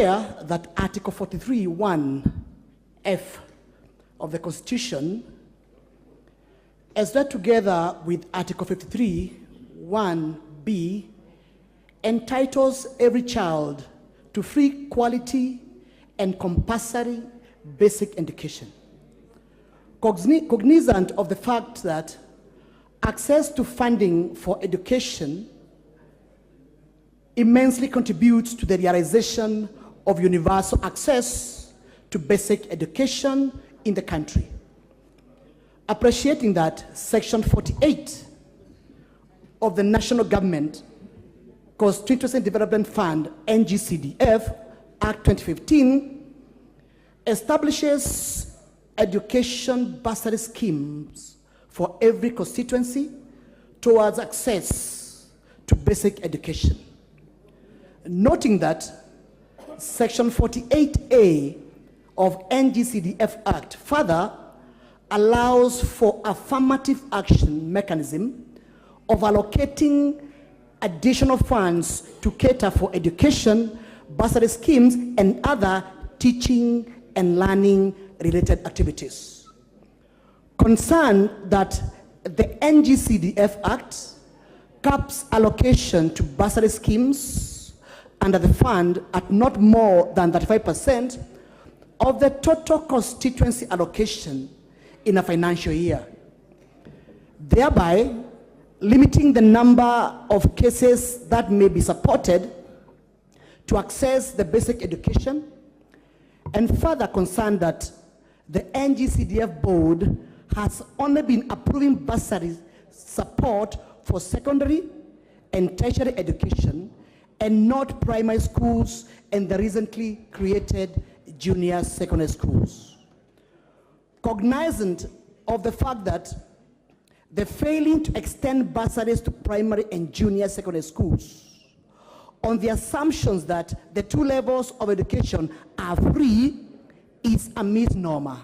aware that Article 43(1)(f) of the Constitution, as read together with Article 53(1)(b), entitles every child to free, quality, and compulsory basic education. Cognizant of the fact that access to funding for education immensely contributes to the realization of universal access to basic education in the country. Appreciating that Section 48 of the National Government Constituency Development Fund, NGCDF, Act 2015, establishes education bursary schemes for every constituency towards access to basic education. Noting that Section 48A of NGCDF Act further allows for affirmative action mechanism of allocating additional funds to cater for education, bursary schemes, and other teaching and learning related activities. Concerned that the NGCDF Act caps allocation to bursary schemes under the fund at not more than 35% of the total constituency allocation in a financial year, thereby limiting the number of cases that may be supported to access the basic education, and further concerned that the NGCDF board has only been approving bursary support for secondary and tertiary education and not primary schools and the recently created junior secondary schools. Cognizant of the fact that the failing to extend bursaries to primary and junior secondary schools on the assumptions that the two levels of education are free is a misnomer,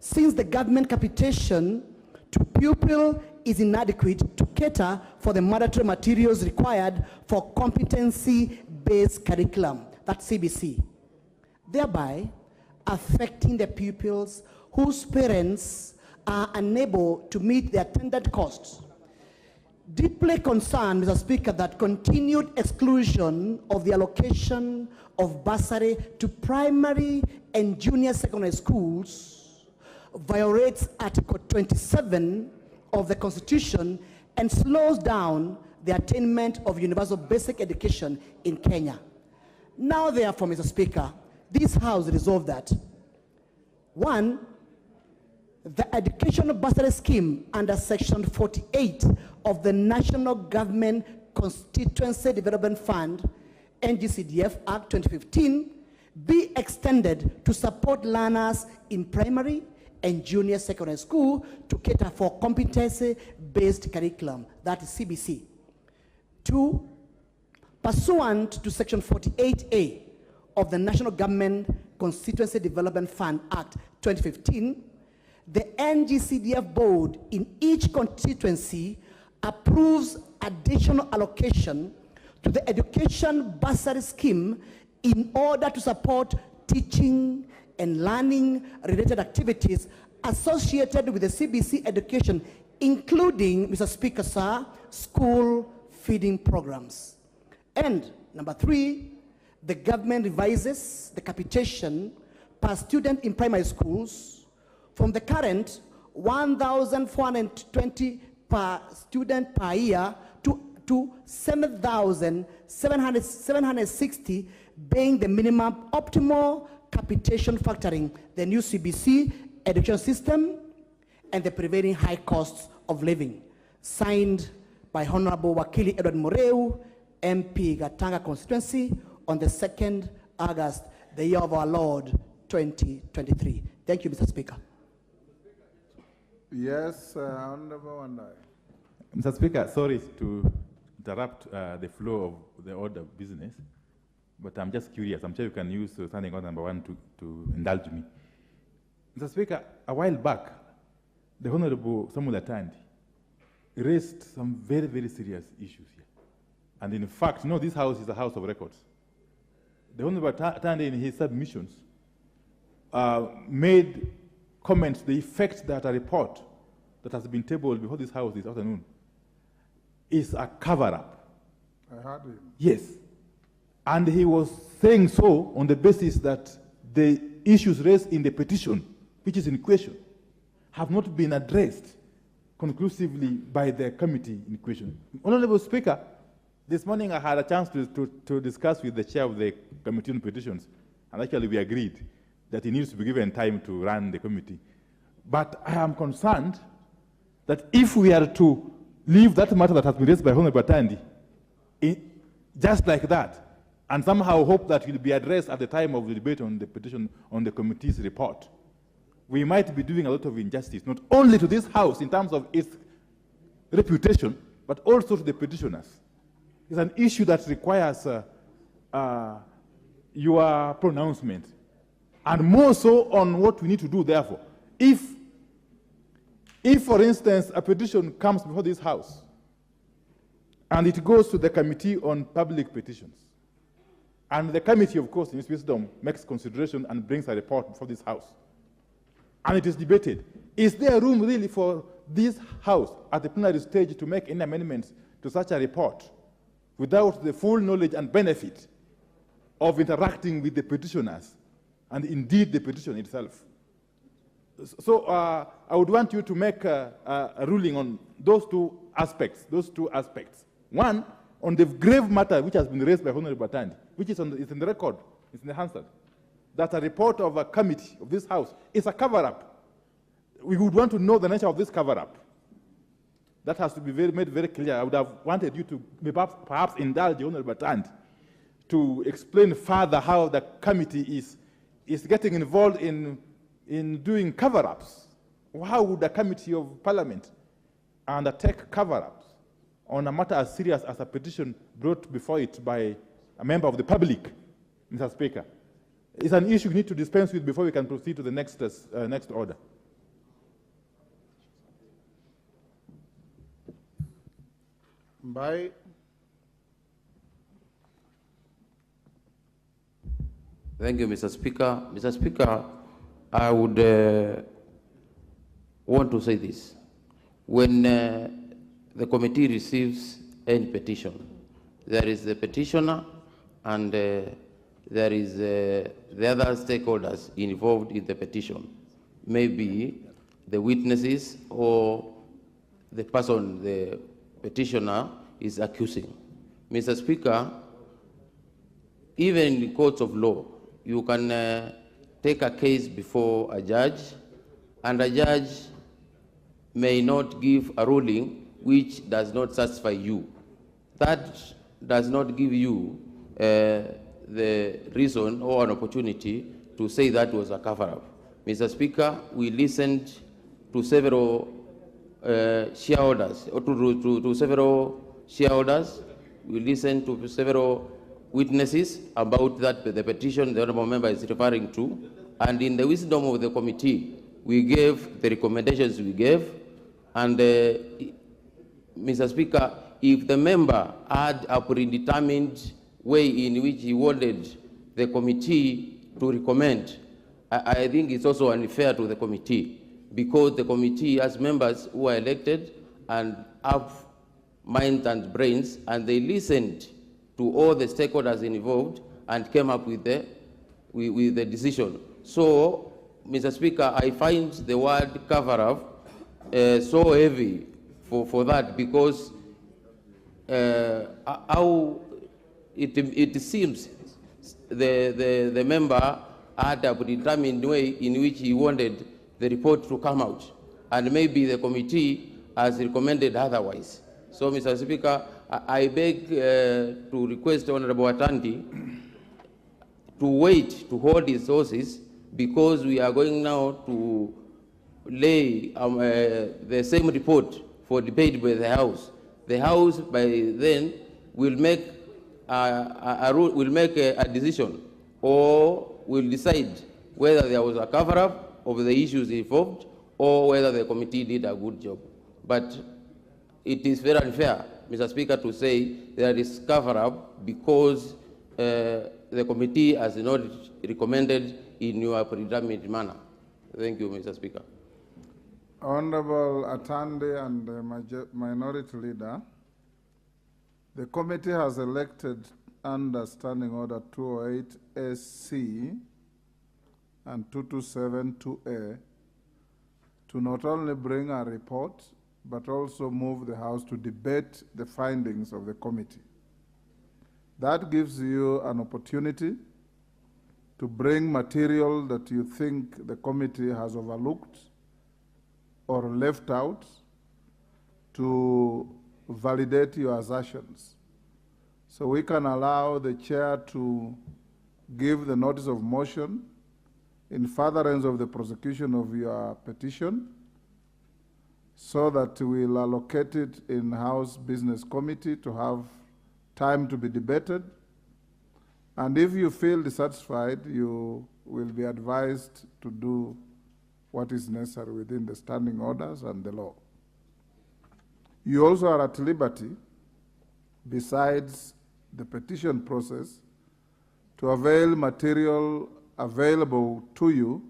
since the government capitation to pupil is inadequate to cater for the mandatory materials required for competency-based curriculum, that's CBC, thereby affecting the pupils whose parents are unable to meet their attendant costs. Deeply concerned, Mr. Speaker, that continued exclusion of the allocation of bursary to primary and junior secondary schools violates Article 27 of the Constitution and slows down the attainment of universal basic education in Kenya. Now, therefore, Mr. Speaker, this House resolved that, 1, the educational bursary scheme under Section 48 of the National Government Constituency Development Fund, NGCDF Act 2015, be extended to support learners in primary and junior secondary school to cater for competency-based curriculum, that is CBC. 2, pursuant to Section 48A of the National Government Constituency Development Fund Act 2015, the NGCDF board in each constituency approves additional allocation to the education bursary scheme in order to support teaching and learning related activities associated with the CBC education, including, Mr. Speaker, sir, school feeding programs. And number 3, the government revises the capitation per student in primary schools from the current 1,420 per student per year to 7,760, being the minimum optimal capitation factoring the new CBC education system and the prevailing high costs of living. Signed by Honorable Wakili Edward Moreu, MP Gatanga constituency, on the 2nd August, the year of our Lord, 2023. Thank you, Mr. Speaker. Yes, Honorable Wandai. Mr. Speaker, sorry to interrupt the flow of the order of business, but I'm just curious. I'm sure you can use standing order number 1 to indulge me. Mr. Speaker, a while back, the Honorable Samuel Atandi raised some very, very serious issues here. And in fact, this house is a house of records. the Honorable Tande in his submissions made comments to the effect that a report that has been tabled before this House this afternoon is a cover-up. I heard him. Yes. And he was saying so on the basis that the issues raised in the petition, which is in question, have not been addressed conclusively by the committee in question. Honorable Speaker, this morning I had a chance to discuss with the chair of the committee on petitions, and actually we agreed that he needs to be given time to run the committee. But I am concerned that if we are to leave that matter that has been raised by Honorable Tandi just like that, and somehow hope that it will be addressed at the time of the debate on the petition on the committee's report, we might be doing a lot of injustice, not only to this House in terms of its reputation, but also to the petitioners. It's an issue that requires your pronouncement, and more so on what we need to do, therefore. If, for instance, a petition comes before this House, and it goes to the Committee on Public Petitions, and the committee, of course, in its wisdom, makes consideration and brings a report before this House, and it is debated, is there room really for this House at the plenary stage to make any amendments to such a report without the full knowledge and benefit of interacting with the petitioners and indeed the petition itself? So I would want you to make a ruling on those two aspects. One, on the grave matter which has been raised by Honorable Tandi, which is it's in the record, it's in the Hansard, that a report of a committee of this House is a cover-up. We would want to know the nature of this cover-up. That has to be made very clear. I would have wanted you to perhaps indulge Honorable Tandi to explain further how the committee is getting involved in doing cover-ups. How would the Committee of Parliament undertake cover-ups on a matter as serious as a petition brought before it by a member of the public, Mr. Speaker? It's an issue we need to dispense with before we can proceed to the next order. By Thank you, Mr. Speaker. Mr. Speaker, I would want to say this. When the committee receives any petition, there is the petitioner and there is the other stakeholders involved in the petition. Maybe the witnesses or the person the petitioner is accusing. Mr. Speaker, even in the courts of law, you can take a case before a judge, and a judge may not give a ruling which does not satisfy you. That does not give you the reason or an opportunity to say that was a cover-up. Mr. Speaker, we listened to several shareholders, or to several shareholders. We listened to several witnesses about that the petition the honourable member is referring to, and in the wisdom of the committee, we gave the recommendations we gave, and Mr. Speaker, if the member had a predetermined way in which he wanted the committee to recommend, I think it's also unfair to the committee, because the committee has members who are elected and have minds and brains, and they listened to all the stakeholders involved and came up with the decision. So, Mr. Speaker, I find the word cover-up so heavy for that, because how it seems the member had a predetermined way in which he wanted the report to come out, and maybe the committee has recommended otherwise. So, Mr. Speaker, I beg to request Honorable Atandi to wait to hold his horses, because we are going now to lay the same report for debate by the House. The House by then will make a decision, or will decide whether there was a cover-up of the issues involved or whether the committee did a good job. But it is very unfair, Mr. Speaker, to say there is cover-up because the committee has not recommended in your predetermined manner. Thank you, Mr. Speaker. Honorable Atande and the Minority Leader, the committee has elected under Standing Order 208 SC and 227 2A to not only bring a report, but also move the House to debate the findings of the committee. That gives you an opportunity to bring material that you think the committee has overlooked or left out to validate your assertions. So we can allow the chair to give the notice of motion in furtherance of the prosecution of your petition, so that we'll allocate it in House Business Committee to have time to be debated. And if you feel dissatisfied, you will be advised to do what is necessary within the standing orders and the law. You also are at liberty, besides the petition process, to avail material available to you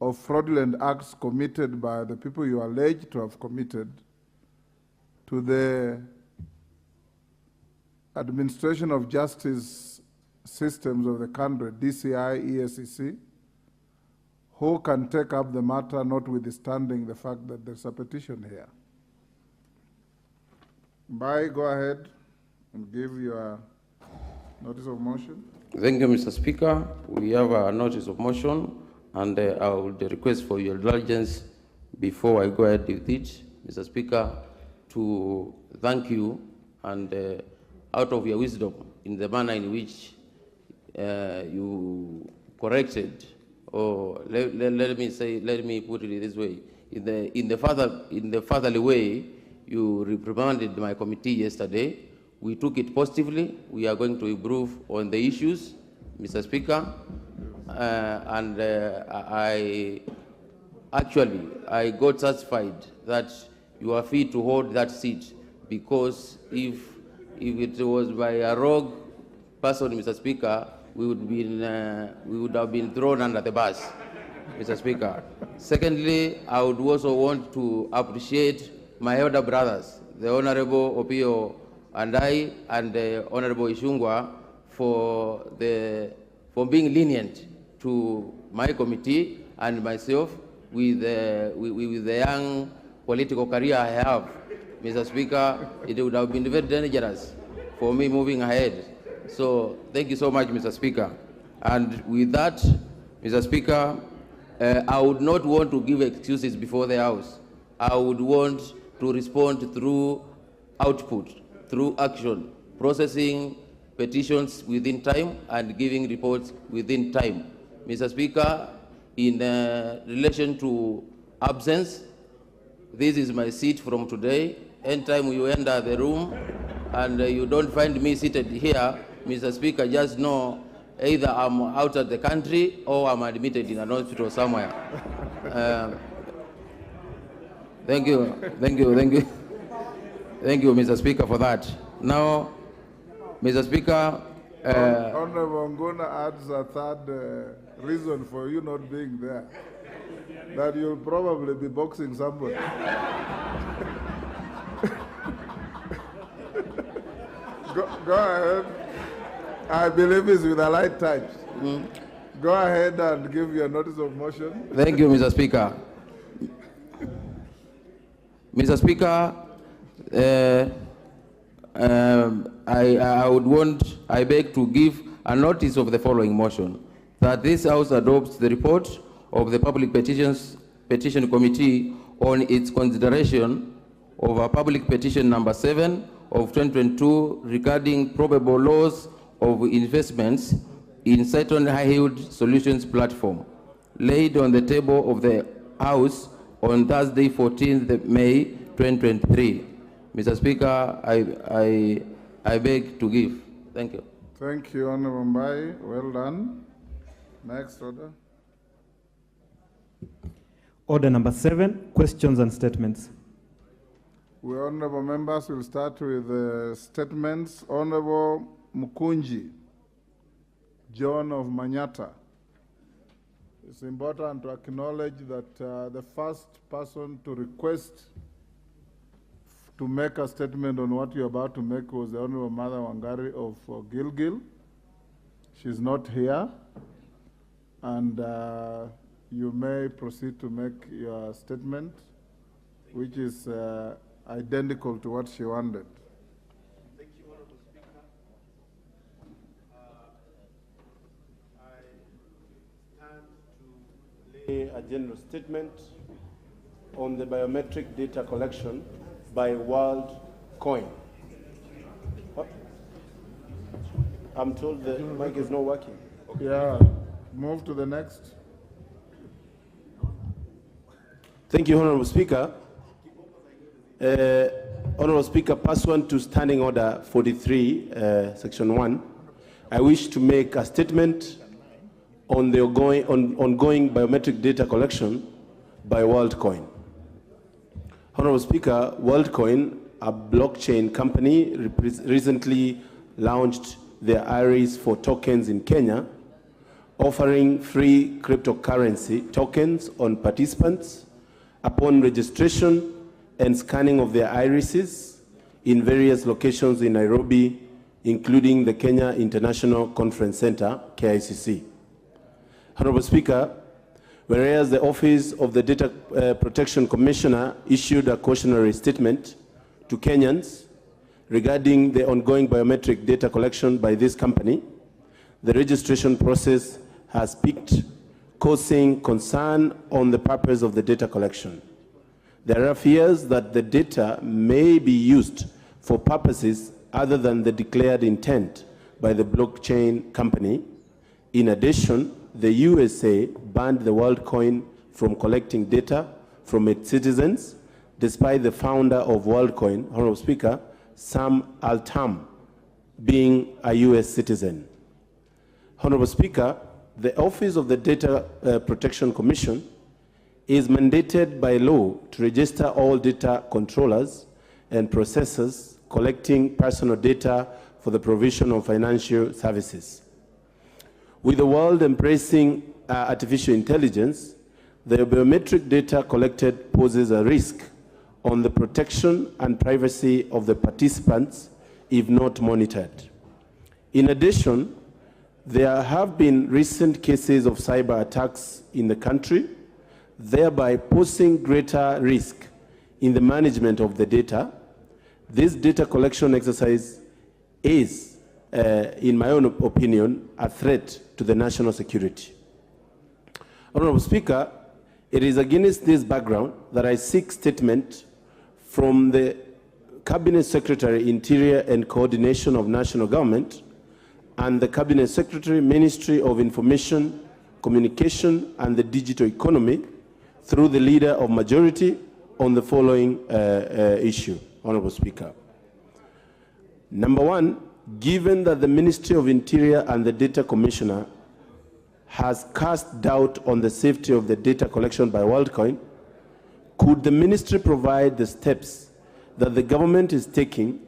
of fraudulent acts committed by the people you allege to have committed to the administration of justice systems of the country, DCI, ESCC, who can take up the matter notwithstanding the fact that there's a petition here. Go ahead and give your notice of motion. Thank you, Mr. Speaker. We have a notice of motion, and I would request for your indulgence before I go ahead with it, Mr. Speaker, to thank you and out of your wisdom in the manner in which you corrected, or let me put it this way, in the fatherly way you reprimanded my committee yesterday. We took it positively. We are going to improve on the issues, Mr. Speaker, and I got satisfied that you are fit to hold that seat, because if it was by a rogue person, Mr. Speaker, we would have been thrown under the bus, Mr. Speaker. Secondly, I would also want to appreciate my elder brothers, the Honorable Opio and I, and the Honorable Ishungwa, for being lenient to my committee and myself with the young political career I have. Mr. Speaker, it would have been very dangerous for me moving ahead. So thank you so much, Mr. Speaker. And with that, Mr. Speaker, I would not want to give excuses before the House. I would want to respond through output, through action, processing petitions within time and giving reports within time. Mr. Speaker, in relation to absence, this is my seat from today. Anytime you enter the room and you don't find me seated here, Mr. Speaker, just know either I'm out of the country or I'm admitted in an hospital somewhere. Thank you, Mr. Speaker, for that. Now, Mr. Speaker, Honorable Nguna adds a third reason for you not being there, that you'll probably be boxing somebody. Go ahead. I believe it's with a light touch. Go ahead and give your notice of motion. Thank you, Mr. Speaker. Mr. Speaker, I beg to give a notice of the following motion, that this House adopts the report of the Public Petition Committee on its consideration of a public petition number 7 of 2022 regarding probable loss of investments in certain high-yield solutions platform, laid on the table of the House on Thursday, 14th May 2023. Mr. Speaker, I beg to give. Thank you. Thank you, Honorable Mbai. Well done. Next order. Order number 7, questions and statements. We honorable members will start with statements. Honorable Mukunji. John of Manyata. It's important to acknowledge that the first person to request to make a statement on what you're about to make was the Honorable Mother Wangari of Gilgil. She's not here, and you may proceed to make your statement, which is identical to what she wanted. Thank you, Honorable Speaker. I stand to lay a general statement on the biometric data collection by WorldCoin. I'm told the mic is not working. Yeah, move to the next. Thank you, Honorable Speaker. Honorable Speaker, pursuant to Standing Order 43, Section 1, I wish to make a statement on the ongoing biometric data collection by WorldCoin. Honorable Speaker, WorldCoin, a blockchain company, recently launched their IRIS for tokens in Kenya, offering free cryptocurrency tokens on participants upon registration and scanning of their irises in various locations in Nairobi, including the Kenya International Conference Center, KICC. Honorable Speaker, whereas the Office of the Data Protection Commissioner issued a cautionary statement to Kenyans regarding the ongoing biometric data collection by this company, the registration process has peaked, causing concern on the purpose of the data collection. There are fears that the data may be used for purposes other than the declared intent by the blockchain company. In addition, the USA banned the WorldCoin from collecting data from its citizens, despite the founder of WorldCoin, Honorable Speaker, Sam Altman, being a US citizen. Honorable Speaker, the Office of the Data Protection Commission is mandated by law to register all data controllers and processors collecting personal data for the provision of financial services. With the world embracing artificial intelligence, the biometric data collected poses a risk on the protection and privacy of the participants if not monitored. In addition, there have been recent cases of cyber attacks in the country, thereby posing greater risk in the management of the data. This data collection exercise is, in my own opinion, a threat to the national security. Honorable Speaker, it is against this background that I seek statement from the Cabinet Secretary, Interior and Coordination of National Government, and the Cabinet Secretary, Ministry of Information, Communication and the Digital Economy, through the Leader of Majority, on the following issue, Honorable Speaker. Number one, given that the Ministry of Interior and the Data Commissioner has cast doubt on the safety of the data collection by WorldCoin, could the ministry provide the steps that the government is taking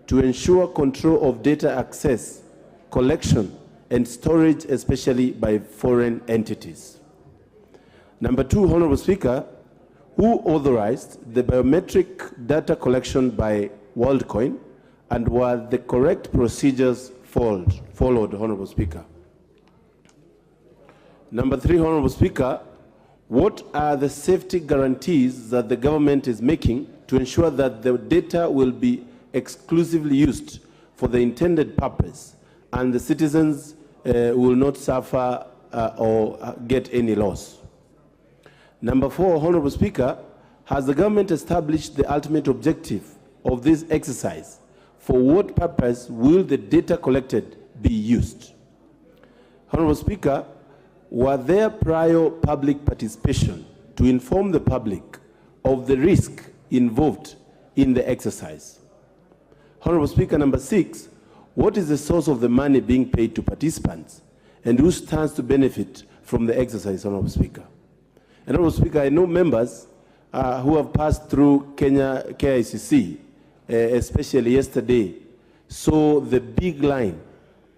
to ensure control of data access, collection, and storage, especially by foreign entities? Number two, Honorable Speaker, who authorized the biometric data collection by WorldCoin, and were the correct procedures followed, Honorable Speaker? Number three, Honorable Speaker, what are the safety guarantees that the government is making to ensure that the data will be exclusively used for the intended purpose and the citizens will not suffer or get any loss? Number four, Honorable Speaker, has the government established the ultimate objective of this exercise? For what purpose will the data collected be used? Honorable Speaker, were there prior public participation to inform the public of the risk involved in the exercise? Honorable Speaker, number six, what is the source of the money being paid to participants and who stands to benefit from the exercise, Honorable Speaker? And Honorable Speaker, I know members who have passed through Kenya KICC, especially yesterday, saw the big line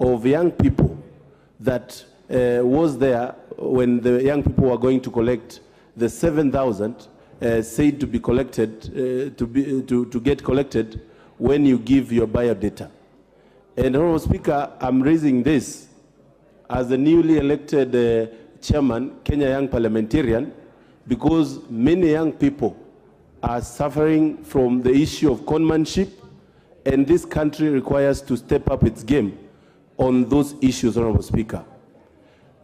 of young people that was there when the young people were going to collect the 7,000 said to be collected, to get collected when you give your biodata. And Honorable Speaker, I'm raising this as the newly elected chairman, Kenya Young Parliamentarian, because many young people are suffering from the issue of conmanship, and this country requires to step up its game on those issues, Honorable Speaker.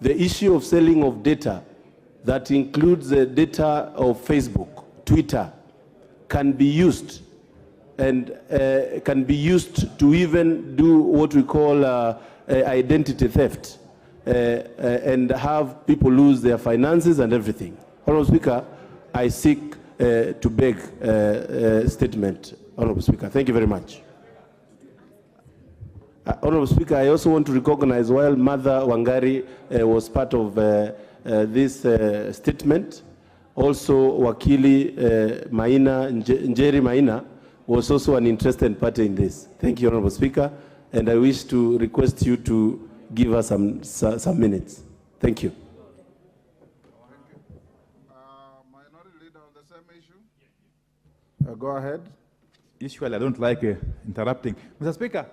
The issue of selling of data, that includes the data of Facebook, Twitter, can be used and can be used to even do what we call identity theft and have people lose their finances and everything. Honorable Speaker, I seek to beg a statement, Honorable Speaker. Thank you very much. Honorable Speaker, I also want to recognize while Mother Wangari was part of this statement, also Wakili Maina, Njeri Maina, was also an interested party in this. Thank you, Honorable Speaker, and I wish to request you to give us some minutes. Thank you. Minority Leader on the same issue? Go ahead. Usually I don't like interrupting. Mr. Speaker,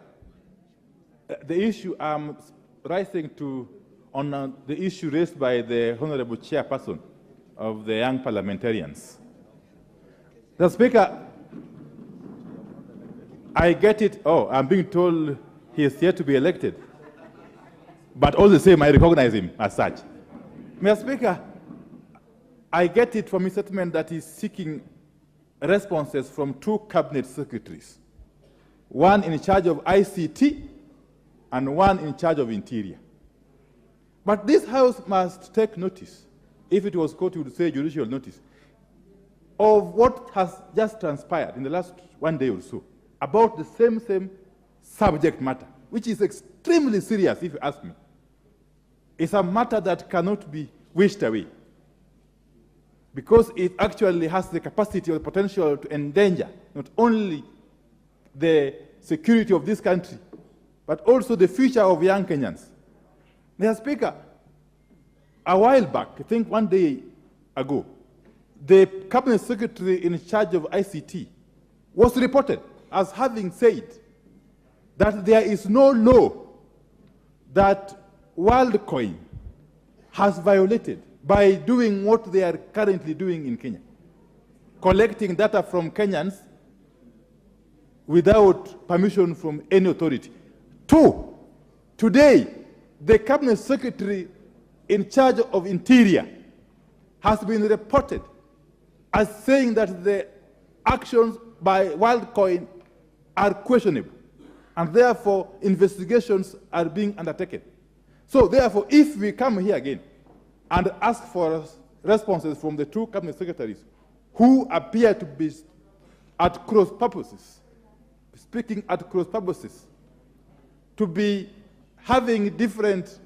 the issue I'm rising to on the issue raised by the Honorable Chairperson of the Young Parliamentarians. Mr. Speaker, I get it. Oh, I'm being told he is yet to be elected. But all the same, I recognize him as such. Mr. Speaker, I get it from his statement that he's seeking responses from two cabinet secretaries, one in charge of ICT and one in charge of Interior. But this House must take notice, if it was called, to say judicial notice, of what has just transpired in the last 1 day or so about the same subject matter, which is extremely serious, if you ask me. It's a matter that cannot be wished away, because it actually has the capacity or the potential to endanger not only the security of this country, but also the future of young Kenyans. Mr. Speaker, a while back, I think 1 day ago, the Cabinet Secretary in charge of ICT was reported as having said that there is no law that WorldCoin has violated by doing what they are currently doing in Kenya, collecting data from Kenyans without permission from any authority. Two, today, the Cabinet Secretary in charge of Interior has been reported as saying that the actions by WorldCoin are questionable, and therefore investigations are being undertaken. So therefore, if we come here again and ask for responses from the two cabinet secretaries who appear to be at cross purposes, speaking at cross purposes, to be having different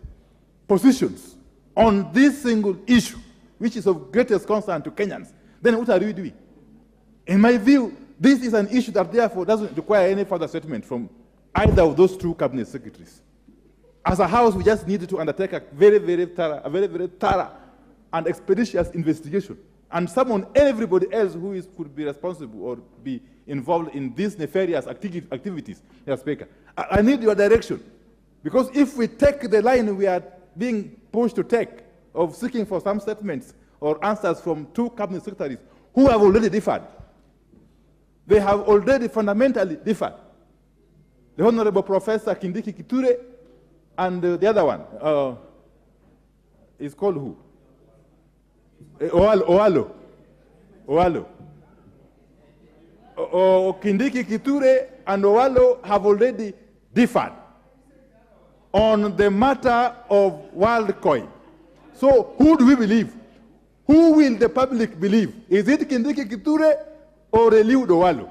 positions on this single issue, which is of greatest concern to Kenyans, then what are we doing? In my view, this is an issue that therefore doesn't require any further statement from either of those two cabinet secretaries. As a House, we just need to undertake a very thorough and expeditious investigation, and summon everybody else who could be responsible or be involved in these nefarious activities, Mr. Speaker. I need your direction, because if we take the line we are being pushed to take of seeking for some statements or answers from two cabinet secretaries who have already differed, they have already fundamentally differed. The Honorable Professor Kindiki Kiture and the other one is called who? Oalo. Kindiki Kiture and Oalo have already differed on the matter of WorldCoin. So who do we believe? Who will the public believe? Is it Kindiki Kiture or Eliud Oalo?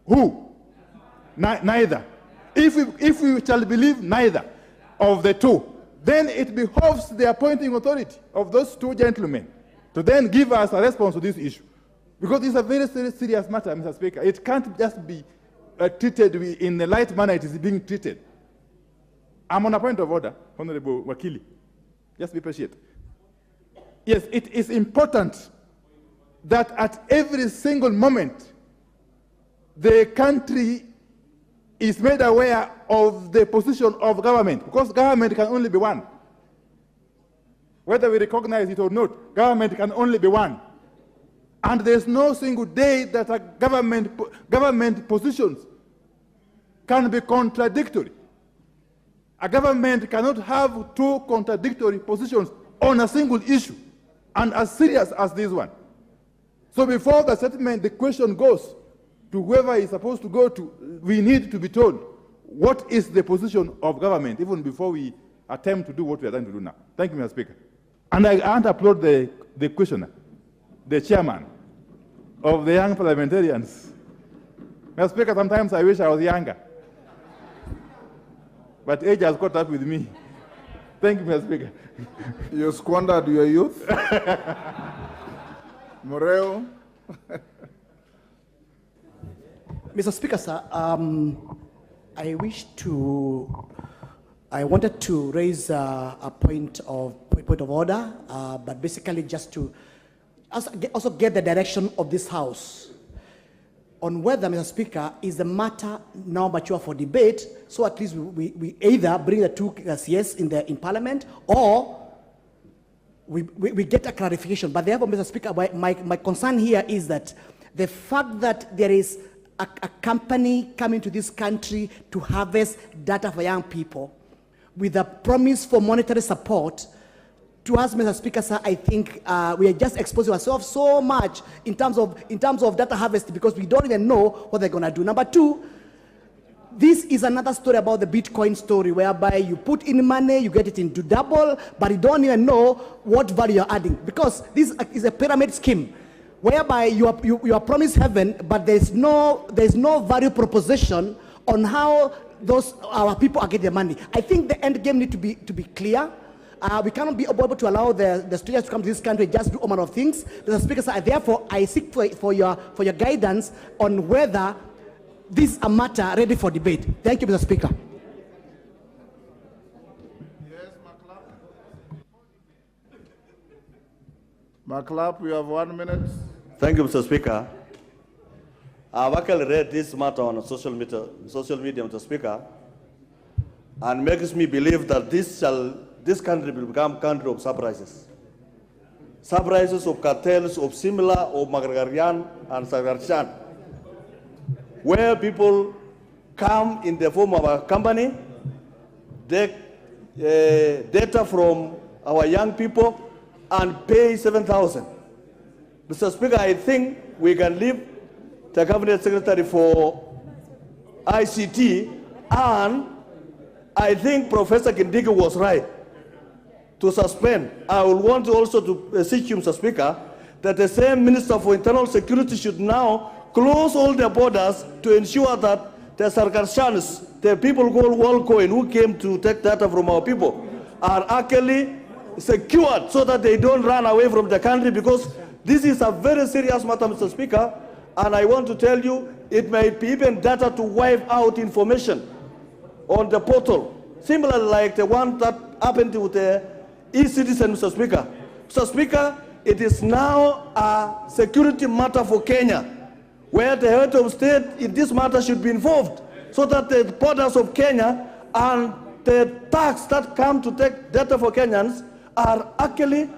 Who? Neither. If we shall believe neither of the two, then it behoves the appointing authority of those two gentlemen to then give us a response to this issue. Because it's a very serious matter, Mr. Speaker. It can't just be treated in the light manner it is being treated. I'm on a point of order, Honorable Wakili. Just be patient. Yes, it is important that at every single moment, the country is made aware of the position of government, because government can only be one. Whether we recognize it or not, government can only be one. And there's no single day that a government positions can be contradictory. A government cannot have two contradictory positions on a single issue, and as serious as this one. So before the settlement, the question goes to whoever is supposed to go to, we need to be told what is the position of government, even before we attempt to do what we are trying to do now. Thank you, Mr. Speaker. And I want to applaud the questioner, the chairman of the young parliamentarians. Mr. Speaker, sometimes I wish I was younger. But age has caught up with me. Thank you, Mr. Speaker. You squandered your youth. Moreo. Mr. Speaker, sir, I wanted to raise a point of order, but basically just to also get the direction of this House on whether, Mr. Speaker, is the matter now mature for debate, so at least we either bring the two CS in Parliament, or we get a clarification. But therefore, Mr. Speaker, my concern here is that the fact that there is a company coming to this country to harvest data for young people with a promise for monetary support, to us, Mr. Speaker, sir, I think we are just exposing ourselves so much in terms of data harvest, because we don't even know what they're going to do. Number two, this is another story about the Bitcoin story, whereby you put in money, you get it into double, but you don't even know what value you're adding, because this is a pyramid scheme, whereby you are promised heaven, but there's no value proposition on how our people are getting their money. I think the end game needs to be clear. We cannot be able to allow the strangers to come to this country and just do all manner of things. Mr. Speaker, sir, therefore, I seek for your guidance on whether this is a matter ready for debate. Thank you, Mr. Speaker. Yes, Maclap, you have 1 minute. Thank you, Mr. Speaker. I've actually read this matter on social media, Mr. Speaker, and makes me believe that this country will become a country of surprises. Surprises of cartels of similar of Magargarian and Sagarchan, where people come in the form of a company, take data from our young people and pay 7,000. Mr. Speaker, I think we can leave the Cabinet Secretary for ICT, and I think Professor Kindiki was right to suspend. I will want to also to seek you, Mr. Speaker, that the same Minister for Internal Security should now close all the borders to ensure that the Sarkarshans, the people called Walcoin who came to take data from our people, are actually secured so that they don't run away from the country, because this is a very serious matter, Mr. Speaker, and I want to tell you, it may be even data to wipe out information on the portal, similarly like the one that happened with the e-citizen, Mr. Speaker. Mr. Speaker, it is now a security matter for Kenya, where the head of state in this matter should be involved, so that the borders of Kenya and the tax that come to take data for Kenyans are actually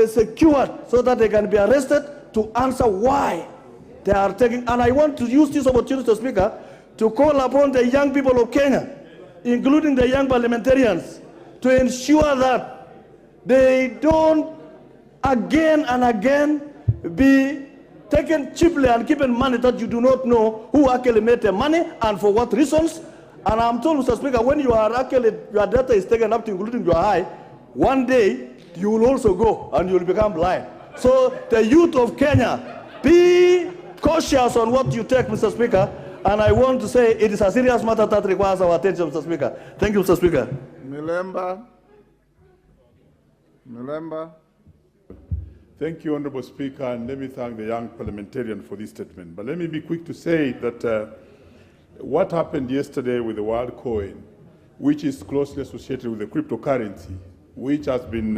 secured, so that they can be arrested to answer why they are taking. And I want to use this opportunity, Mr. Speaker, to call upon the young people of Kenya, including the young parliamentarians, to ensure that they don't again and again be taken cheaply and given money that you do not know who actually made the money and for what reasons. And I'm told, Mr. Speaker, when you are actually, your data is taken up to including your eye, one day you will also go and you will become blind. So the youth of Kenya, be cautious on what you take, Mr. Speaker. And I want to say it is a serious matter that requires our attention, Mr. Speaker. Thank you, Mr. Speaker. Milemba. Thank you, Honorable Speaker, and let me thank the young parliamentarian for this statement. But let me be quick to say that what happened yesterday with the World Coin which is closely associated with the cryptocurrency, which has been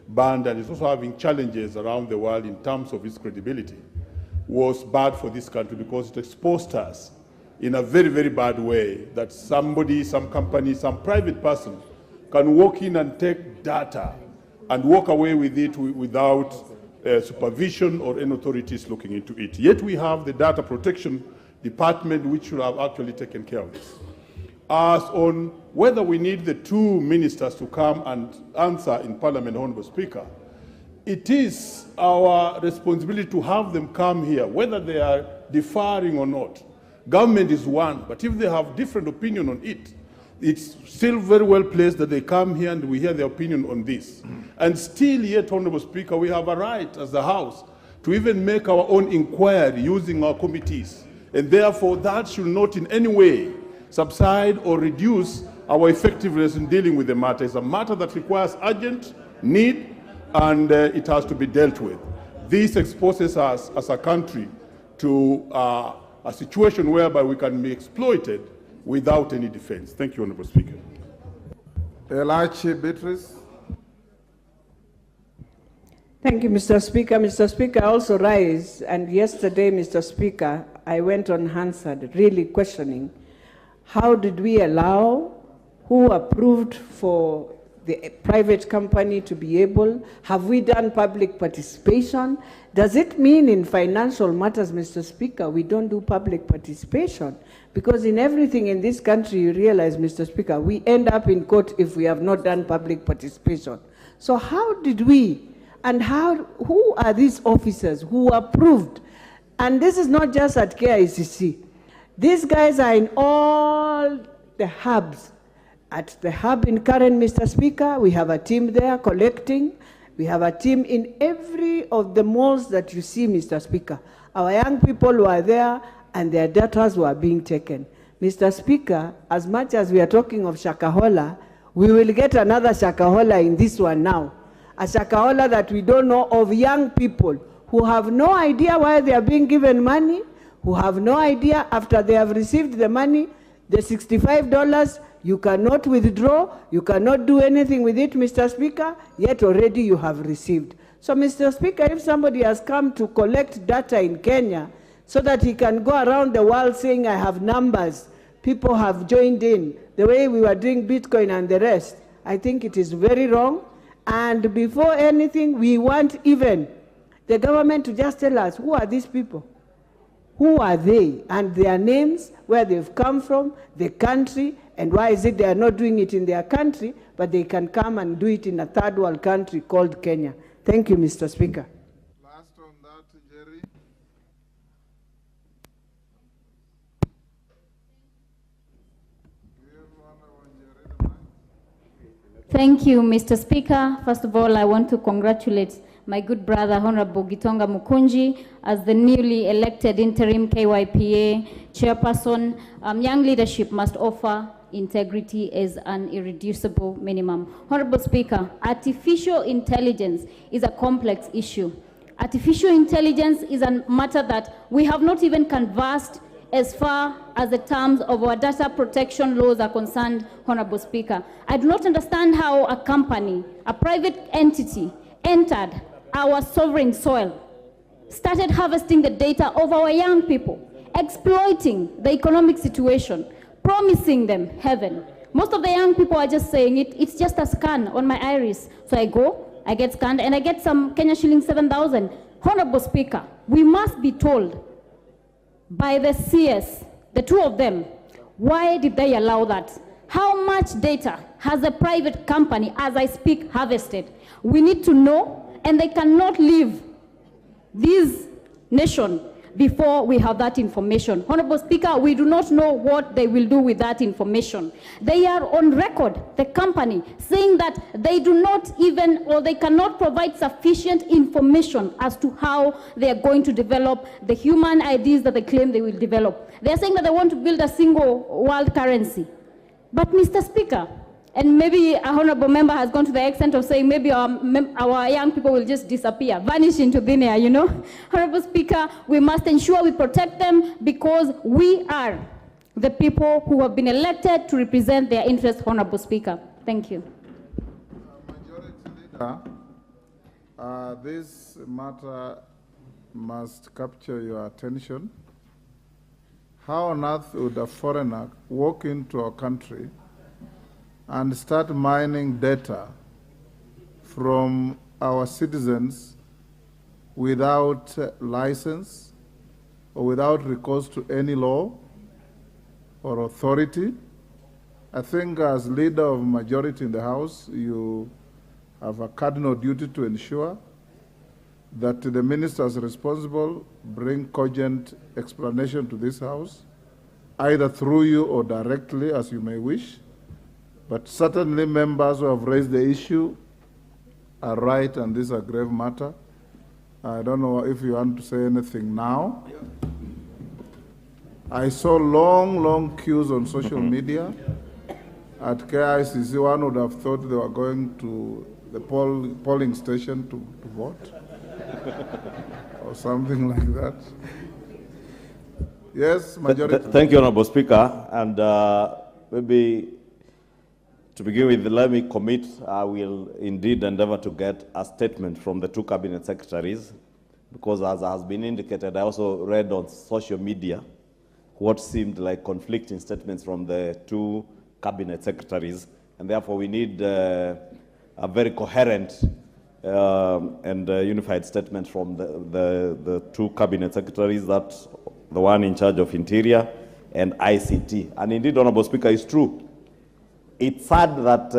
banned and is also having challenges around the world in terms of its credibility, was bad for this country because it exposed us in a very, very bad way that somebody, some company, some private person can walk in and take data and walk away with it without supervision or any authorities looking into it. Yet we have the Data Protection Department which should have actually taken care of this. As on whether we need the two ministers to come and answer in Parliament, Honorable Speaker, it is our responsibility to have them come here, whether they are differing or not. Government is one, but if they have different opinion on it, it's still very well placed that they come here and we hear their opinion on this. And still yet, Honorable Speaker, we have a right as the House to even make our own inquiry using our committees. And therefore, that should not in any way subside or reduce our effectiveness in dealing with the matter. It's a matter that requires urgent need, and it has to be dealt with. This exposes us as a country to a situation whereby we can be exploited without any defense. Thank you, Honorable Speaker. Elachi Beatrice. Thank you, Mr. Speaker. Mr. Speaker, I also rise, and yesterday, Mr. Speaker, I went on Hansard, really questioning, how did we allow, who approved for the private company to be able, have we done public participation? Does it mean in financial matters, Mr. Speaker, we don't do public participation? Because in everything in this country, you realize, Mr. Speaker, we end up in court if we have not done public participation. So how did we, and who are these officers who approved? And this is not just at KICC. These guys are in all the hubs. At the hub in Karen, Mr. Speaker, we have a team there collecting. We have a team in every of the malls that you see, Mr. Speaker. Our young people were there and their data were being taken. Mr. Speaker, as much as we are talking of Shakahola, we will get another Shakahola in this one now. A Shakahola that we don't know, of young people who have no idea why they are being given money, who have no idea after they have received the money, the $65, you cannot withdraw, you cannot do anything with it, Mr. Speaker, yet already you have received. So, Mr. Speaker, if somebody has come to collect data in Kenya so that he can go around the world saying, I have numbers, people have joined in, the way we were doing Bitcoin and the rest, I think it is very wrong. And before anything, we want even the government to just tell us, who are these people? Who are they? And their names, where they've come from, the country, and why is it they are not doing it in their country, but they can come and do it in a third world country called Kenya. Thank you, Mr. Speaker. Last on that, Jerry. Thank you, Mr. Speaker. First of all, I want to congratulate my good brother, Honorable Gitonga Mukunji, as the newly elected interim KYPA chairperson. Young leadership must offer integrity as an irreducible minimum. Honorable Speaker, artificial intelligence is a complex issue. Artificial intelligence is a matter that we have not even conversed as far as the terms of our data protection laws are concerned, Honorable Speaker. I do not understand how a company, a private entity, entered our sovereign soil, started harvesting the data of our young people, exploiting the economic situation, promising them heaven. Most of the young people are just saying it's just a scan on my iris. So I go, I get scanned, and I get some Kenya shilling 7,000. Honorable Speaker, we must be told by the CS, the two of them, why did they allow that? How much data has a private company, as I speak, harvested? We need to know, and they cannot leave this nation before we have that information. Honorable Speaker, we do not know what they will do with that information. They are on record, the company, saying that they do not even, or they cannot provide sufficient information as to how they are going to develop the human IDs that they claim they will develop. They are saying that they want to build a single world currency. But Mr. Speaker, and maybe a honorable member has gone to the extent of saying maybe our young people will just disappear, vanish into thin air, you know. Honorable Speaker, we must ensure we protect them because we are the people who have been elected to represent their interests, Honorable Speaker. Thank you. Majority Leader, this matter must capture your attention. How on earth would a foreigner walk into our country and start mining data from our citizens without license or without recourse to any law or authority? I think as leader of majority in the House, you have a cardinal duty to ensure that the ministers responsible bring cogent explanation to this House, either through you or directly, as you may wish. But certainly members who have raised the issue are right, and this is a grave matter. I don't know if you want to say anything now. I saw long queues on social media. At KICC, one would have thought they were going to the polling station to vote. Or something like that. Yes, majority. Thank you, Honorable Speaker. And maybe to begin with, let me commit, I will indeed endeavor to get a statement from the two cabinet secretaries, because as has been indicated, I also read on social media what seemed like conflicting statements from the two cabinet secretaries, and therefore we need a very coherent and unified statement from the two cabinet secretaries, that's the one in charge of Interior and ICT. And indeed, Honorable Speaker, it's true. It's sad that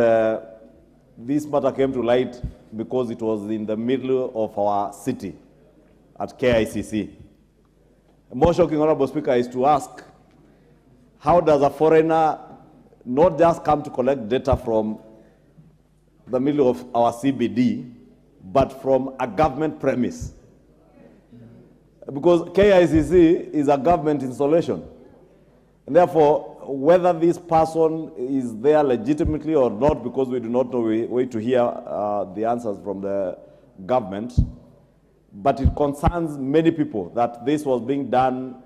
this matter came to light because it was in the middle of our city at KICC. More shocking, Honorable Speaker, is to ask, how does a foreigner not just come to collect data from the middle of our CBD, but from a government premise? Because KICC is a government installation. And therefore, whether this person is there legitimately or not, because we do not know, we wait to hear the answers from the government. But it concerns many people that this was being done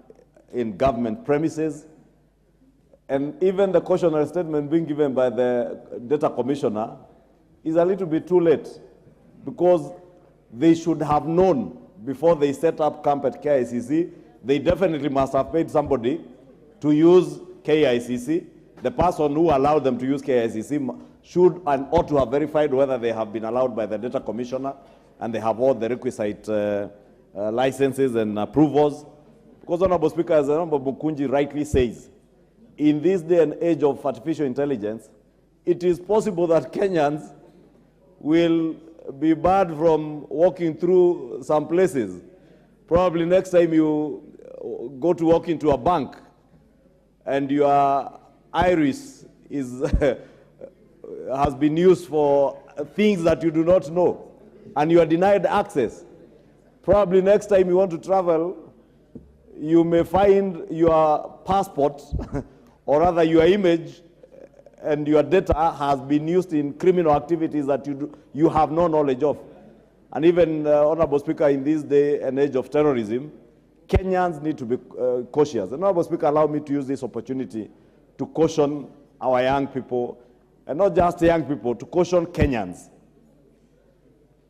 in government premises. And even the cautionary statement being given by the data commissioner is a little bit too late, because they should have known before they set up camp at KICC. They definitely must have paid somebody to use KICC. The person who allowed them to use KICC should and ought to have verified whether they have been allowed by the data commissioner and they have all the requisite licenses and approvals. Because, Honorable Speaker, as Honorable Mukunji rightly says, in this day and age of artificial intelligence, it is possible that Kenyans will be barred from walking through some places. Probably next time you go to walk into a bank and your iris is has been used for things that you do not know, and you are denied access. Probably next time you want to travel, you may find your passport or rather your image and your data has been used in criminal activities that you have no knowledge of. And even, Honorable Speaker, in this day and age of terrorism, Kenyans need to be cautious. And Honorable Speaker, allow me to use this opportunity to caution our young people, and not just young people, to caution Kenyans.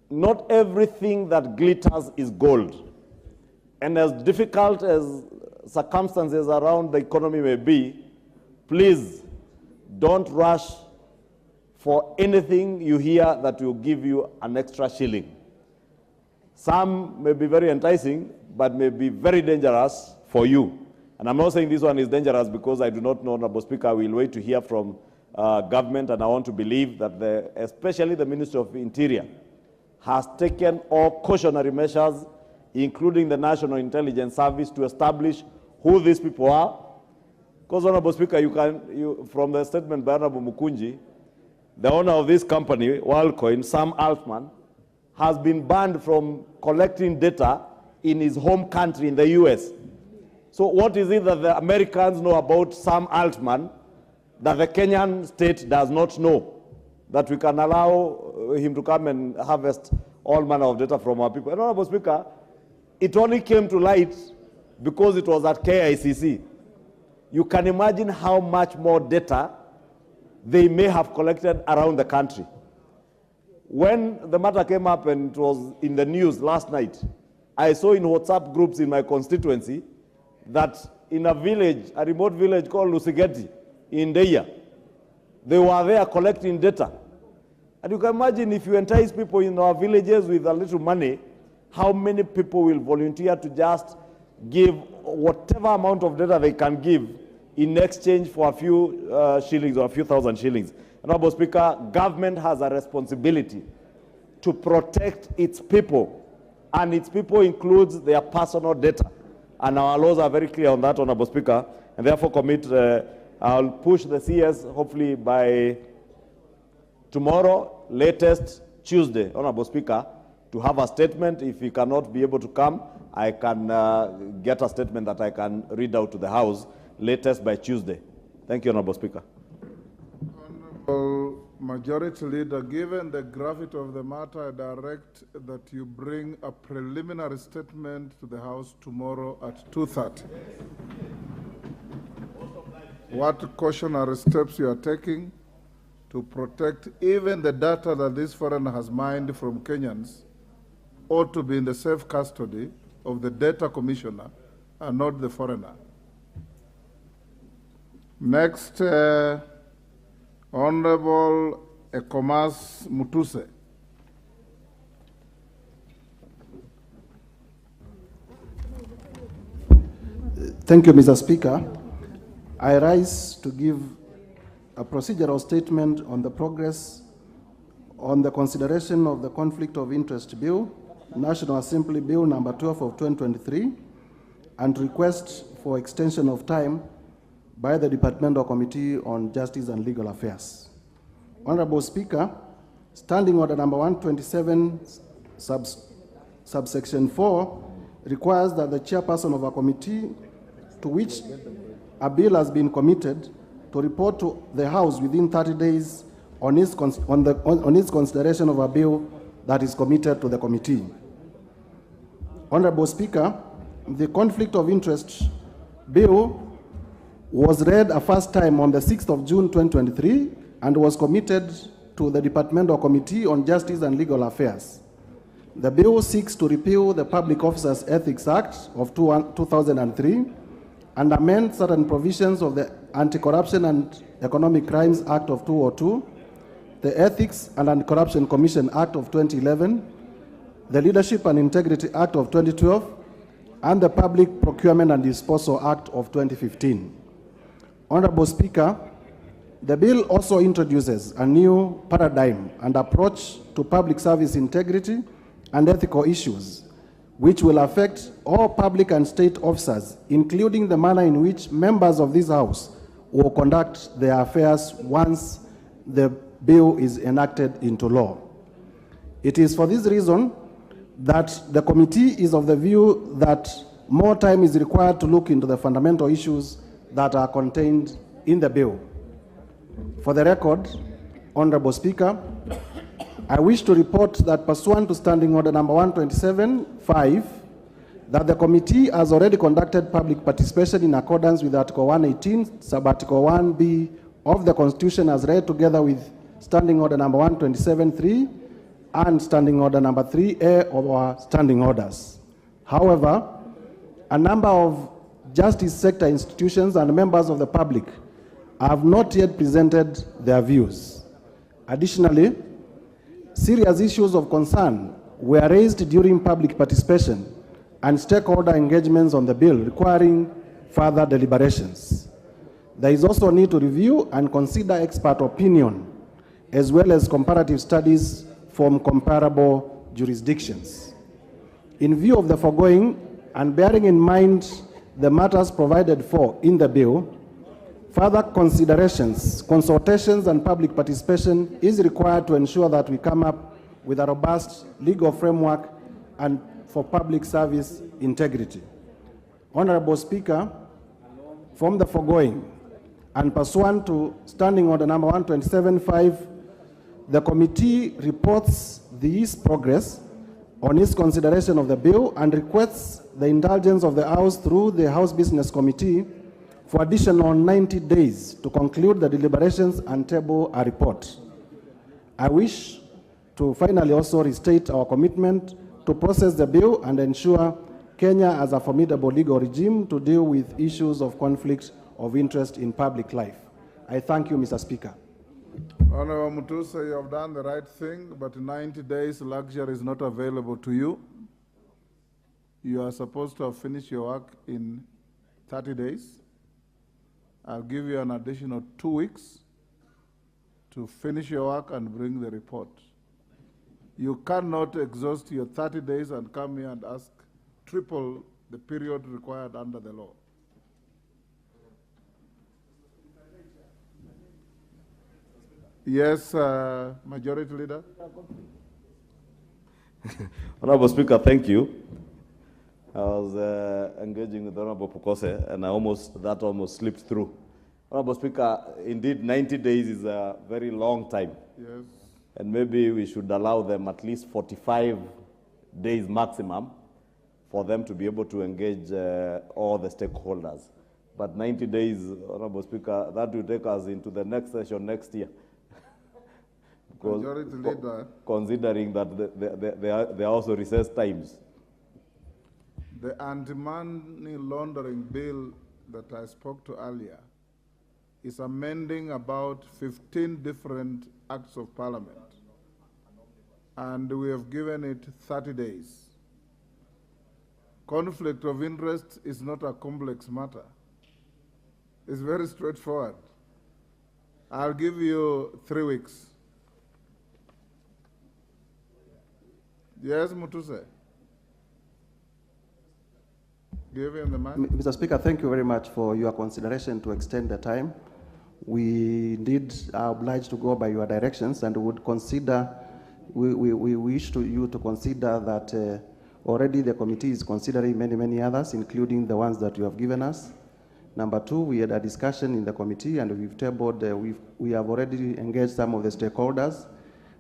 Not everything that glitters is gold. And as difficult as circumstances around the economy may be, please don't rush for anything you hear that will give you an extra shilling. Some may be very enticing, but may be very dangerous for you. And I'm not saying this one is dangerous because I do not know, Honorable Speaker. I will wait to hear from government, and I want to believe that especially the Ministry of Interior has taken all cautionary measures, including the National Intelligence Service, to establish who these people are. Because, Honorable Speaker, from the statement by Honorable Mukunji, the owner of this company, WorldCoin, Sam Altman, has been banned from collecting data in his home country in the US. So what is it that the Americans know about Sam Altman that the Kenyan state does not know, that we can allow him to come and harvest all manner of data from our people? And, Honorable Speaker, it only came to light because it was at KICC. you can imagine how much more data they may have collected around the country. When the matter came up and it was in the news last night, I saw in WhatsApp groups in my constituency that in a village, a remote village called Lusigeti in Deya, they were there collecting data. And you can imagine if you entice people in our villages with a little money, how many people will volunteer to just give whatever amount of data they can give in exchange for a few shillings or a few thousand shillings. Honorable Speaker, government has a responsibility to protect its people, and its people includes their personal data. And our laws are very clear on that, Honorable Speaker, and therefore I'll push the CS hopefully by tomorrow, latest Tuesday, Honorable Speaker, to have a statement. If he cannot be able to come, I can get a statement that I can read out to the House, latest by Tuesday. Thank you, Honorable Speaker. Honorable Majority Leader, given the gravity of the matter, I direct that you bring a preliminary statement to the House tomorrow at 2:30. What cautionary steps you are taking to protect even the data that this foreigner has mined from Kenyans ought to be in the safe custody of the data commissioner and not the foreigner. Next, Honorable Ekomas Mutuse. Thank you, Mr. Speaker. I rise to give a procedural statement on the progress on the consideration of the Conflict of Interest Bill, National Assembly Bill number 12 of 2023, and request for extension of time by the Departmental Committee on Justice and Legal Affairs. Honorable Speaker, Standing Order number 127, subsection 4, requires that the chairperson of a committee to which a bill has been committed to report to the House within 30 days on its consideration of a bill that is committed to the committee. Honorable Speaker, the Conflict of Interest Bill was read a first time on the 6th of June 2023 and was committed to the Departmental Committee on Justice and Legal Affairs. The bill seeks to repeal the Public Officers Ethics Act of 2003 and amend certain provisions of the Anti-Corruption and Economic Crimes Act of 2002, the Ethics and Anti-Corruption Commission Act of 2011, the Leadership and Integrity Act of 2012, and the Public Procurement and Disposal Act of 2015. Honorable Speaker, the bill also introduces a new paradigm and approach to public service integrity and ethical issues, which will affect all public and state officers, including the manner in which members of this House will conduct their affairs once the bill is enacted into law. It is for this reason that the committee is of the view that more time is required to look into the fundamental issues that are contained in the bill. For the record, Honorable Speaker, I wish to report that pursuant to Standing Order number 127.5, that the committee has already conducted public participation in accordance with Article 118, Sub-Article 1B of the Constitution as read together with Standing Order number 127.3 and Standing Order number 3A of our standing orders. However, a number of justice sector institutions and members of the public have not yet presented their views. Additionally, serious issues of concern were raised during public participation and stakeholder engagements on the bill requiring further deliberations. There is also a need to review and consider expert opinion as well as comparative studies from comparable jurisdictions. In view of the foregoing and bearing in mind the matters provided for in the bill, further considerations, consultations, and public participation is required to ensure that we come up with a robust legal framework and for public service integrity. Honorable Speaker, from the foregoing and pursuant to Standing Order number 127.5, the committee reports this progress on its consideration of the bill and requests the indulgence of the House through the House Business Committee for additional 90 days to conclude the deliberations and table a report. I wish to finally also restate our commitment to process the bill and ensure Kenya has a formidable legal regime to deal with issues of conflict of interest in public life. I thank you, Mr. Speaker. Honorable Mutusa, you have done the right thing, but 90 days luxury is not available to you. You are supposed to have finished your work in 30 days. I'll give you an additional 2 weeks to finish your work and bring the report. You cannot exhaust your 30 days and come here and ask triple the period required under the law. Yes, Majority Leader. Honorable Speaker, thank you. I was engaging with Honorable Pukose, and that almost slipped through. Honorable Speaker, indeed 90 days is a very long time. Yes. And maybe we should allow them at least 45 days maximum for them to be able to engage all the stakeholders. But 90 days, Honorable Speaker, that will take us into the next session next year. Majority Leader. Considering that there are also recess times. The anti-money laundering bill that I spoke to earlier is amending about 15 different acts of parliament. And we have given it 30 days. Conflict of interest is not a complex matter. It's very straightforward. I'll give you 3 weeks. Yes, Mutuse. Give him the mic. Mr. Speaker, thank you very much for your consideration to extend the time. We indeed are obliged to go by your directions and would consider, we wish you to consider that already the committee is considering many others, including the ones that you have given us. Number two, we had a discussion in the committee and we've tabled, we have already engaged some of the stakeholders,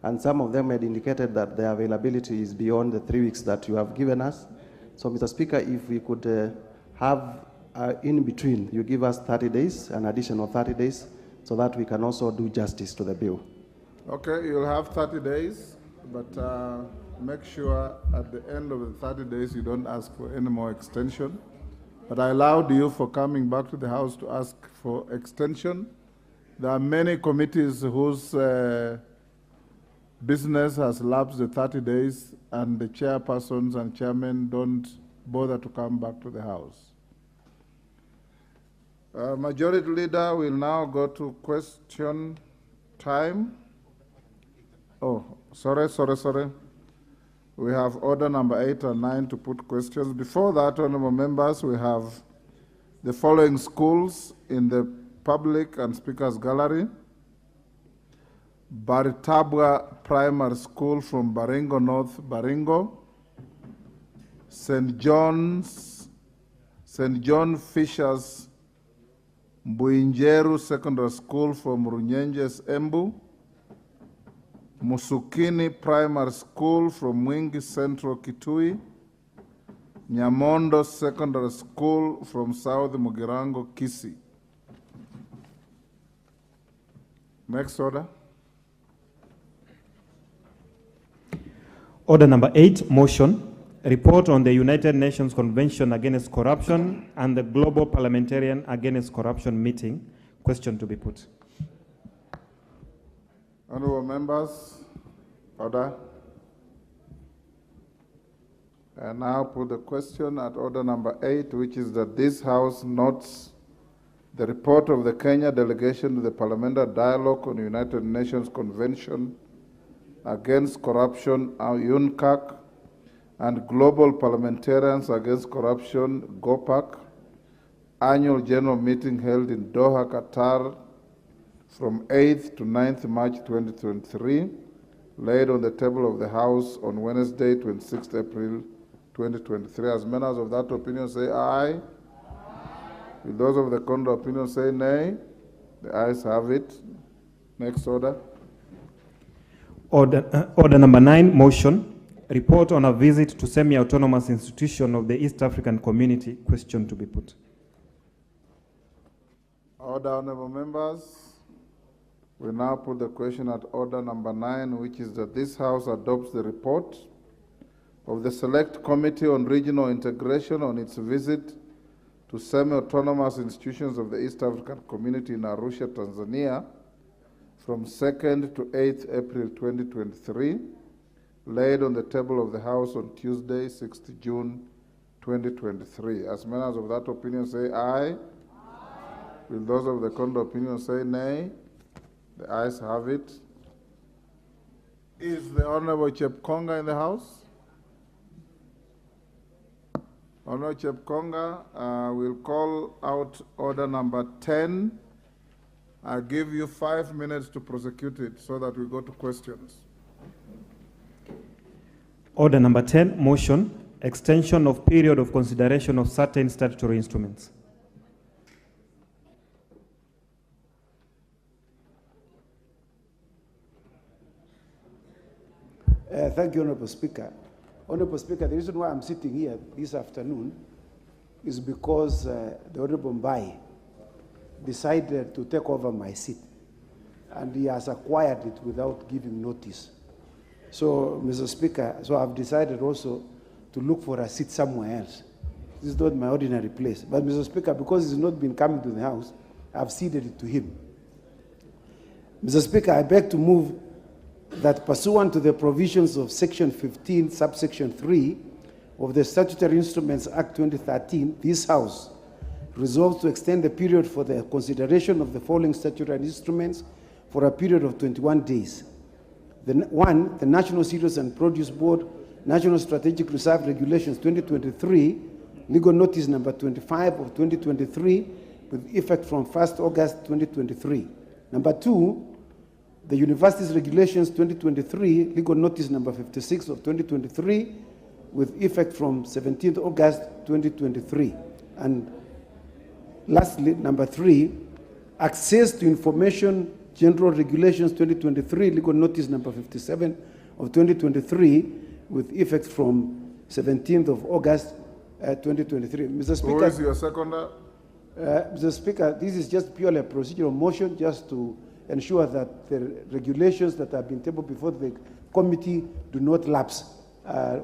and some of them had indicated that the availability is beyond the 3 weeks that you have given us. So, Mr. Speaker, if we could have in between, you give us 30 days, an additional 30 days, so that we can also do justice to the bill. Okay, you'll have 30 days, but make sure at the end of the 30 days you don't ask for any more extension. But I allowed you for coming back to the House to ask for extension. There are many committees whose business has lapsed the 30 days and the chairpersons and chairmen don't bother to come back to the House. Majority Leader will now go to question time. Oh, sorry. We have order number 8 and 9 to put questions. Before that, honorable members, we have the following schools in the public and speakers gallery. Baritabwa Primary School from Baringo North, Baringo. St. John Fisher's Mbuinjeru Secondary School from Runyenjes, Embu. Musukini Primary School from Mwingi Central, Kitui. Nyamondo Secondary School from South Mugirango, Kisii. Next order. Order number 8, motion. Report on the United Nations Convention Against Corruption and the Global Parliamentarian Against Corruption meeting. Question to be put. Honorable members, order. I now put the question at order number 8, which is that this House notes the report of the Kenya delegation to the Parliamentary Dialogue on the United Nations Convention Against Corruption, UNCAC, and Global Parliamentarians Against Corruption, GOPAC, annual general meeting held in Doha, Qatar, from 8th to 9th March 2023, laid on the table of the House on Wednesday, 26th April 2023. As members of that opinion say aye. Will those of the contrary opinion say nay? The ayes have it. Next order. Order number 9, motion. Report on a visit to semi-autonomous institution of the East African Community. Question to be put. Order, honorable members. We now put the question at order number 9, which is that this House adopts the report of the Select Committee on Regional Integration on its visit to semi-autonomous institutions of the East African Community in Arusha, Tanzania, from 2nd to 8th April 2023, laid on the table of the House on Tuesday, 6th June 2023. As members of that opinion say aye. Aye. Will those of the contrary opinion say nay? The ayes have it. Is the Honorable Chepkonga in the House? Honorable Chepkonga, will call out order number 10. I'll give you 5 minutes to prosecute it so that we go to questions. Order number 10, motion, extension of period of consideration of certain statutory instruments. Thank you, Honorable Speaker. Honorable Speaker, the reason why I'm sitting here this afternoon is because the Honorable Mbai decided to take over my seat, and he has acquired it without giving notice. So, Mr. Speaker, so I've decided also to look for a seat somewhere else. This is not my ordinary place. But, Mr. Speaker, because he's not been coming to the House, I've ceded it to him. Mr. Speaker, I beg to move that pursuant to the provisions of Section 15, subsection 3 of the Statutory Instruments Act 2013, this House resolves to extend the period for the consideration of the following statutory instruments for a period of 21 days. One, the National Cereals and Produce Board National Strategic Reserve Regulations 2023, legal notice number 25 of 2023, with effect from 1st August 2023. Number two, the Universities Regulations 2023, legal notice number 56 of 2023, with effect from 17th August 2023. And lastly, number three, access to information general regulations 2023, legal notice number 57 of 2023, with effect from 17th of August 2023. Mr. Speaker. Who is your seconder? Mr. Speaker, this is just purely a procedural motion just to ensure that the regulations that have been tabled before the committee do not lapse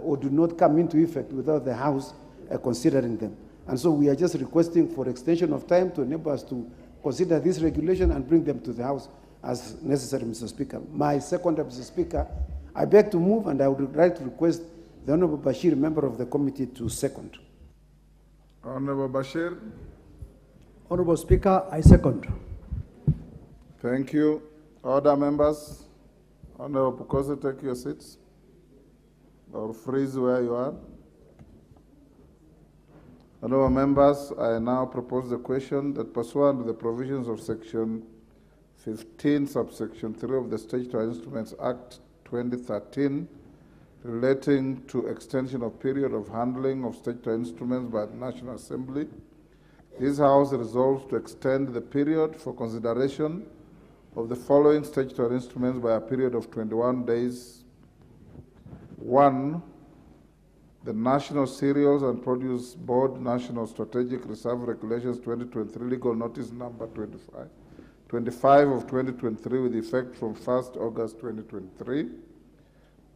or do not come into effect without the House considering them. And so we are just requesting for extension of time to enable us to consider this regulation and bring them to the House as necessary, Mr. Speaker. My second, Mr. Speaker, I beg to move, and I would like to request the Honorable Bashir, member of the committee, to second. Honorable Bashir. Honorable Speaker, I second. Thank you. Order, members. Honorable Pukosi, take your seats or freeze where you are. Honorable members, I now propose the question that pursuant to the provisions of Section 15, subsection 3 of the Statutory Instruments Act 2013, relating to extension of period of handling of statutory instruments by the National Assembly, this House resolves to extend the period for consideration of the following statutory instruments by a period of 21 days. 1, the National Cereals and Produce Board National Strategic Reserve Regulations 2023, legal notice number 25 of 2023, with effect from 1st August 2023.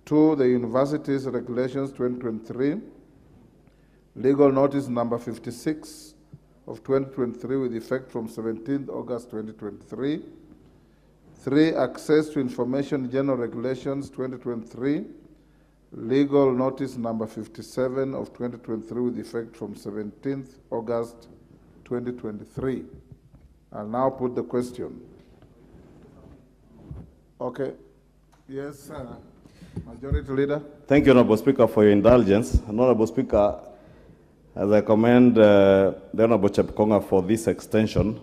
2, the Universities Regulations 2023, legal notice number 56 of 2023, with effect from 17th August 2023. 3, Access to Information General Regulations 2023, legal notice number 57 of 2023, with effect from 17th August 2023. I'll now put the question. Okay. Yes, Majority Leader. Thank you, Honorable Speaker, for your indulgence. Honorable Speaker, as I commend the Honorable Chepkonga for this extension,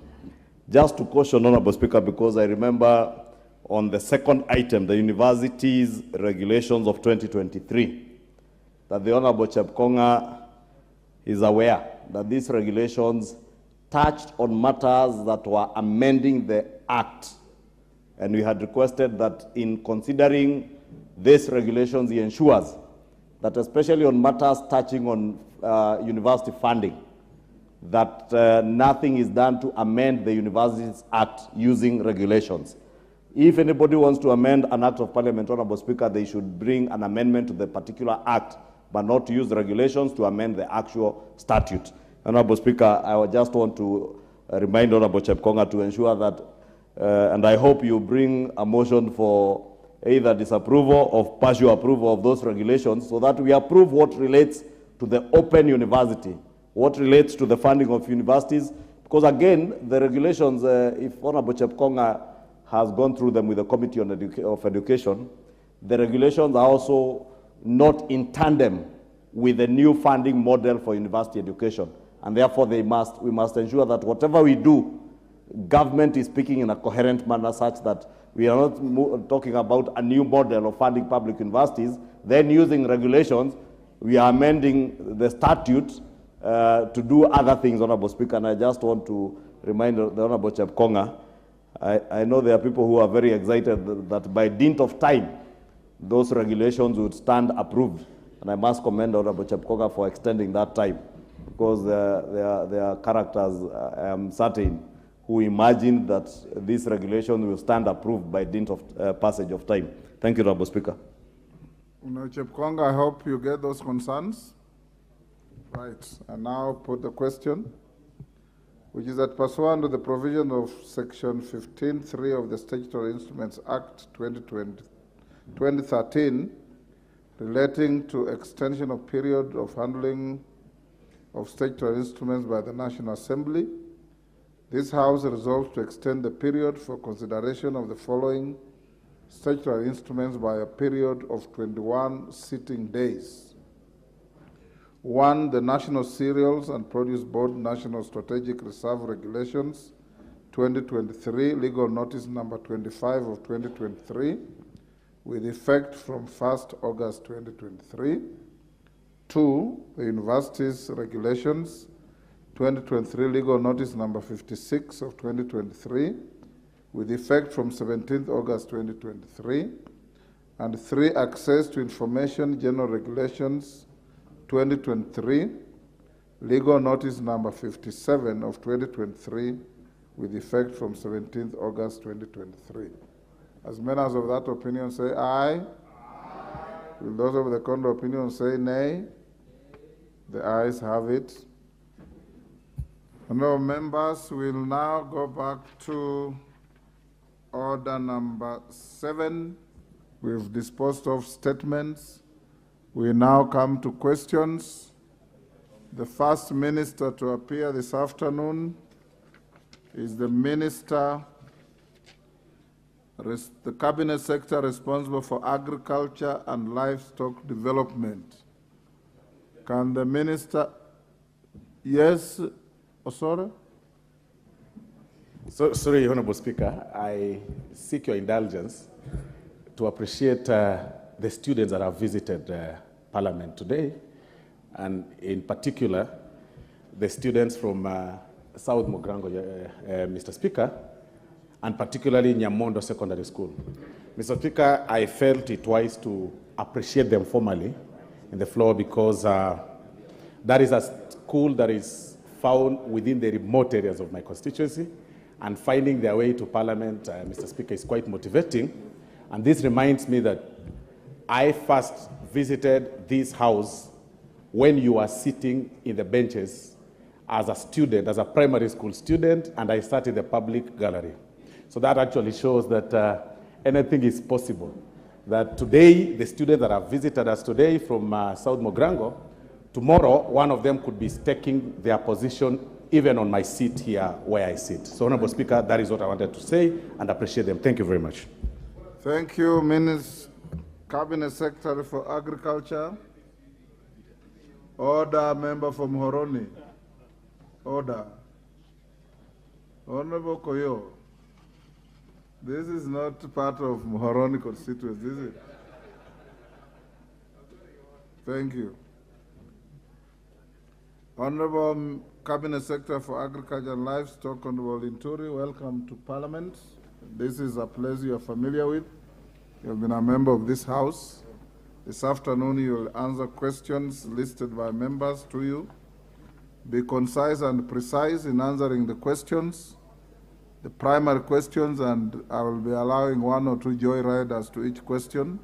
just to caution, Honorable Speaker, because I remember on the second item, the Universities Regulations of 2023, that the Honorable Chepkonga is aware that these regulations touched on matters that were amending the Act. And we had requested that in considering these regulations, he ensures that especially on matters touching on university funding, that nothing is done to amend the Universities Act using regulations. If anybody wants to amend an act of parliament, Honorable Speaker, they should bring an amendment to the particular act, but not to use regulations to amend the actual statute. Honorable Speaker, I just want to remind Honorable Chepkonga to ensure that, and I hope you bring a motion for either disapproval or partial approval of those regulations so that we approve what relates to the open university, what relates to the funding of universities, because again, the regulations, if Honorable Chepkonga has gone through them with the Committee on Education, the regulations are also not in tandem with the new funding model for university education. And therefore, we must ensure that whatever we do, government is speaking in a coherent manner such that we are not talking about a new model of funding public universities, then using regulations, we are amending the statute to do other things, Honorable Speaker. And I just want to remind the Honorable Chepkonga, I know there are people who are very excited that by dint of time, those regulations would stand approved. And I must commend Honorable Chepkonga for extending that time, because there are characters, I am certain, who imagined that this regulation will stand approved by dint of passage of time. Thank you, Honorable Speaker. Chepkonga, I hope you get those concerns. Right, I now put the question, which is that pursuant to the provision of Section 15(3) of the Statutory Instruments Act 2013, relating to extension of period of handling of statutory instruments by the National Assembly, this House resolves to extend the period for consideration of the following statutory instruments by a period of 21 sitting days. 1, the National Cereals and Produce Board National Strategic Reserve Regulations 2023, legal notice number 25 of 2023, with effect from 1st August 2023. 2, the Universities Regulations 2023, legal notice number 56 of 2023, with effect from 17th August 2023. And 3, Access to Information General Regulations 2023, legal notice number 57 of 2023, with effect from 17th August 2023. As members of that opinion say aye. Aye. Will those of the contrary opinion say nay? The ayes have it. Honourable members, we'll now go back to order number 7. We've disposed of statements. We now come to questions. The first minister to appear this afternoon is the minister, the cabinet secretary responsible for agriculture and livestock development. Can the minister, yes, Osoro? Sorry, Honorable Speaker, I seek your indulgence to appreciate the students that have visited Parliament today, and in particular, the students from South Mogrango, Mr. Speaker, and particularly Nyamondo Secondary School. Mr. Speaker, I felt it wise to appreciate them formally in the floor because that is a school that is found within the remote areas of my constituency, and finding their way to Parliament, Mr. Speaker, is quite motivating. And this reminds me that I first visited this house when you were sitting in the benches as a student, as a primary school student, and I sat in the public gallery. So that actually shows that anything is possible. That today, the students that have visited us today from South Mogrango, tomorrow, one of them could be taking their position even on my seat here where I sit. So, Honorable Speaker, that is what I wanted to say, and appreciate them. Thank you very much. Thank you, Minister, Cabinet Secretary for Agriculture. Order, member from Horoni. Order. Honorable Koyo, this is not part of Horoni constituency, is it? Thank you. Honorable Cabinet Secretary for Agriculture and Livestock, Honorable Inturi, welcome to Parliament. This is a place you are familiar with. You have been a member of this House. This afternoon you will answer questions listed by members to you. be concise and precise in answering the questions, the primary questions, and I will be allowing 1 or 2 joyriders to each question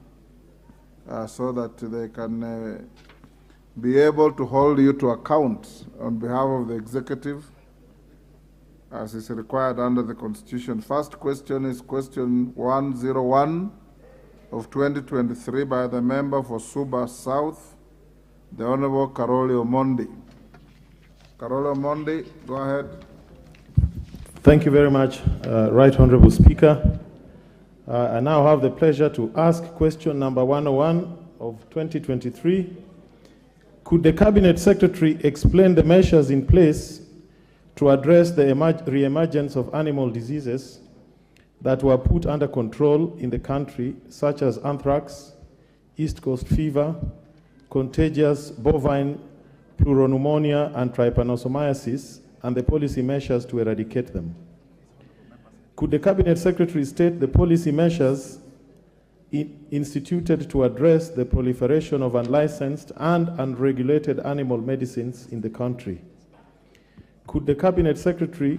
so that they can be able to hold you to account on behalf of the executive as is required under the Constitution. First question is question 101 of 2023 by the member for Suba South, the Honorable Karoli Omondi. Karoli Omondi, go ahead. Thank you very much, Right Honorable Speaker. I now have the pleasure to ask question number 101 of 2023. Could the Cabinet Secretary explain the measures in place to address the re-emergence of animal diseases that were put under control in the country, such as anthrax, East Coast fever, contagious bovine pleuropneumonia, and trypanosomiasis, and the policy measures to eradicate them? Could the Cabinet Secretary state the policy measures instituted to address the proliferation of unlicensed and unregulated animal medicines in the country? Could the Cabinet Secretary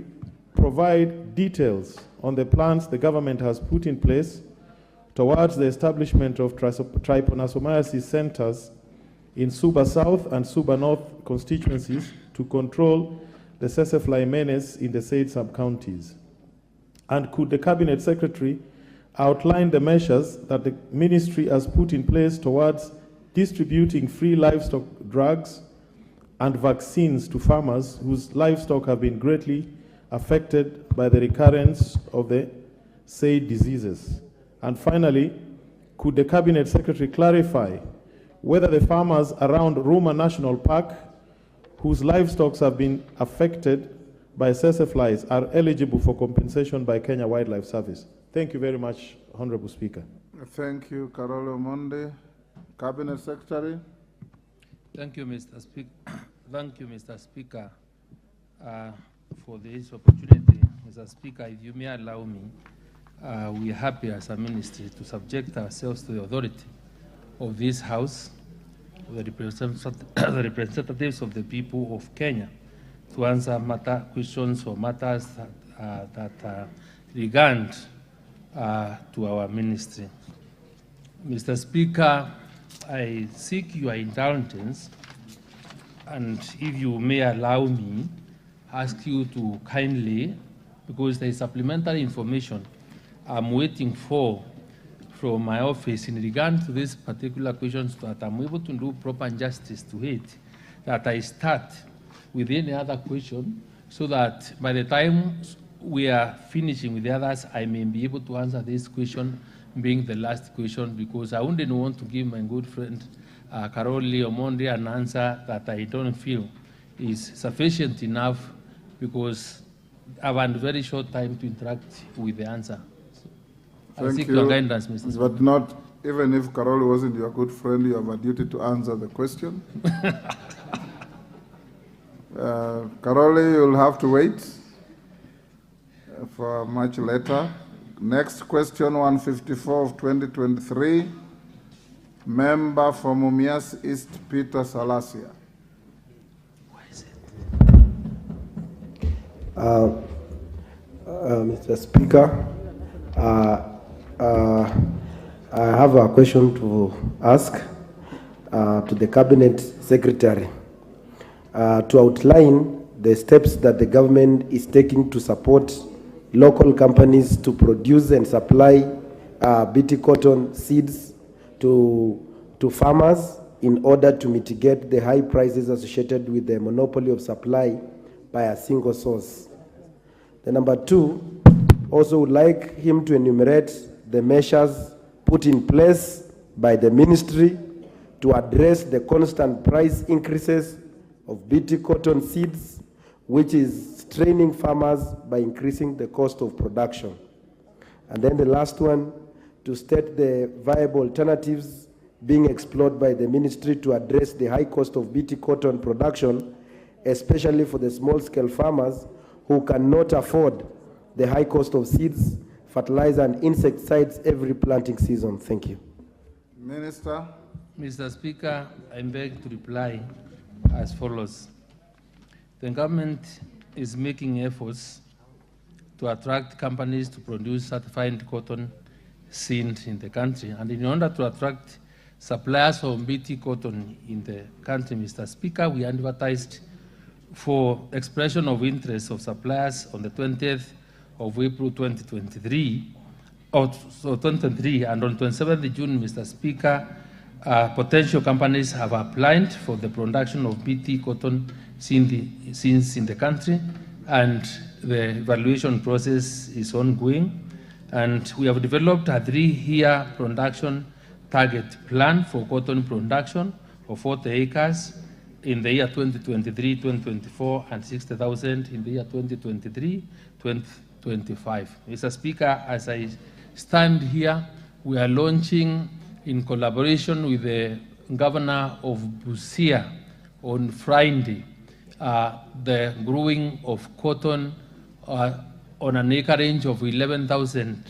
provide details on the plans the government has put in place towards the establishment of trypanosomiasis centers in Suba South and Suba North constituencies to control the tsetse menace in the said sub-counties? And could the Cabinet Secretary outline the measures that the ministry has put in place towards distributing free livestock drugs and vaccines to farmers whose livestock have been greatly affected by the recurrence of the said diseases? And finally, could the Cabinet Secretary clarify whether the farmers around Ruma National Park whose livestock have been affected by tsetse flies are eligible for compensation by Kenya Wildlife Service? Thank you very much, Honorable Speaker. Thank you, Karoli Omondi. Cabinet Secretary. Thank you, Mr. Speaker. Thank you, Mr. Speaker, for this opportunity. Mr. Speaker, if you may allow me, we are happy as a ministry to subject ourselves to the authority of this House, the representatives of the people of Kenya, to answer questions or matters that regard to our ministry. Mr. Speaker, I seek your indulgence, and if you may allow me, ask you to kindly, because there is supplementary information I'm waiting for from my office in regard to these particular questions, that I'm able to do proper justice to it, that I start with any other question, so that by the time we are finishing with the others, I may be able to answer this question being the last question, because I wouldn't want to give my good friend Karoli Omondi an answer that I don't feel is sufficient enough, because I have a very short time to interact with the answer. So I seek your guidance, Mr. Speaker. But not, even if Karoli wasn't your good friend, you have a duty to answer the question. Karoli, you'll have to wait for much later. Next question, 154 of 2023. Member for Mumias East, Peter Salasia. Mr. Speaker, I have a question to ask to the Cabinet Secretary to outline the steps that the government is taking to support local companies to produce and supply BT cotton seeds to farmers in order to mitigate the high prices associated with the monopoly of supply by a single source. The number two, also would like him to enumerate the measures put in place by the ministry to address the constant price increases of BT cotton seeds, which is straining farmers by increasing the cost of production. And then the last one, to state the viable alternatives being explored by the ministry to address the high cost of BT cotton production, especially for the small-scale farmers who cannot afford the high cost of seeds, fertilizer, and insecticides every planting season. Thank you. Mr. Speaker, I beg to reply as follows. the government is making efforts to attract companies to produce certified cotton seed in the country. And in order to attract suppliers of BT cotton in the country, Mr. Speaker, we advertised for expression of interest of suppliers on the 20th of April 2023, and on 27th June, Mr. Speaker, potential companies have applied for the production of BT cotton since in the country, and the evaluation process is ongoing. And we have developed a 3-year production target plan for cotton production of 40 acres in the year 2023-2024 and 60,000 in the year 2023-2025. Mr. Speaker, as I stand here, we are launching in collaboration with the Governor of Busia on Friday the growing of cotton on an acre range of 11,000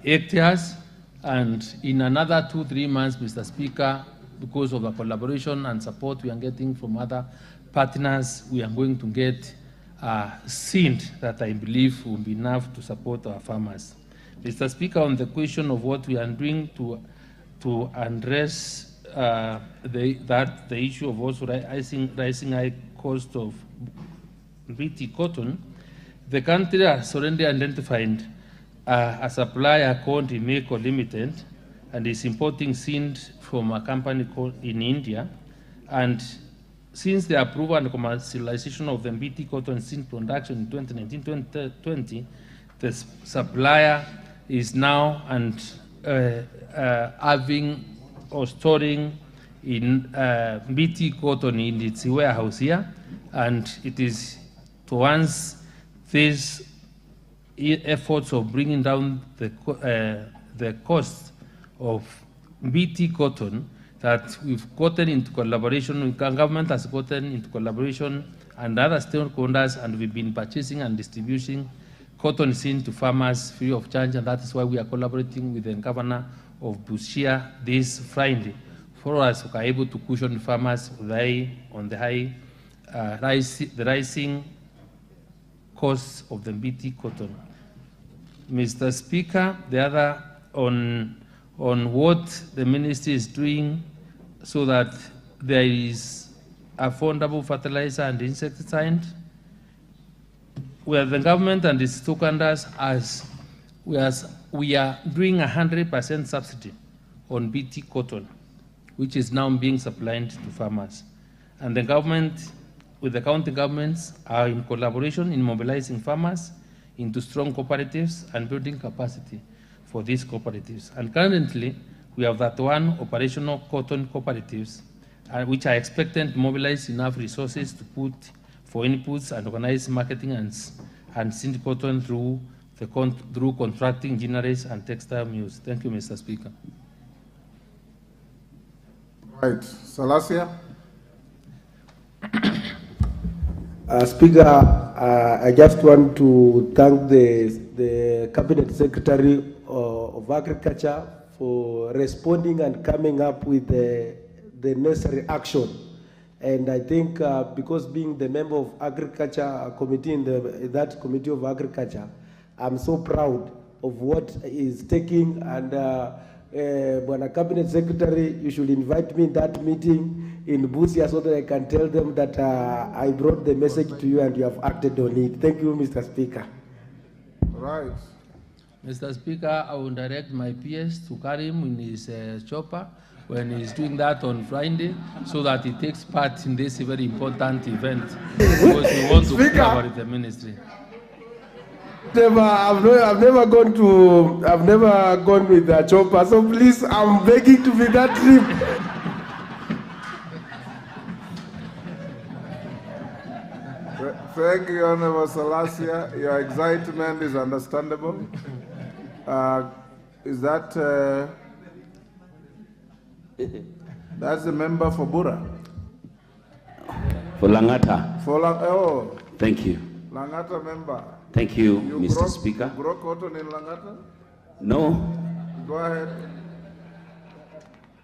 hectares, and in another 2-3 months, Mr. Speaker, because of the collaboration and support we are getting from other partners, we are going to get seed that I believe will be enough to support our farmers. Mr. Speaker, on the question of what we are doing to address the issue of also rising high cost of BT cotton, the country has already identified a supplier called Imeco Limited, and is importing seed from a company called in India. And since the approval and commercialization of the BT cotton seed production in 2019-2020, the supplier is now having or storing in BT cotton in its warehouse here, and it is towards these efforts of bringing down the cost of BT cotton that we've gotten into collaboration, government has gotten into collaboration and other stakeholders, and we've been purchasing and distributing cotton seed to farmers free of charge, and that is why we are collaborating with the Governor of Busia this Friday for us to be able to cushion farmers on the rising costs of the BT cotton. Mr. Speaker, the other on what the ministry is doing so that there is affordable fertilizer and insecticide, where the government and its stakeholders, as we are doing 100% subsidy on BT cotton, which is now being supplied to farmers. And the government, with the county governments, are in collaboration in mobilizing farmers into strong cooperatives and building capacity for these cooperatives. And currently, we have 31 operational cotton cooperatives, which are expected to mobilize enough resources to put for inputs and organize marketing and seed cotton through contracting ginneries and textile mills. Thank you, Mr. Speaker. Right, Salasia. Speaker, I just want to thank the Cabinet Secretary of Agriculture for responding and coming up with the necessary action. And I think because being the member of Agriculture Committee in that Committee of Agriculture, I'm so proud of what is taking, and when a Cabinet Secretary, you should invite me in that meeting in Busia so that I can tell them that I brought the message to you and you have acted on it. Thank you, Mr. Speaker. Right. Mr. Speaker, I will direct my PS to carry him in his chopper when he's doing that on Friday, so that he takes part in this very important event, because we want to collaborate with the ministry. I've never gone with a chopper, so please, I'm begging to be that trip. Thank you, Honorable Salasia. Your excitement is understandable. Is that that's the member for Bura? For Langata. Oh. Thank you. Langata member. Thank you, Mr. Speaker. You grow cotton in Langata? No. Go ahead.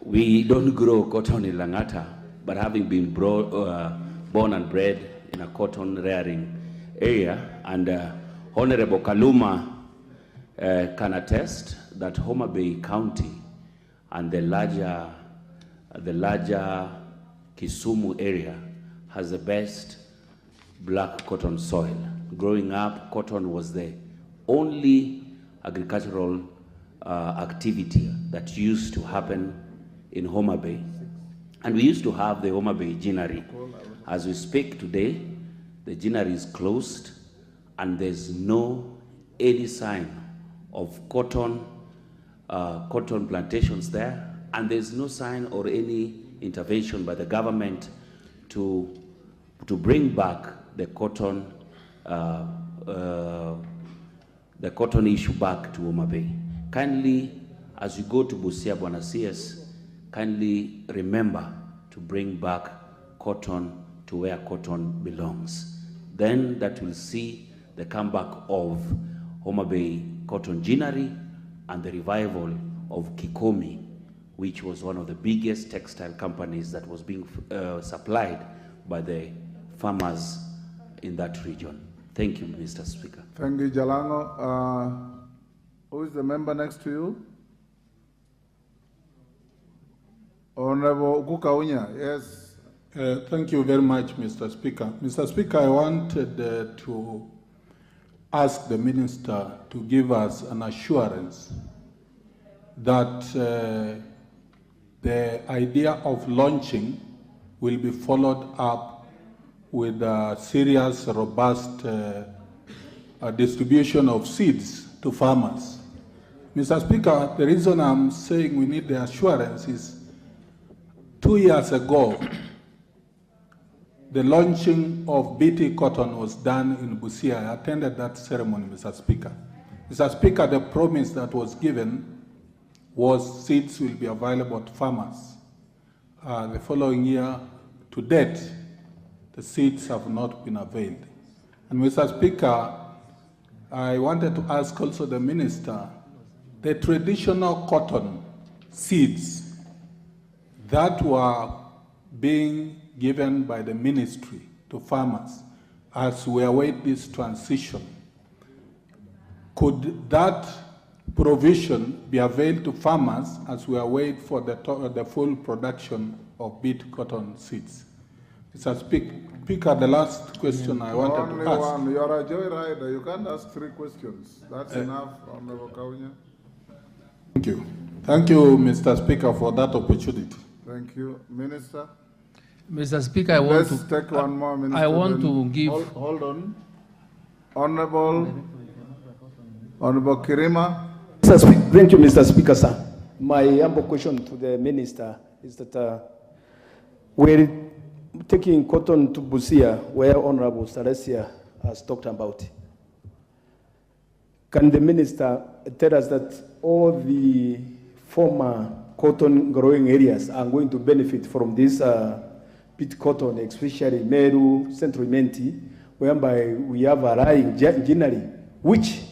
We don't grow cotton in Langata, but having been born and bred in a cotton rearing area, and Honorable Kaluma can attest that Homa Bay County and the larger Kisumu area has the best black cotton soil. Growing up, cotton was the only agricultural activity that used to happen in Homa Bay. And we used to have the Homa Bay Ginnery. As we speak today, the Ginnery is closed and there's no any sign of cotton plantations there, and there's no sign or any intervention by the government to bring back the cotton issue back to Homa Bay. Kindly, as you go to Busia, Bwana CS, kindly remember to bring back cotton to where cotton belongs. Then that will see the comeback of Homa Bay cotton ginnery and the revival of Kikomi, which was one of the biggest textile companies that was being supplied by the farmers in that region. Thank you, Mr. Speaker. Thank you, Jalango. Who is the member next to you? Honorable Ukukaunya, yes. Thank you very much, Mr. Speaker. Mr. Speaker, I wanted to ask the Minister to give us an assurance that the idea of launching will be followed up with a serious, robust distribution of seeds to farmers. Mr. Speaker, the reason I'm saying we need the assurance is 2 years ago, the launching of BT cotton was done in Busia. I attended that ceremony, Mr. Speaker. Mr. Speaker, the promise that was given was seeds will be available to farmers. The following year, to date, the seeds have not been availed. And Mr. Speaker, I wanted to ask also the Minister, the traditional cotton seeds that were being given by the ministry to farmers as we await this transition, could that provision be availed to farmers as we await for the full production of beet cotton seeds? Mr. Speaker, the last question I wanted to ask. Only one. You're a joyrider. You can't ask 3 questions. That's enough, Honorable Kaunya. Thank you. Thank you, Mr. Speaker, for that opportunity. Thank you. Minister? Mr. Speaker, Let's take one more, Minister. I want to give... Hold on. Honorable Kirima. Thank you, Mr. Speaker, sir. My humble question to the Minister is that we're taking cotton to Busia, where Honorable Salesia has talked about. Can the Minister tell us that all the former cotton growing areas are going to benefit from this beet cotton, especially Meru, Central Menti, whereby we have a lying ginnery, which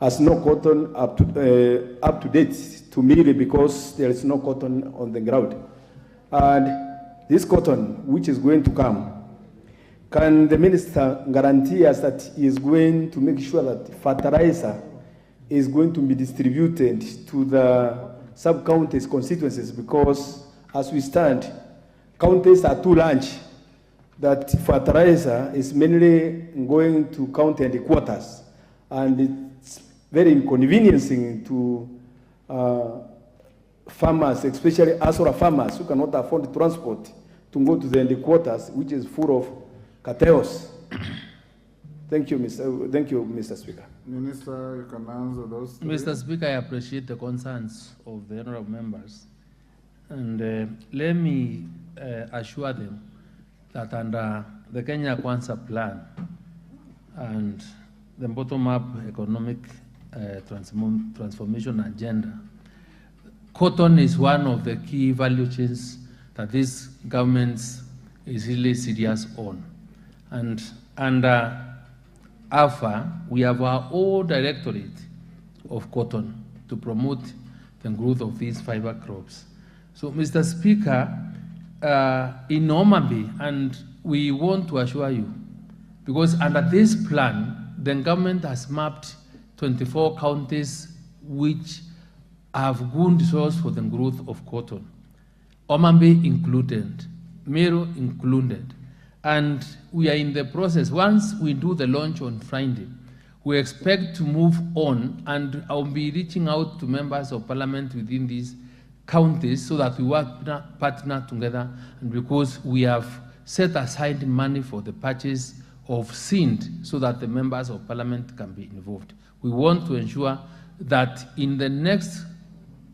has no cotton up to date to Miri because there is no cotton on the ground. And this cotton, which is going to come, can the Minister guarantee us that he is going to make sure that fertilizer is going to be distributed to the sub-counties constituencies? Because as we stand, counties are too large that fertilizer is mainly going to county headquarters, and it's very inconveniencing to farmers, especially Asura farmers who cannot afford transport to go to the headquarters, which is full of chaos. Thank you, Mr. Speaker. Minister, you can answer those 3. Mr. Speaker, I appreciate the concerns of the honorable members. And let me assure them that under the Kenya Kwanza plan and the bottom-up economic transformation agenda, cotton is one of the key value chains that this government is really serious on. And under AFA, we have our own directorate of cotton to promote the growth of these fiber crops. So, Mr. Speaker, in Homa Bay and we want to assure you, because under this plan, the government has mapped 24 counties which have good source for the growth of cotton. Omambe included, Meru included. And we are in the process. Once we do the launch on Friday, we expect to move on, and I'll be reaching out to members of parliament within these counties so that we work partner together, and because we have set aside money for the purchase of seed so that the members of parliament can be involved. We want to ensure that in the next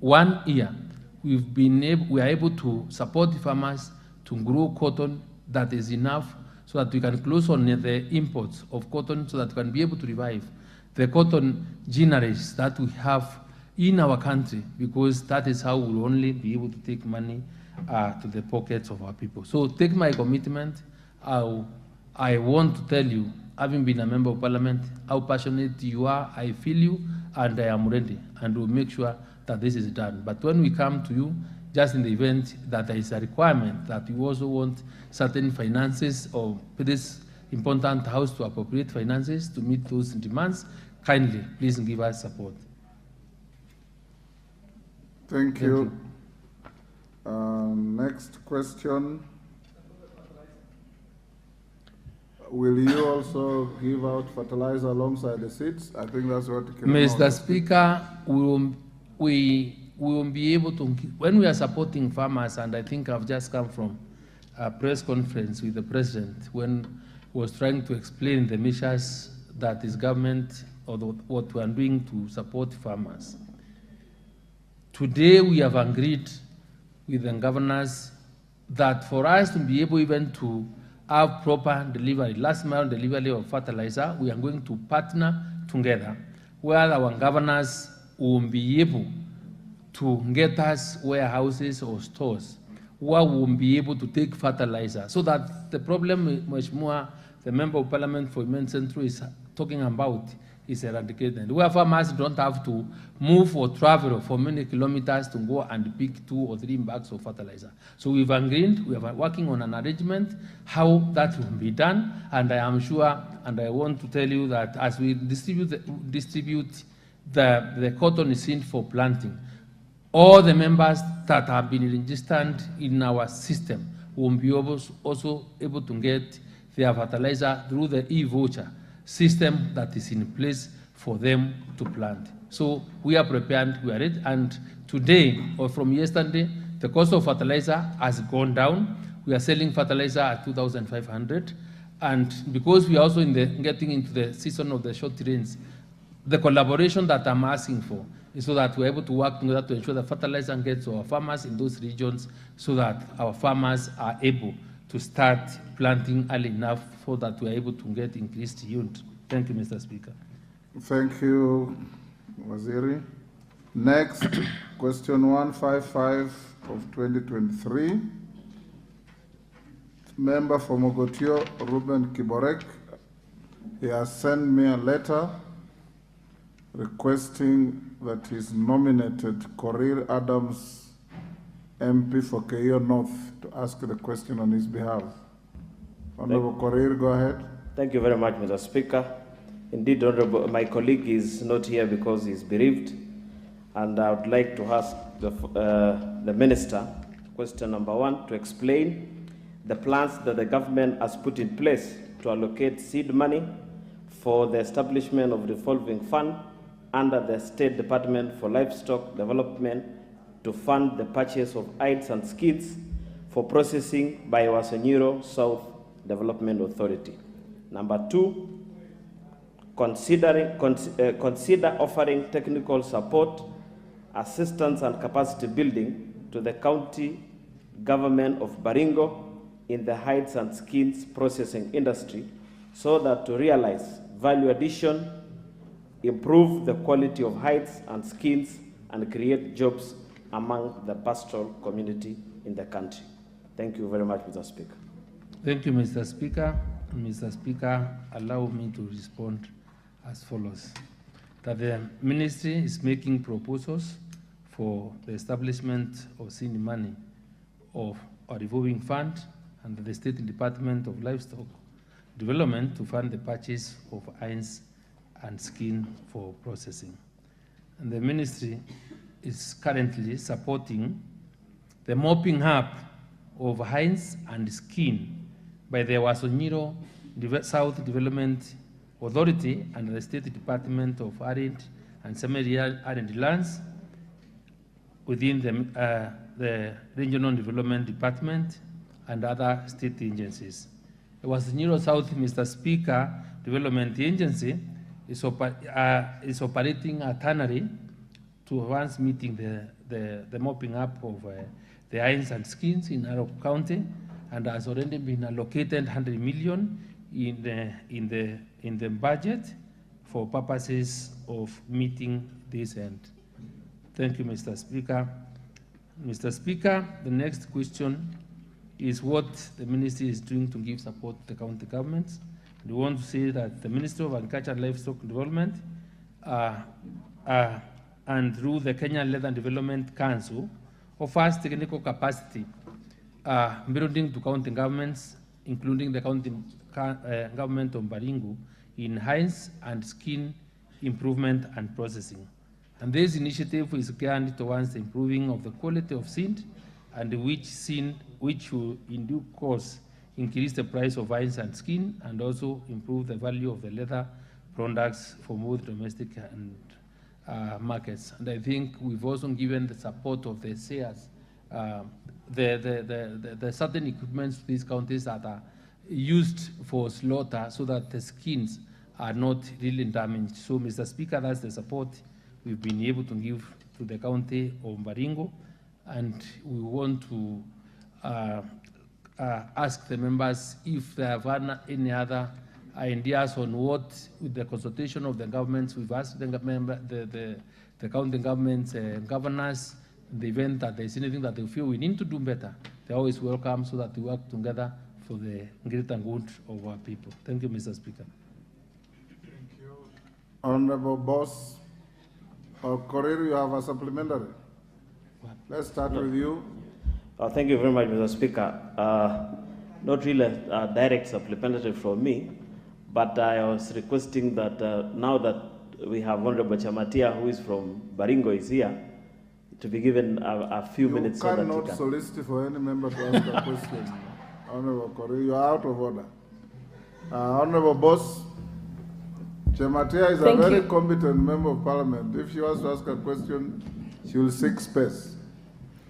1 year, we are able to support farmers to grow cotton that is enough so that we can close on the imports of cotton, so that we can be able to revive the cotton granaries that we have in our country, because that is how we'll only be able to take money to the pockets of our people. So take my commitment. I want to tell you, having been a member of parliament, how passionate you are. I feel you, and I am ready, and we'll make sure that this is done. But when we come to you, just in the event that there is a requirement that you also want certain finances or this important house to appropriate finances to meet those demands, kindly please give us support. Thank you. Next question. Will you also give out fertilizer alongside the seeds? I think that's what Mr. Speaker, we will be able to, when we are supporting farmers, and I think I've just come from a press conference with the president when he was trying to explain the measures that his government or what we are doing to support farmers. Today we have agreed with the governors that for us to be able even to have proper delivery, last mile delivery of fertilizer, we are going to partner together where our governors will be able to get us warehouses or stores where we will be able to take fertilizer, so that the problem Mheshimiwa, the Member of Parliament for Women Central, is talking about is eradicated. Where farmers don't have to move or travel for many kilometers to go and pick 2 or 3 bags of fertilizer. So we've agreed, we are working on an arrangement how that will be done, and I am sure, and I want to tell you that as we distribute the cotton seed for planting, all the members that have been registered in our system will be also able to get their fertilizer through the e-voucher system that is in place for them to plant. So we are prepared, we are ready, and today or from yesterday, the cost of fertilizer has gone down. We are selling fertilizer at 2,500, and because we are also getting into the season of the short rains, the collaboration that I'm asking for is so that we're able to work together to ensure that fertilizer gets to our farmers in those regions, so that our farmers are able to start planting early enough so that we are able to get increased yield. Thank you, Mr. Speaker. Thank you, Waziri. Next, question 155 of 2023. Member for Mogotio, Ruben Kiborek. He has sent me a letter requesting that he's nominated Korir Adams, MP for Keio North, to ask the question on his behalf. Honorable Korir, go ahead. Thank you very much, Mr. Speaker. Indeed, Honorable, my colleague is not here because he's bereaved, and I would like to ask the Minister, question number 1, to explain the plans that the government has put in place to allocate seed money for the establishment of the revolving fund under the State Department for Livestock Development to fund the purchase of hides and skins for processing by our Wasonyiro South Development Authority. Number 2, consider offering technical support, assistance and capacity building to the county government of Baringo in the hides and skins processing industry, so that to realize value addition, improve the quality of hides and skins, and create jobs among the pastoral community in the country. Thank you very much, Mr. Speaker. Thank you, Mr. Speaker. Mr. Speaker, allow me to respond as follows. That the ministry is making proposals for the establishment of seed money of a revolving fund and the State Department of Livestock Development to fund the purchase of hinds and skin for processing. And the ministry is currently supporting the mopping up of hinds and skin by the Wasonyiro South Development Authority and the State Department of Arid and Semi-Arid Lands within the Regional Development Department and other state agencies. The Wasonyiro South, Mr. Speaker, Development Agency is operating a tannery to once meeting the mopping up of the hinds and skins in Narok County, and has already been allocated 100 million in the budget for purposes of meeting this end. Thank you, Mr. Speaker. Mr. Speaker, the next question is what the ministry is doing to give support to the county governments. We want to say that the Ministry of Agriculture and Livestock Development and through the Kenya Leather Development Council offers technical capacity building to county governments, including the county government of Baringo, in hinds and skin improvement and processing. And this initiative is geared towards the improving of the quality of seed, and which will in due course increase the price of hinds and skin, and also improve the value of the leather products for both domestic and markets. And I think we've also given the support of the sales, the certain equipments to these counties that are used for slaughter so that the skins are not really damaged. So, Mr. Speaker, that's the support we've been able to give to the county of Baringo, and we want to ask the members if they have any other ideas on what, with the consultation of the governments, we've asked the county governments, governors, in the event that there's anything that they feel we need to do better, they're always welcome so that we work together for the greater good of our people. Thank you, Mr. Speaker. Thank you. Honorable Boss or Korir, you have a supplementary. Let's start with you. Thank you very much, Mr. Speaker. Not really a direct supplementary from me, but I was requesting that now that we have Honorable Chamatia, who is from Baringo, is here, to be given a few minutes so that he can. You cannot solicit for any member to ask a question. Honorable Korir, you are out of order. Honorable Boss, Chamatia is a very competent member of Parliament. If she wants to ask a question, she will seek space.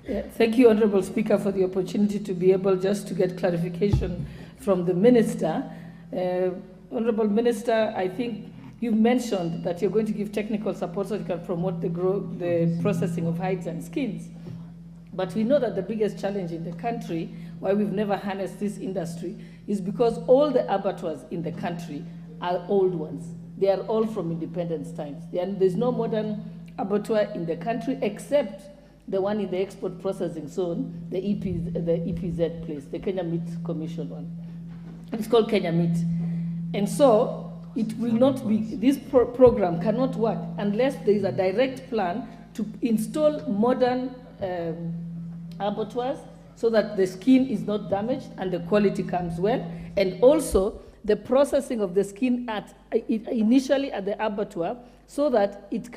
Yeah, thank you, Honorable Speaker, for the opportunity to be able just to get clarification from the Minister. Honorable Minister, I think you mentioned that you're going to give technical support so you can promote the processing of hides and skins. But we know that the biggest challenge in the country, why we've never harnessed this industry, is because all the abattoirs in the country are old ones. They are all from independence times. There's no modern abattoir in the country except the one in the export processing zone, the EPZ place, the Kenya Meat Commission one. It's called Kenya Meat. And so it will not be, this program cannot work unless there is a direct plan to install modern abattoirs so that the skin is not damaged and the quality comes well. And also the processing of the skin initially at the abattoir so that it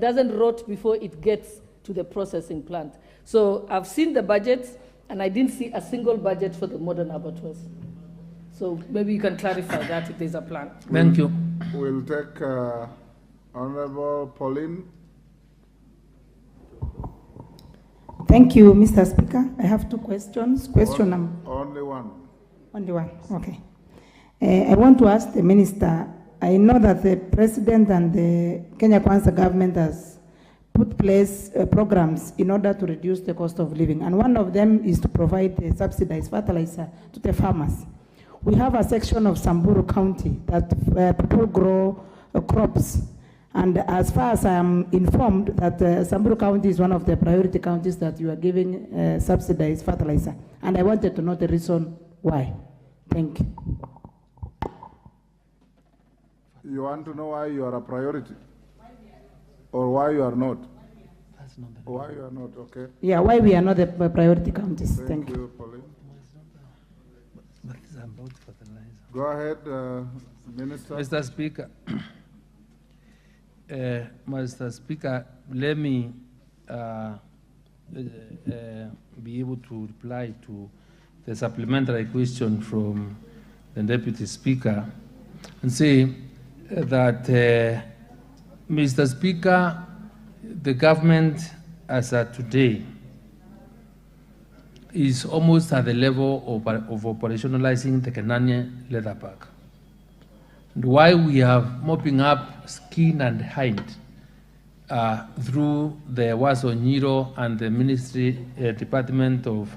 doesn't rot before it gets to the processing plant. So I've seen the budgets and I didn't see a single budget for the modern abattoirs. So maybe you can clarify that if there's a plan. Thank you. We'll take Honorable Pauline. Thank you, Mr. Speaker. I have two questions. Only one. Only one, okay. I want to ask the Minister, I know that the President and the Kenya Kwanza government has put place programs in order to reduce the cost of living. And one of them is to provide the subsidized fertilizer to the farmers. We have a section of Samburu County that people grow crops. And as far as I am informed, that Samburu County is one of the priority counties that you are giving subsidized fertilizer. And I wanted to know the reason why. Thank you. You want to know why you are a priority? Or why you are not? Why you are not, okay. Yeah, why we are not the priority counties. Thank you. Pauline. about fertilizer. Go ahead, Minister. Mr. Speaker, Mr. Speaker, let me be able to reply to the supplementary question from the Deputy Speaker and say that, Mr. Speaker, the government as of today is almost at the level of operationalizing the Kenanya leather park. And while we are mopping up skin and hide through the Wasonyiro and the Ministry Department of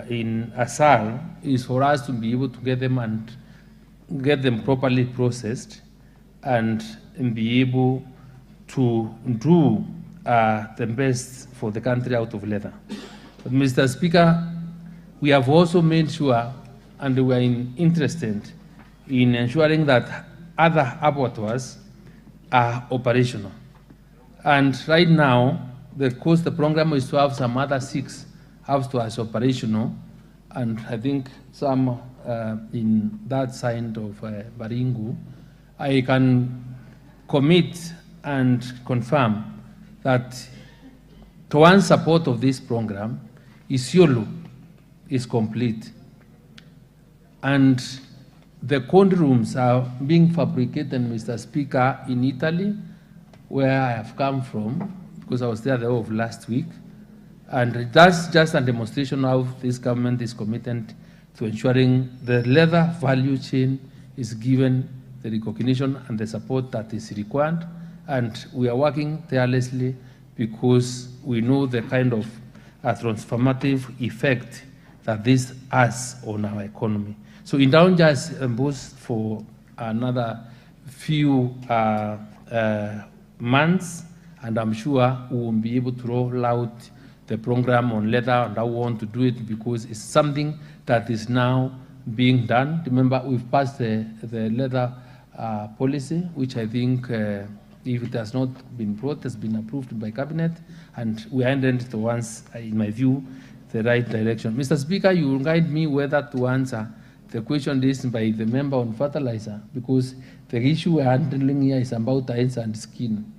in Asal, is for us to be able to get them and get them properly processed and be able to do the best for the country out of leather. But Mr. Speaker, we have also made sure, and we are interested in ensuring that other abattoirs are operational. And right now, the program is to have some other 6 abattoirs operational, and I think some in that side of Baringu. I can commit and confirm that Toan's support of this program, Isiolo, is complete. And the cold rooms are being fabricated, Mr. Speaker, in Italy, where I have come from, because I was there the whole of last week. And that's just a demonstration of how this government is committed to ensuring the leather value chain is given the recognition and the support that is required. And we are working tirelessly because we know the kind of transformative effect that this has on our economy. So it don't just boost for another few months, and I'm sure we will be able to roll out the program on leather, and I want to do it because it's something that is now being done. Remember, we've passed the leather policy, which I think, if it has not been brought, has been approved by Cabinet, and we are headed towards, in my view, the right direction. Mr. Speaker, you will guide me whether to answer the question raised by the member on fertilizer, because the issue we are handling here is about eyes and skin.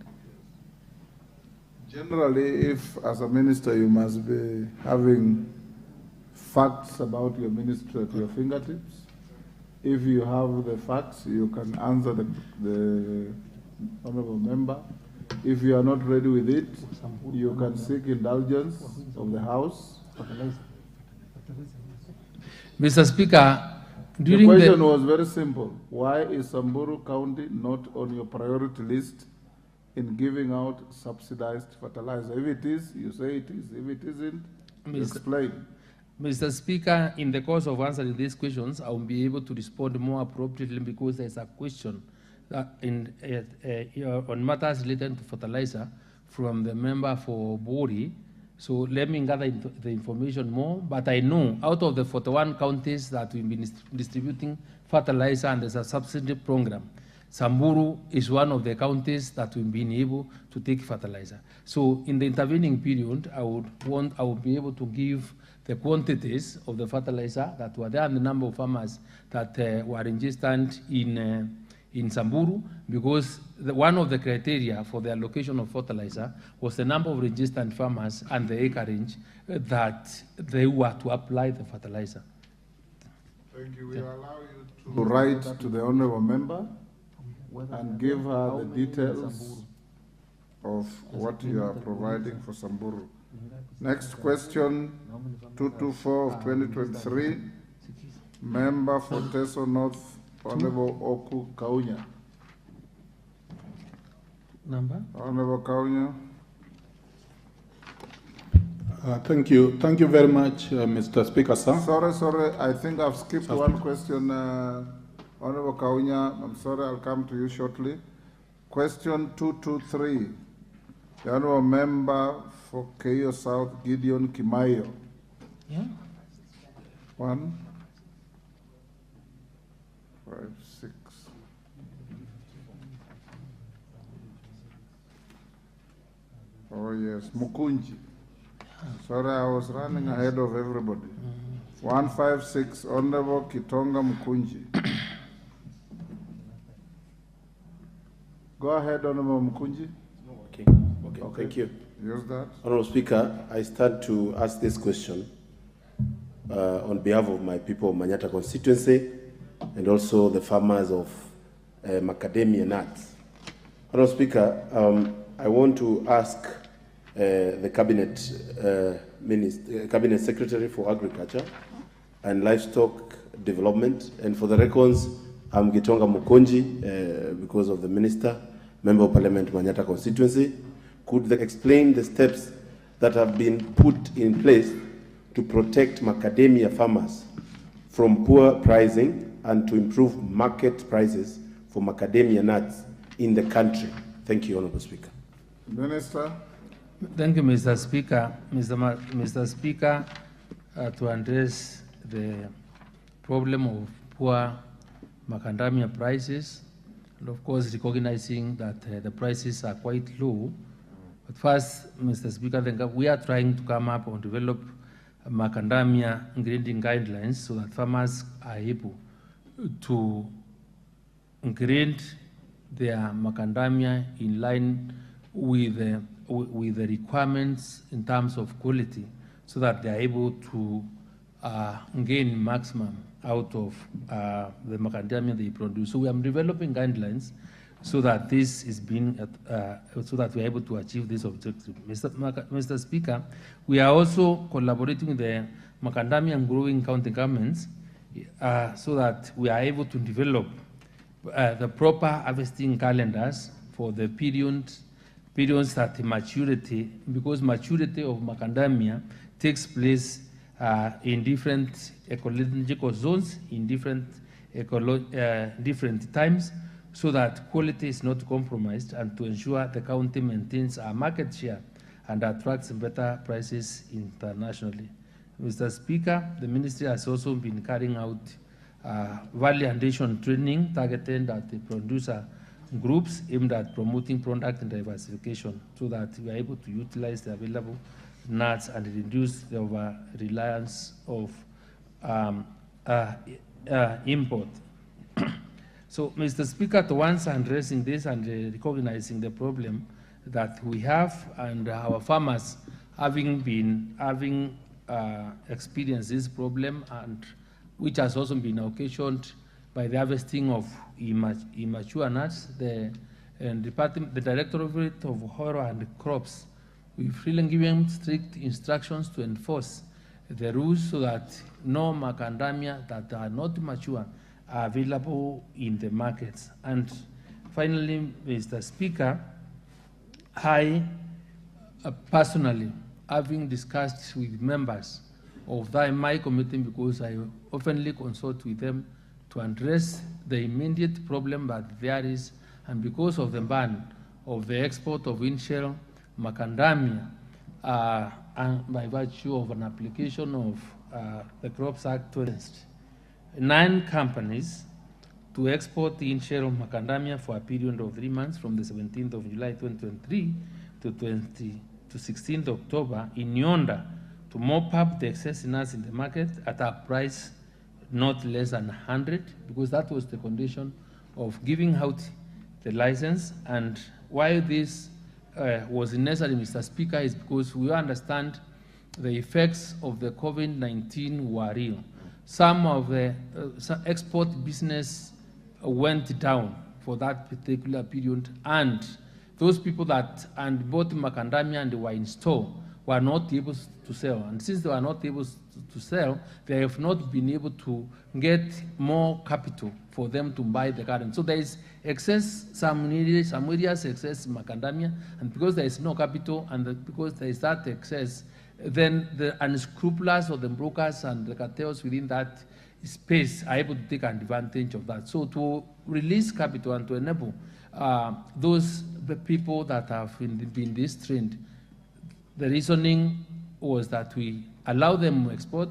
Generally, if as a minister you must be having facts about your ministry at your fingertips, if you have the facts, you can answer the honorable member. If you are not ready with it, you can seek indulgence of the House. Mr. Speaker, the question was very simple. Why is Samburu County not on your priority list in giving out subsidized fertilizer? If it is, you say it is. If it isn't, explain. Mr. Speaker, in the course of answering these questions, I will be able to respond more appropriately because there's a question that on matters related to fertilizer from the member for Bori. So let me gather the information more, but I know out of the 41 counties that we've been distributing fertilizer and there's a subsidy program, Samburu is one of the counties that we've been able to take fertilizer. So in the intervening period, I would be able to give the quantities of the fertilizer that were there and the number of farmers that were registered in Samburu, because one of the criteria for the allocation of fertilizer was the number of registered farmers and the acreage that they were to apply the fertilizer. Thank you. We allow you to write to the honorable member and give her the details of what you are providing for Samburu. Next question, 224 of 2023, member for Teso North, Honorable Oku Kaunya. Number? Honorable Kaunya. Thank you. Thank you very much, Mr. Speaker, sir. Sorry. I think I've skipped one question. Honorable Kaunya, I'm sorry, I'll come to you shortly. Question 223. The Honorable Member for Keio South, Gideon Kimayo. Yeah. 1, 5, 6. Oh yes, Mukunji. Sorry, I was running ahead of everybody. 156, Honorable Kitonga Mkunji. Go ahead, Honorable Mkunji. Okay, thank you. Use that. Honorable Speaker, I start to ask this question on behalf of my people of Manyata constituency and also the farmers of macadamia nuts. Honorable Speaker, I want to ask the Cabinet Secretary for Agriculture and Livestock Development, and for the records, I'm Gitonga Mukonji because of the Minister, Member of Parliament, Manyata constituency. Could they explain the steps that have been put in place to protect macadamia farmers from poor pricing and to improve market prices for macadamia nuts in the country? Thank you, Honorable Speaker. Minister. Thank you, Mr. Speaker. Mr. Speaker, to address the problem of poor macadamia prices, and of course recognizing that the prices are quite low. But first, Mr. Speaker, we are trying to come up and develop macadamia grading guidelines so that farmers are able to grade their macadamia in line with the requirements in terms of quality, so that they are able to gain maximum out of the macadamia they produce. So we are developing guidelines so that this is being, so that we are able to achieve this objective. Mr. Speaker, we are also collaborating with the macadamia and growing county governments so that we are able to develop the proper harvesting calendars for the periods at maturity, because maturity of macadamia takes place in different ecological zones, in different times, so that quality is not compromised, and to ensure the county maintains our market share and attracts better prices internationally. Mr. Speaker, the ministry has also been carrying out value addition training targeted at the producer groups aimed at promoting product diversification, so that we are able to utilize the available nuts and reduce the over-reliance of import. So, Mr. Speaker, to once addressing this and recognizing the problem that we have, and our farmers having experienced this problem, and which has also been occasioned by the harvesting of immature nuts, the Directorate of Horror and Crops, we've really given strict instructions to enforce the rules so that no macadamia that are not mature are available in the markets. And finally, Mr. Speaker, I personally, having discussed with members of my committee, because I oftenly consult with them to address the immediate problem that there is, and because of the ban of the export of in-shell macadamia, and by virtue of an application of the Crops Act 20, 9 companies to export the in-shell macadamia for a period of 3 months from the 17th of July 2023 to 16th October in order to mop up the excess nuts in the market at a price not less than 100, because that was the condition of giving out the license. And why this was necessary, Mr. Speaker, is because we understand the effects of the COVID-19 were real. Some of the export business went down for that particular period, and those people that bought macadamia and were in store were not able to sell. And since they were not able to sell, they have not been able to get more capital for them to buy the current. So there is excess, some areas excess macadamia, and because there is no capital and because there is that excess, then the unscrupulous or the brokers and the cartels within that space are able to take advantage of that. So to release capital and to enable those people that have been distrained, the reasoning was that we allow them to export,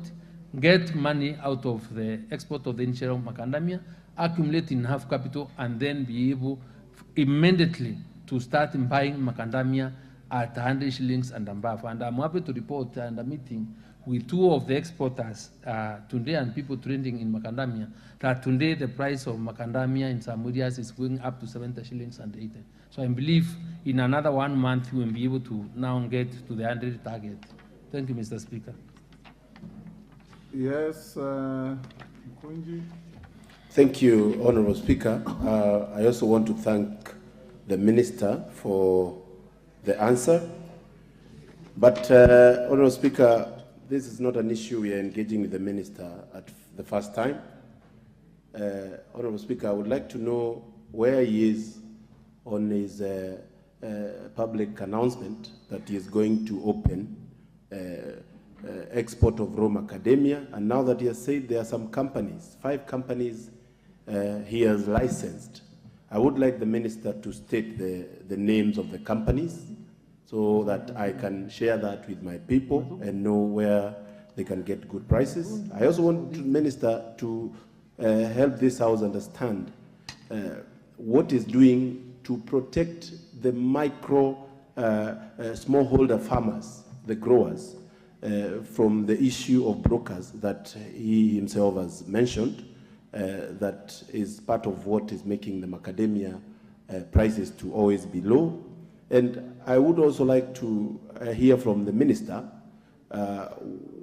get money out of the export of the in-shell macadamia, accumulate enough capital, and then be able immediately to start buying macadamia at 100 shillings and above. And I'm happy to report in the meeting with two of the exporters today and people trading in macadamia, that today the price of macadamia in some areas is going up to 70 shillings and 80. So I believe in another 1 month we will be able to now get to the 100 target. Thank you, Mr. Speaker. Yes, Kunji. Thank you, Honorable Speaker. I also want to thank the Minister for the answer. But, Honorable Speaker, this is not an issue we are engaging with the Minister at the first time. Honorable Speaker, I would like to know where he is on his public announcement that he is going to open export of raw macadamia, and now that he has said there are some companies, 5 companies he has licensed. I would like the Minister to state the names of the companies so that I can share that with my people and know where they can get good prices. I also want the Minister to help this House understand what is doing to protect the micro smallholder farmers, the growers, from the issue of brokers that he himself has mentioned, that is part of what is making the macadamia prices to always be low. And I would also like to hear from the Minister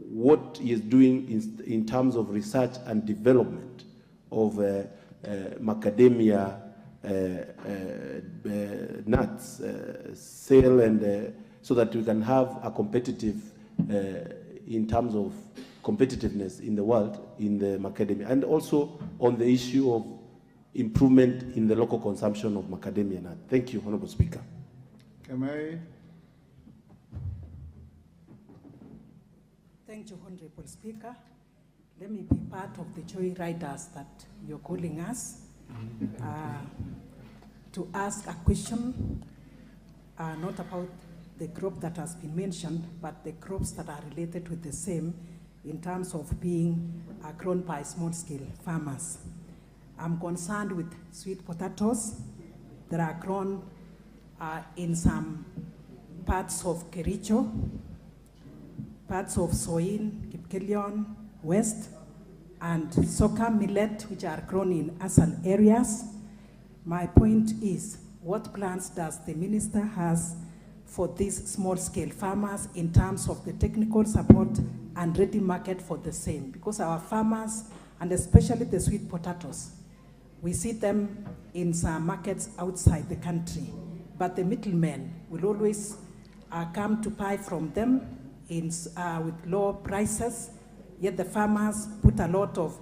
what he is doing in terms of research and development of macadamia nuts, sale, and so that we can have a competitive, in terms of competitiveness in the world in the macadamia, and also on the issue of improvement in the local consumption of macadamia nut. Thank you, Honorable Speaker. Kemei. Thank you, Honorable Speaker. Let me be part of the joy riders that you're calling us to ask a question, not about the crop that has been mentioned, but the crops that are related with the same in terms of being grown by small-scale farmers. I'm concerned with sweet potatoes that are grown in some parts of Kericho, parts of Soin, Kipkelion, West, and Soka millet, which are grown in Asal areas. My point is, what plans does the Minister has for these small-scale farmers in terms of the technical support and ready market for the same? Because our farmers, and especially the sweet potatoes, we see them in some markets outside the country, but the middlemen will always come to buy from them with low prices, yet the farmers put a lot of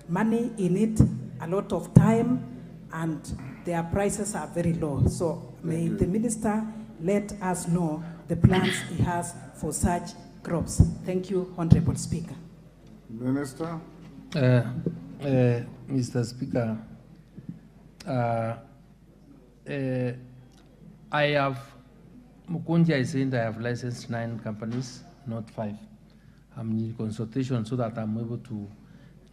money in it, a lot of time, and their prices are very low. So may the Minister let us know the plans he has for such crops. Thank you, Honorable Speaker. Minister. Mr. Speaker, I have, Mukunji is saying that I have licensed 9 companies, not 5. I'm in consultation so that I'm able to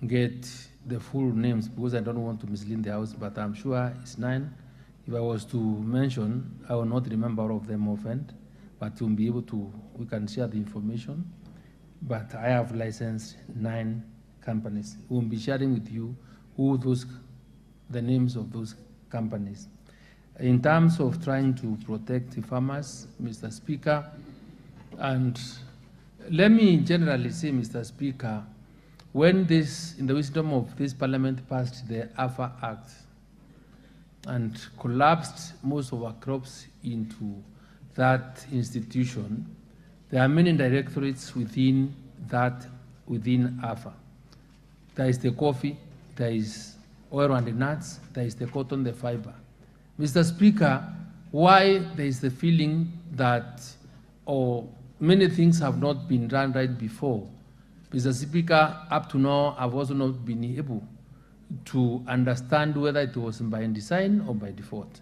get the full names, because I don't want to mislead the House, but I'm sure it's 9. If I was to mention, I will not remember all of them offhand, but we'll be able to, we can share the information. But I have licensed 9 companies. We'll be sharing with you the names of those companies. In terms of trying to protect the farmers, Mr. Speaker, and let me generally say, Mr. Speaker, when this, in the wisdom of this Parliament, passed the AFA Act and collapsed most of our crops into that institution, there are many directorates within AFA. There is the coffee, there is oil and the nuts, there is the cotton, the fiber. Mr. Speaker, why there is the feeling that many things have not been done right before? Mr. Speaker, up to now, I've also not been able to understand whether it was by design or by default.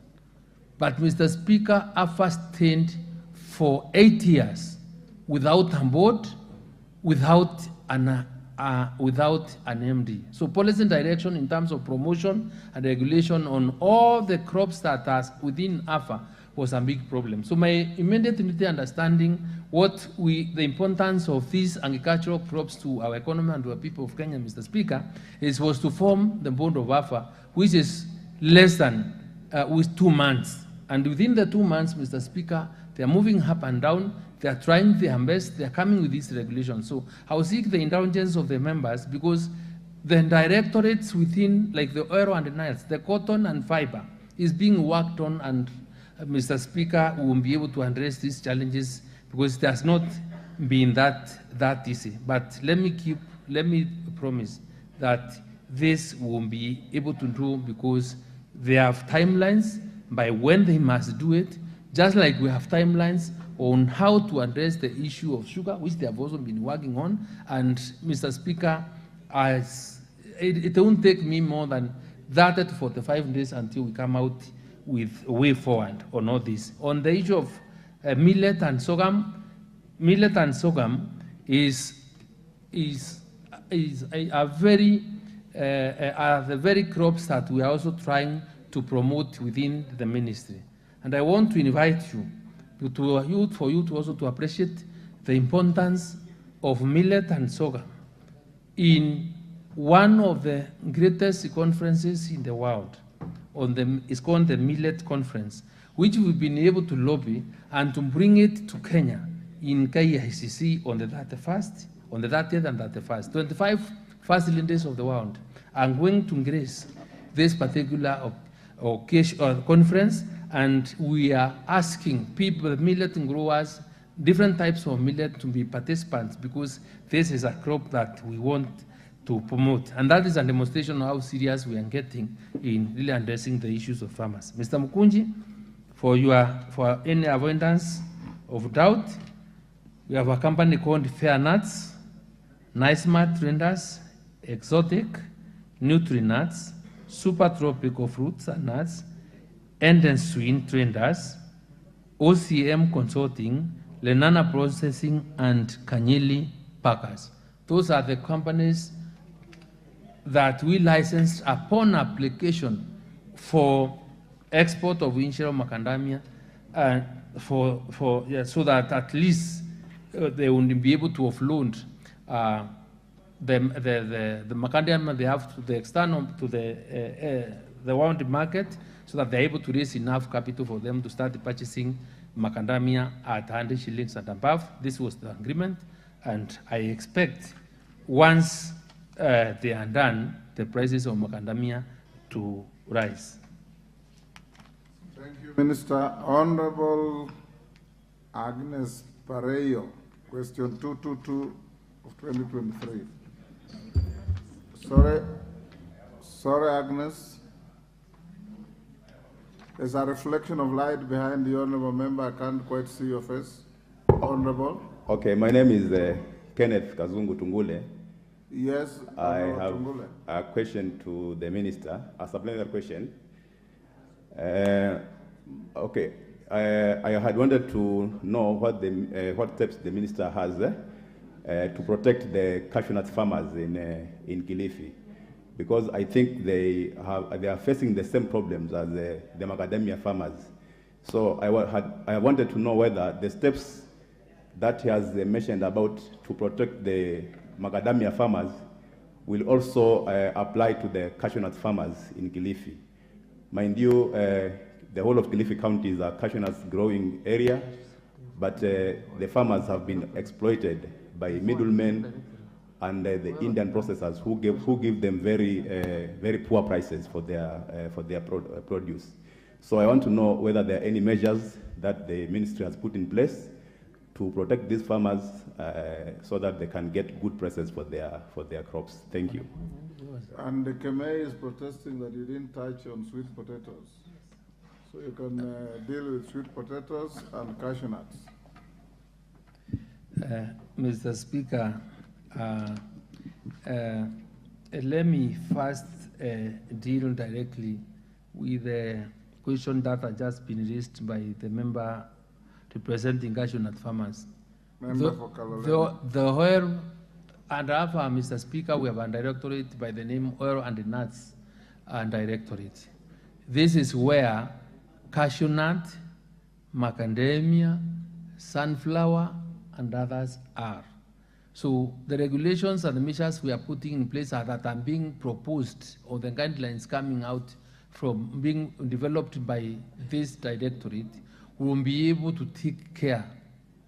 But Mr. Speaker, AFA stayed for 8 years without a board, without an MD. So policy and direction in terms of promotion and regulation on all the crops that are within AFA was a big problem. So my immediate understanding the importance of these agricultural crops to our economy and to the people of Kenya, Mr. Speaker, was to form the bond of buffer, which is less than with 2 months. And within the 2 months, Mr. Speaker, they are moving up and down. They are trying their best. They are coming with these regulations. So I will seek the indulgence of the members because the directorates within, like the oil and the nuts, the cotton and fiber, is being worked on, and Mr. Speaker, we will be able to address these challenges because it has not been that easy. But let me promise that this will be able to do because they have timelines by when they must do it, just like we have timelines on how to address the issue of sugar, which they have also been working on. And Mr. Speaker, it won't take me more than 30 to 45 days until we come out with a way forward on all this. On the issue of millet and sorghum is the very crops that we are also trying to promote within the ministry. And I want to invite you for you to also to appreciate the importance of millet and sorghum in one of the greatest conferences in the world. It's called the Millet Conference, which we've been able to lobby and to bring it to Kenya in KICC on the 30th and 31st. 25 first leaders of the world are going to grace this particular conference, and we are asking people, millet growers, different types of millet to be participants because this is a crop that we want to promote. And that is a demonstration of how serious we are getting in really addressing the issues of farmers. Mr. Mukunji, for any avoidance of doubt, we have a company called Fair Nuts, Nice Mart Traders, Exotic, Nutri-Nuts, Super Tropical Fruits and Nuts, Enden Swing Traders, OCM Consulting, Lenana Processing, and Kanyili Packers. Those are the companies that we licensed upon application for export of Inshiro macadamia, so that at least they would be able to offload the macadamia they have to the external, to the world market, so that they're able to raise enough capital for them to start purchasing macadamia at 100 shillings and above. This was the agreement, and I expect once they are done, the prices of macadamia to rise. Thank you, Minister. Honorable Agnes Pareyo, question 222 of 2023. Sorry, Agnes. There's a reflection of light behind the honorable member. I can't quite see your face. Honorable. Okay, my name is Kenneth Kazungu Tungule. Yes, I have Tungule. a question to the minister, a supplementary question. Okay, I had wanted to know what steps the minister has to protect the cashew nut farmers in Kilifi, because I think they are facing the same problems as the macadamia farmers. So I wanted to know whether the steps that he has mentioned about to protect the macadamia farmers will also apply to the cashew nut farmers in Kilifi. Mind you, the whole of Kilifi County is a cashew nuts growing area, but the farmers have been exploited by middlemen and the Indian processors who give them very poor prices for their produce. So I want to know whether there are any measures that the ministry has put in place to protect these farmers so that they can get good prices for their crops. Thank you. And the Kemei is protesting that you didn't touch on sweet potatoes. So you can deal with sweet potatoes and cashew nuts. Mr. Speaker, let me first deal directly with the question that has just been raised by the member representing cashew nut farmers. Member for Kaloleni. The oil and after, Mr. Speaker, we have a directorate by the name Oil and Nuts Directorate. This is where cashew nut, macadamia, sunflower, and others are. So the regulations and the measures we are putting in place are that are being proposed, or the guidelines coming out from being developed by this directorate, will be able to take care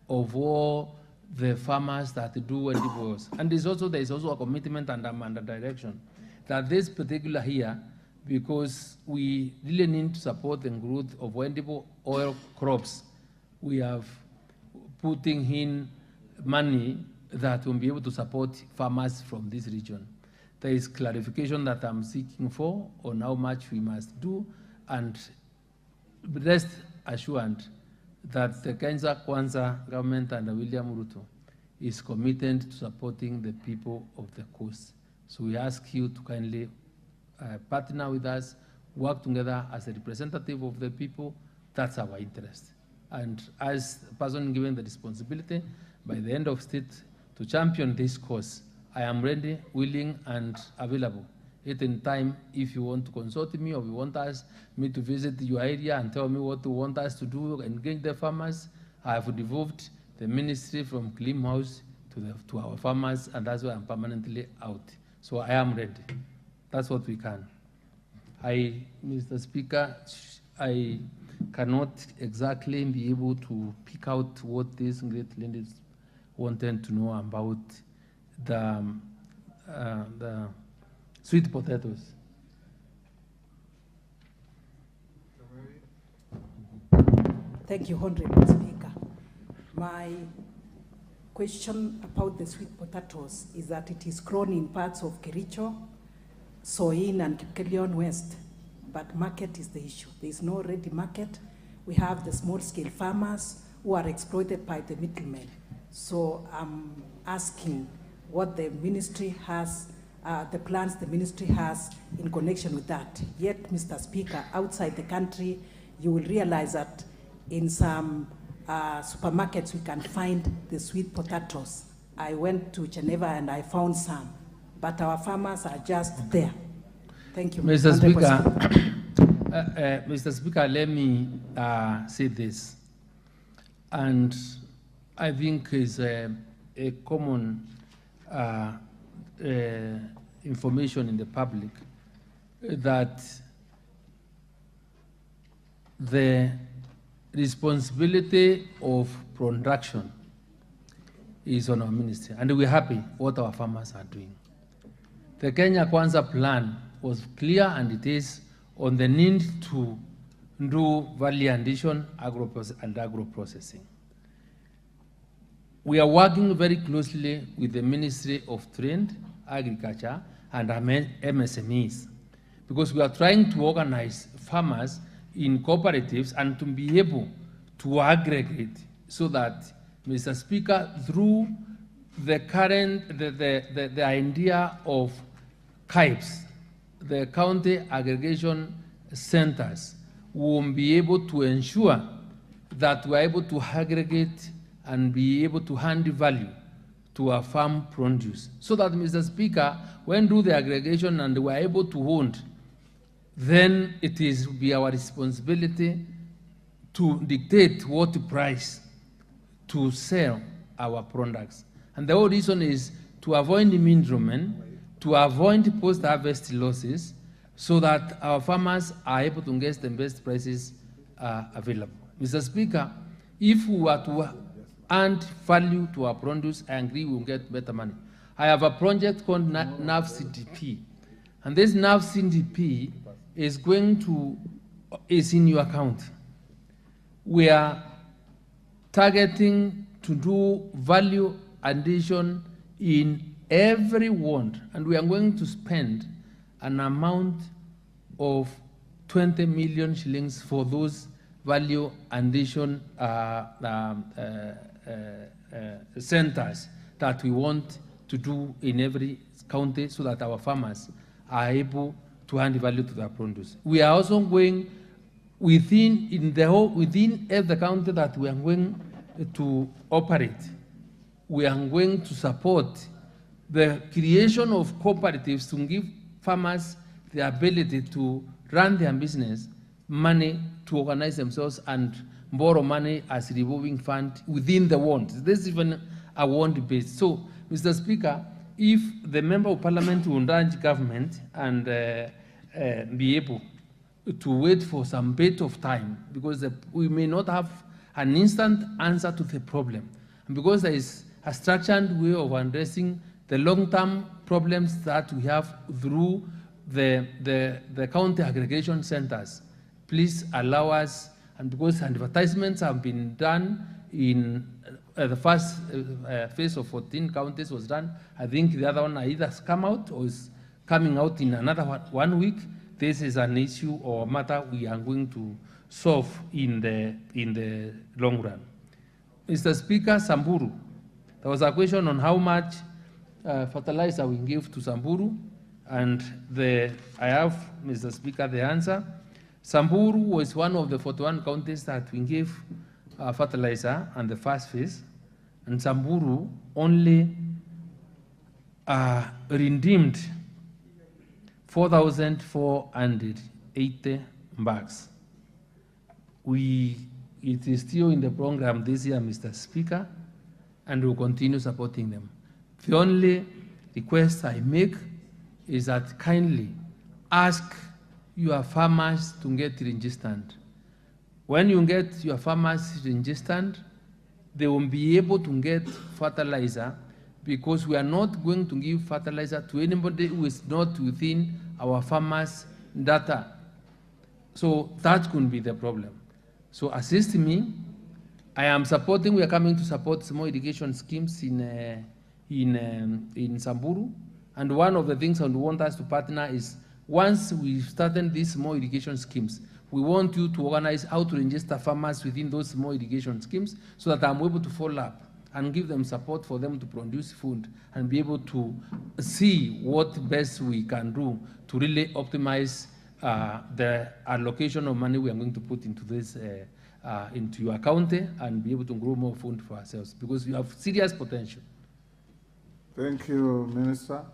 of all the farmers that do edibles. And there is also a commitment and a direction that this particular here, because we really need to support the growth of edible oil crops, we have putting in money that will be able to support farmers from this region. There is clarification that I'm seeking for on how much we must do, and rest assured that the Kenya Kwanza government under William Ruto is committed to supporting the people of the coast. So we ask you to kindly partner with us, work together as a representative of the people. That's our interest. And as a person given the responsibility by the end of state to champion this cause, I am ready, willing, and available at any time if you want to consult me, or you want me to visit your area and tell me what you want us to do, engage the farmers. I have devolved the ministry from Clean House to our farmers, and that's why I'm permanently out. So I am ready. That's what we can. Mr. Speaker, I cannot exactly be able to pick out what these great ladies wanted to know about the sweet potatoes. Thank you, Honorable Speaker. My question about the sweet potatoes is that it is grown in parts of Kericho, Soin, and Kipkelion West, but market is the issue. There is no ready market. We have the small-scale farmers who are exploited by the middlemen. So I'm asking what the ministry has, the plans the ministry has in connection with that. Yet, Mr. Speaker, outside the country, you will realize that in some supermarkets we can find the sweet potatoes. I went to Geneva and I found some, but our farmers are just there. Thank you, Mr. Speaker. Mr. Speaker, let me say this, and I think is a common information in the public that the responsibility of production is on our ministry, and we're happy what our farmers are doing. The Kenya Kwanza plan was clear, and it is on the need to do value addition and agro-processing. We are working very closely with the Ministry of Trade, Agriculture, and MSMEs, because we are trying to organize farmers in cooperatives and to be able to aggregate, so that, Mr. Speaker, through the current, the idea of CAIPs, the county aggregation centers, will be able to ensure that we're able to aggregate and be able to hand value to our farm produce. So that, Mr. Speaker, when do the aggregation and we're able to own, then it is be our responsibility to dictate what price to sell our products. And the whole reason is to avoid the middlemen, to avoid post-harvest losses, so that our farmers are able to get the best prices available. Mr. Speaker, if we were to add value to our produce, I agree we'll get better money. I have a project called NAV CDP, and this NAV CDP is is in your account. We are targeting to do value addition in every ward, and we are going to spend an amount of 20 million shillings for those value addition centers that we want to do in every county, so that our farmers are able to hand value to their produce. We are also going within every county that we are going to operate. We are going to support the creation of cooperatives to give farmers the ability to run their business, money to organize themselves and borrow money as revolving fund within the ward. There's even a ward based. So, Mr. Speaker, if the member of parliament will urge government and be able to wait for some bit of time, because we may not have an instant answer to the problem, and because there is a structured way of addressing the long-term problems that we have through the county aggregation centers. Please allow us, and because advertisements have been done in the first phase of 14 counties was done, I think the other one either has come out or is coming out in another 1 week. This is an issue or matter we are going to solve in the long run. Mr. Speaker, Samburu. There was a question on how much fertilizer we give to Samburu, and I have, Mr. Speaker, the answer. Samburu was one of the 41 counties that we gave fertilizer on the first phase, and Samburu only redeemed 4,480 bags. It is still in the program this year, Mr. Speaker, and we'll continue supporting them. The only request I make is that kindly ask your farmers to get registered. When you get your farmers registered, they will be able to get fertilizer, because we are not going to give fertilizer to anybody who is not within our farmers' data. So that could be the problem. So assist me. I am supporting, we are coming to support small irrigation schemes in Samburu. And one of the things I want us to partner is, once we started these small irrigation schemes, we want you to organize how to register farmers within those small irrigation schemes, so that I'm able to follow up and give them support for them to produce food and be able to see what best we can do to really optimize the allocation of money we are going to put into this, into your county, and be able to grow more food for ourselves, because we have serious potential. Thank you, Minister.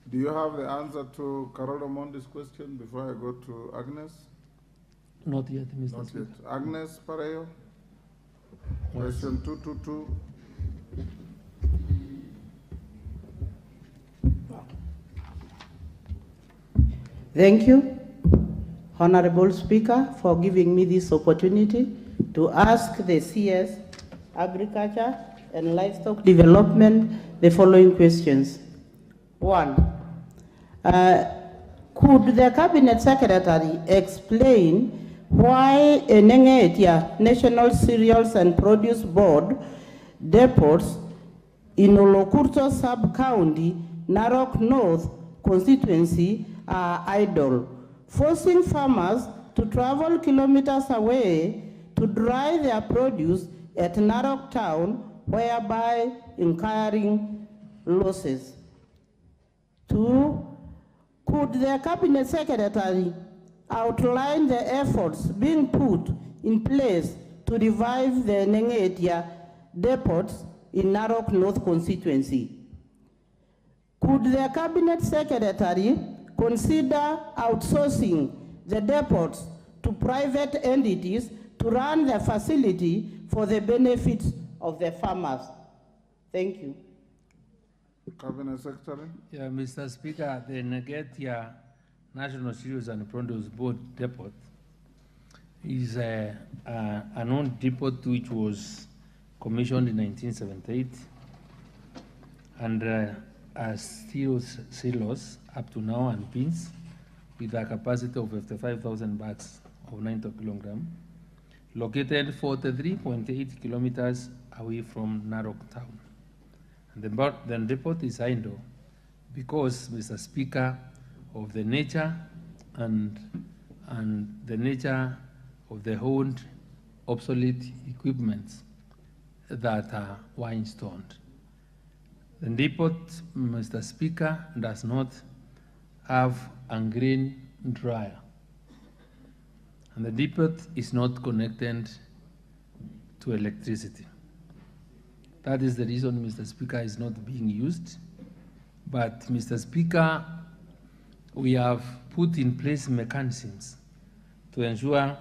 Do you have the answer to Carol Omondi's question before I go to Agnes? Not yet, Mr. Not Speaker. yet. Agnes Pareyo, question 222. Thank you, Honorable Speaker, for giving me this opportunity to ask the CS Agriculture and Livestock Development the following questions. 1. Could the Cabinet Secretary explain why Nengetia National Cereals and Produce Board depots in Olokurto Sub-County, Narok North constituency are idle, forcing farmers to travel kilometers away to dry their produce at Narok town, whereby incurring losses? 2. Could the Cabinet Secretary outline the efforts being put in place to revive the Nengetia depots in Narok North constituency? Could the Cabinet Secretary consider outsourcing the depots to private entities to run the facility for the benefit of the farmers? Thank you. Cabinet Secretary. Yeah, Mr. Speaker, the Nengetia National Cereals and Produce Board depot is an old depot which was commissioned in 1978 and still silos up to now and pins with a capacity of 55,000 bags of 90 kilogram, located 43.8 kilometers away from Narok town. And the depot is idle because, Mr. Speaker, of the nature and the nature of the old obsolete equipment that were installed. The depot, Mr. Speaker, does not have a grain dryer, and the depot is not connected to electricity. That is the reason, Mr. Speaker, is not being used. But, Mr. Speaker, we have put in place mechanisms to ensure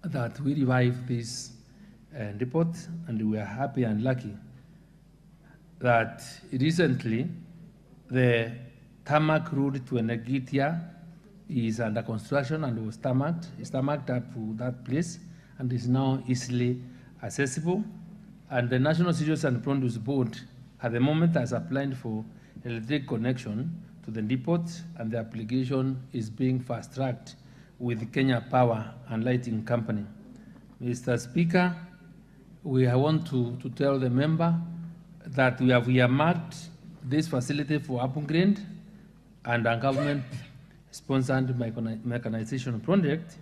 that we revive this depot, and we are happy and lucky that recently the tarmac route to Enegitia is under construction and was tarmacked up to that place and is now easily accessible. And the National Cereals and Produce Board at the moment has applied for electric connection to the depot, and the application is being fast-tracked with Kenya Power and Lighting Company. Mr. Speaker, we want to tell the member that we have earmarked this facility for upgrade and a government-sponsored mechanization project.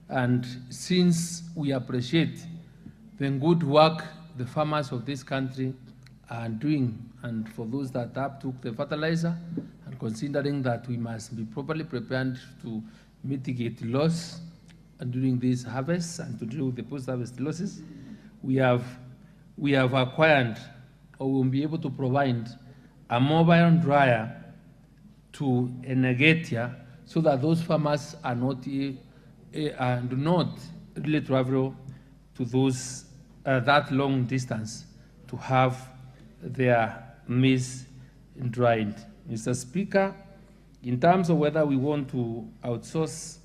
And since we appreciate the good work the farmers of this country are doing, and for those that have took the fertilizer, and considering that we must be properly prepared to mitigate loss during this harvest and to deal with the post-harvest losses, we have acquired, or will be able to provide, a mobile dryer to Enegitia so that those farmers are not do not really travel to those that long distance to have their maize dried. Mr. Speaker, in terms of whether we want to outsource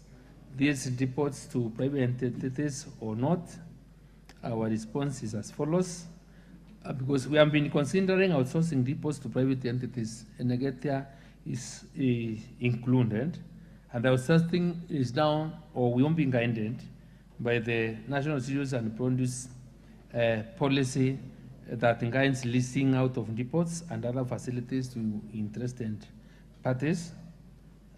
these depots to private entities or not, our response is as follows. Because we have been considering outsourcing depots to private entities, Enegitia is included, and the outsourcing is now, or will be guided by the National Cereals and Produce policy that guides leasing out of depots and other facilities to interested parties.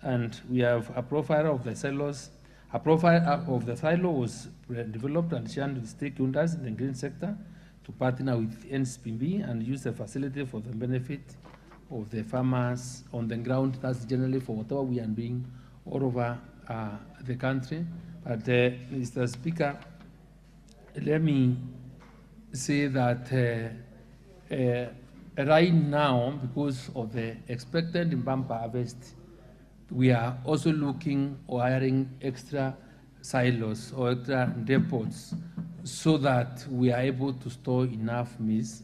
And we have a profile of the silos. A profile of the silo was developed and shared with stakeholders in the green sector to partner with NSPB and use the facility for the benefit of the farmers on the ground. That's generally for whatever we are doing all over the country. But Mr. Speaker, let me say that right now, because of the expected bumper harvest, we are also looking or hiring extra silos or extra depots so that we are able to store enough maize.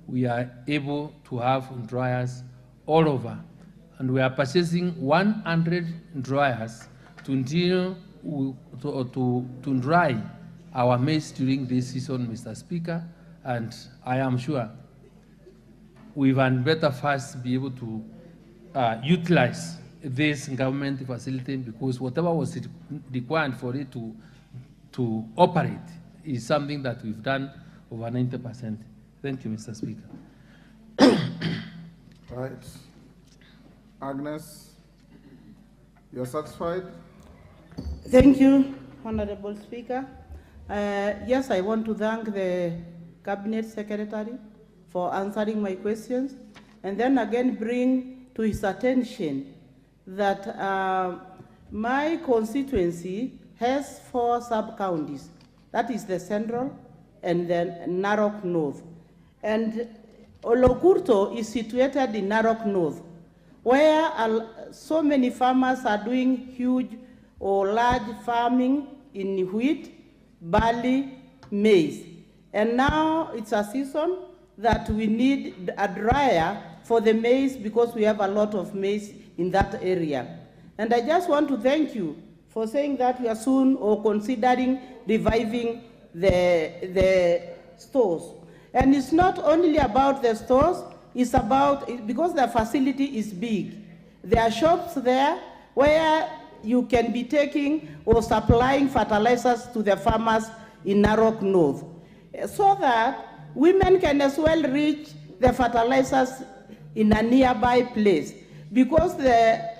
We are able to have dryers all over, and we are purchasing 100 dryers to deal to dry our maize during this season, Mr. Speaker, and I am sure we can better fast be able to utilize this government facility, because whatever was required for it to operate is something that we've done over 90%. Thank you, Mr. Speaker. Right. Agnes, you're satisfied? Thank you, Honorable Speaker. Yes, I want to thank the Cabinet Secretary for answering my questions, and then again bring to his attention that my constituency has 4 sub-counties. That is the Central and then Narok North. And Olokurto is situated in Narok North, where so many farmers are doing huge or large farming in wheat, barley, maize. And now it's a season that we need a dryer for the maize because we have a lot of maize in that area. And I just want to thank you for saying that we are soon or considering reviving the stores. And it's not only about the stores, it's about, because the facility is big, there are shops there where you can be taking or supplying fertilizers to the farmers in Narok North, so that women can as well reach the fertilizers in a nearby place. Because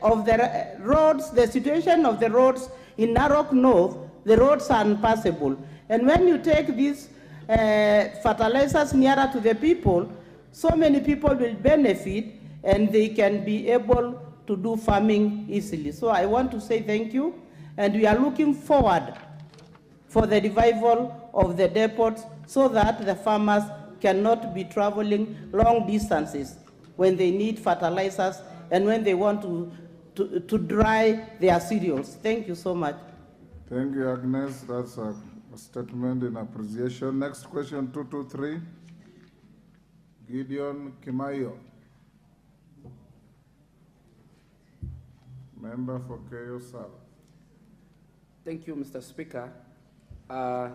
of the roads, the situation of the roads in Narok North, the roads are impassable. And when you take these fertilizers nearer to the people, so many people will benefit and they can be able to do farming easily. So I want to say thank you, and we are looking forward for the revival of the depots so that the farmers cannot be traveling long distances when they need fertilizers and when they want to dry their cereals. Thank you so much. Thank you, Agnes. That's a a statement in appreciation. Next question, 223. Gideon Kimayo. Member for Keyo South. Thank you, Mr. Speaker. I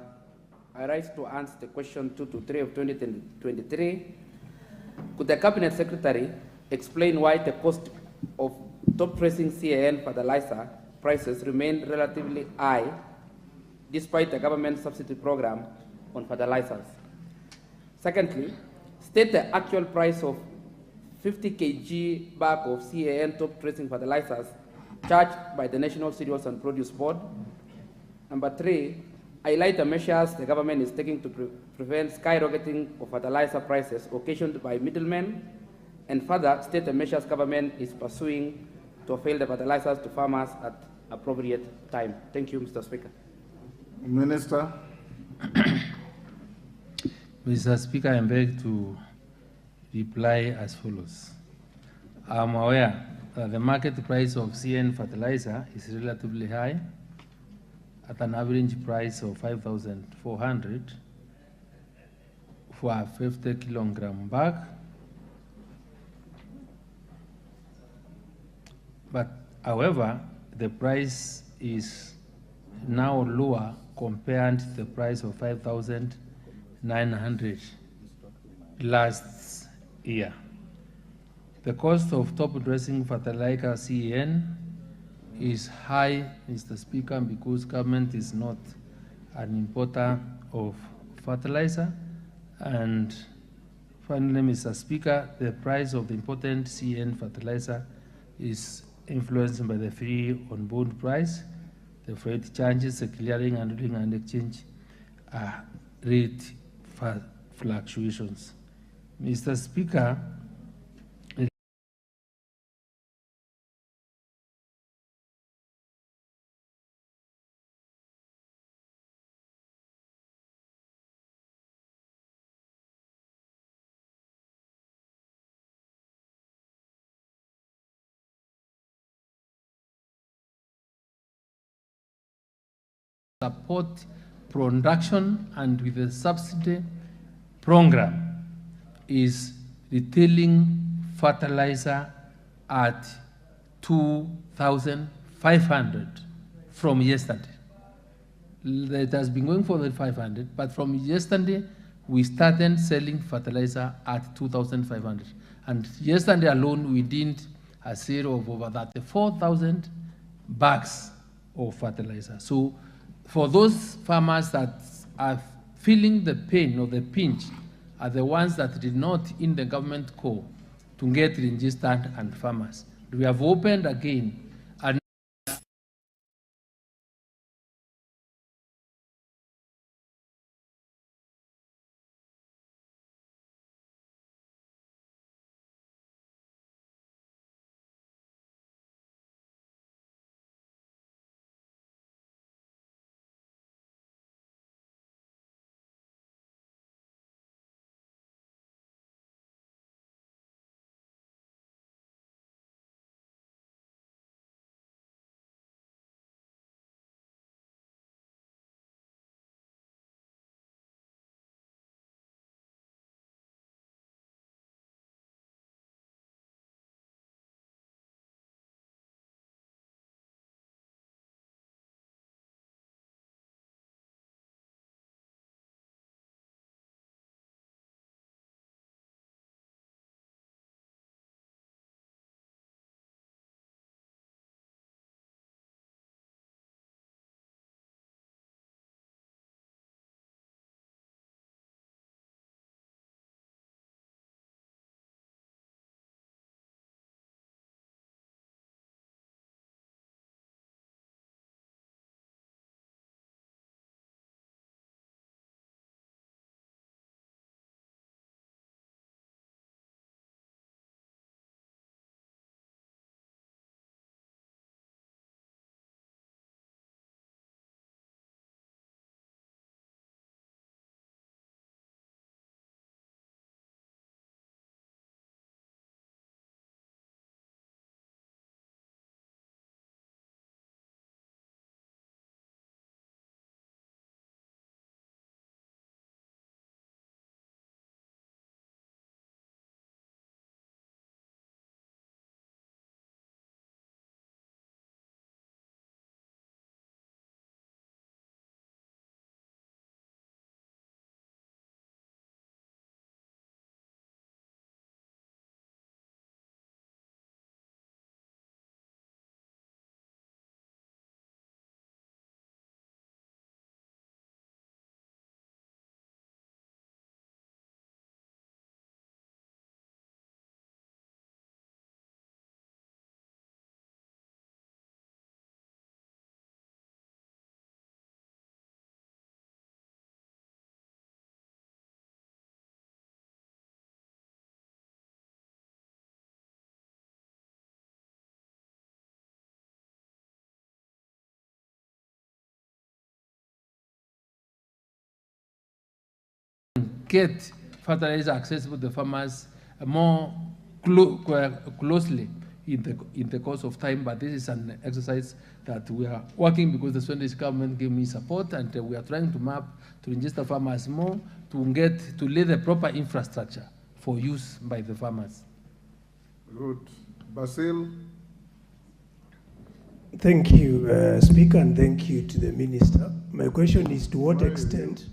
rise to answer the question 223 of 2023. Could the Cabinet Secretary explain why the cost of top-pressing CAN fertilizer prices remain relatively high despite the government subsidy program on fertilizers? Secondly, state the actual price of 50 kg bag of CAN top-pressing fertilizers charged by the National Cereals and Produce Board. Number three, highlight the measures the government is taking to prevent skyrocketing of fertilizer prices occasioned by middlemen, and further state the measures government is pursuing to avail the fertilizers to farmers at appropriate time. Thank you, Mr. Speaker. Minister. Mr. Speaker, I beg to reply as follows. I'm aware that the market price of CN fertilizer is relatively high, at an average price of 5,400 for a 50 kilogram bag. But however, the price is now lower compared to the price of 5,900 last year. The cost of top-dressing fertilizer CAN is high, Mr. Speaker, because government is not an importer of fertilizer. And finally, Mr. Speaker, the price of the imported CAN fertilizer is influenced by the free on-board price, the freight charges, the clearing, handling, and exchange rate fluctuations. Mr. Speaker, support production, and with the subsidy program is retailing fertilizer at 2,500 from yesterday. It has been going for the 500, but from yesterday we started selling fertilizer at 2,500. And yesterday alone we did a sale of over 34,000 bags of fertilizer. So for those farmers that are feeling the pain or the pinch are the ones that did not in the government call to get registered and farmers. We have opened again get fertilizer accessible to the farmers more closely in the course of time. But this is an exercise that we are working because the Swedish government gave me support, and we are trying to map to register farmers more to lay the proper infrastructure for use by the farmers. Good. Basil. Thank you, Speaker, and thank you to the Minister. My question is, to what extent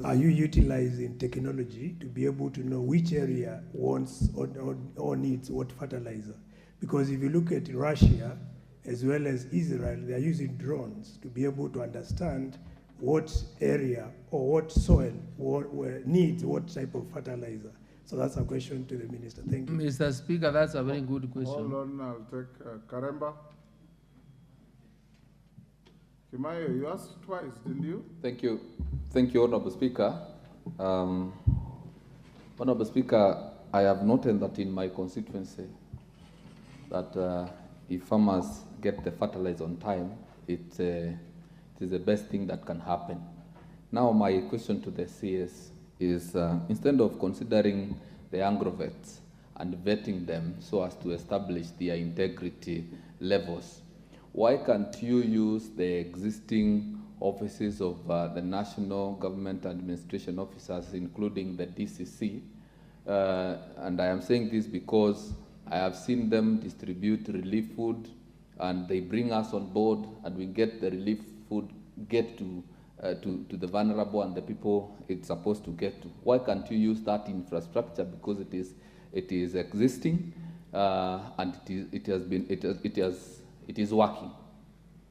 are you utilizing technology to be able to know which area wants or needs what fertilizer? Because if you look at Russia, as well as Israel, they are using drones to be able to understand what area or what soil needs what type of fertilizer. So that's a question to the Minister. Thank you. Mr. Speaker, that's a very good question. Hold on, I'll take Karemba. Kimayo, you asked twice, didn't you? Thank you. Thank you, Honorable Speaker. Honorable Speaker, I have noted that in my constituency that if farmers get the fertilizer on time, it is the best thing that can happen. Now my question to the CS is, instead of considering the agrovets and vetting them so as to establish their integrity levels, why can't you use the existing offices of the National Government Administration Officers, including the DCC? And I am saying this because I have seen them distribute relief food, and they bring us on board, and we get the relief food get to the vulnerable and the people it's supposed to get to. Why can't you use that infrastructure? Because it is existing, and it is working.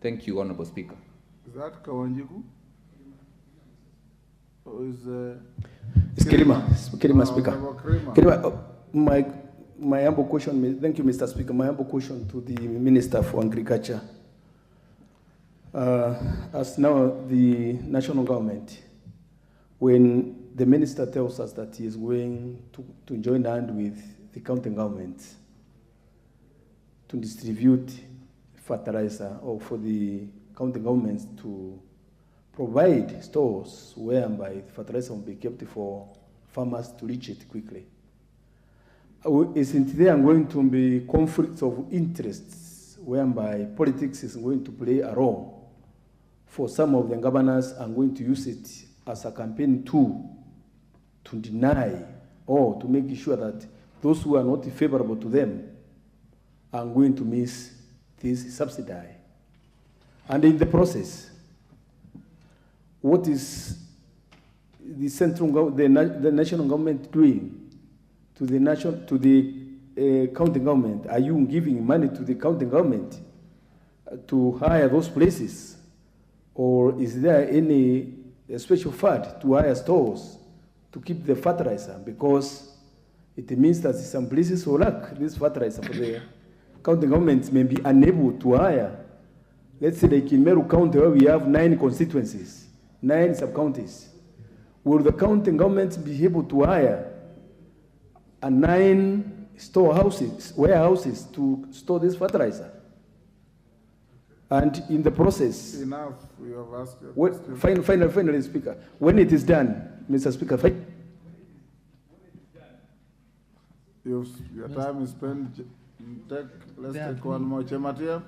Thank you, Honorable Speaker. Is that Kawanjiku? Or is It's Kirima, Speaker. Kirima. My humble question, thank you, Mr. Speaker. My humble question to the Minister for Agriculture. As now the national government, when the minister tells us that he is going to join hand with the county government to distribute fertilizer, or for the county governments to provide stores whereby fertilizer will be kept for farmers to reach it quickly, isn't there going to be conflicts of interests whereby politics is going to play a role for some of the governors are going to use it as a campaign tool to deny or to make sure that those who are not favorable to them are going to miss this subsidy? And in the process, what is the the national government doing to the county government? Are you giving money to the county government to hire those places? Or is there any special fund to hire stores to keep the fertilizer? Because it means that some places will lack this fertilizer for the county governments may be unable to hire. Let's say like in Meru County, where we have 9 constituencies, 9 sub-counties. Will the county governments be able to hire 9 storehouses, warehouses to store this fertilizer? And in the process, enough, we have asked your question. Finally, Speaker, when it is done, Mr. Speaker, your time is spent. Let's take one more. Chematia.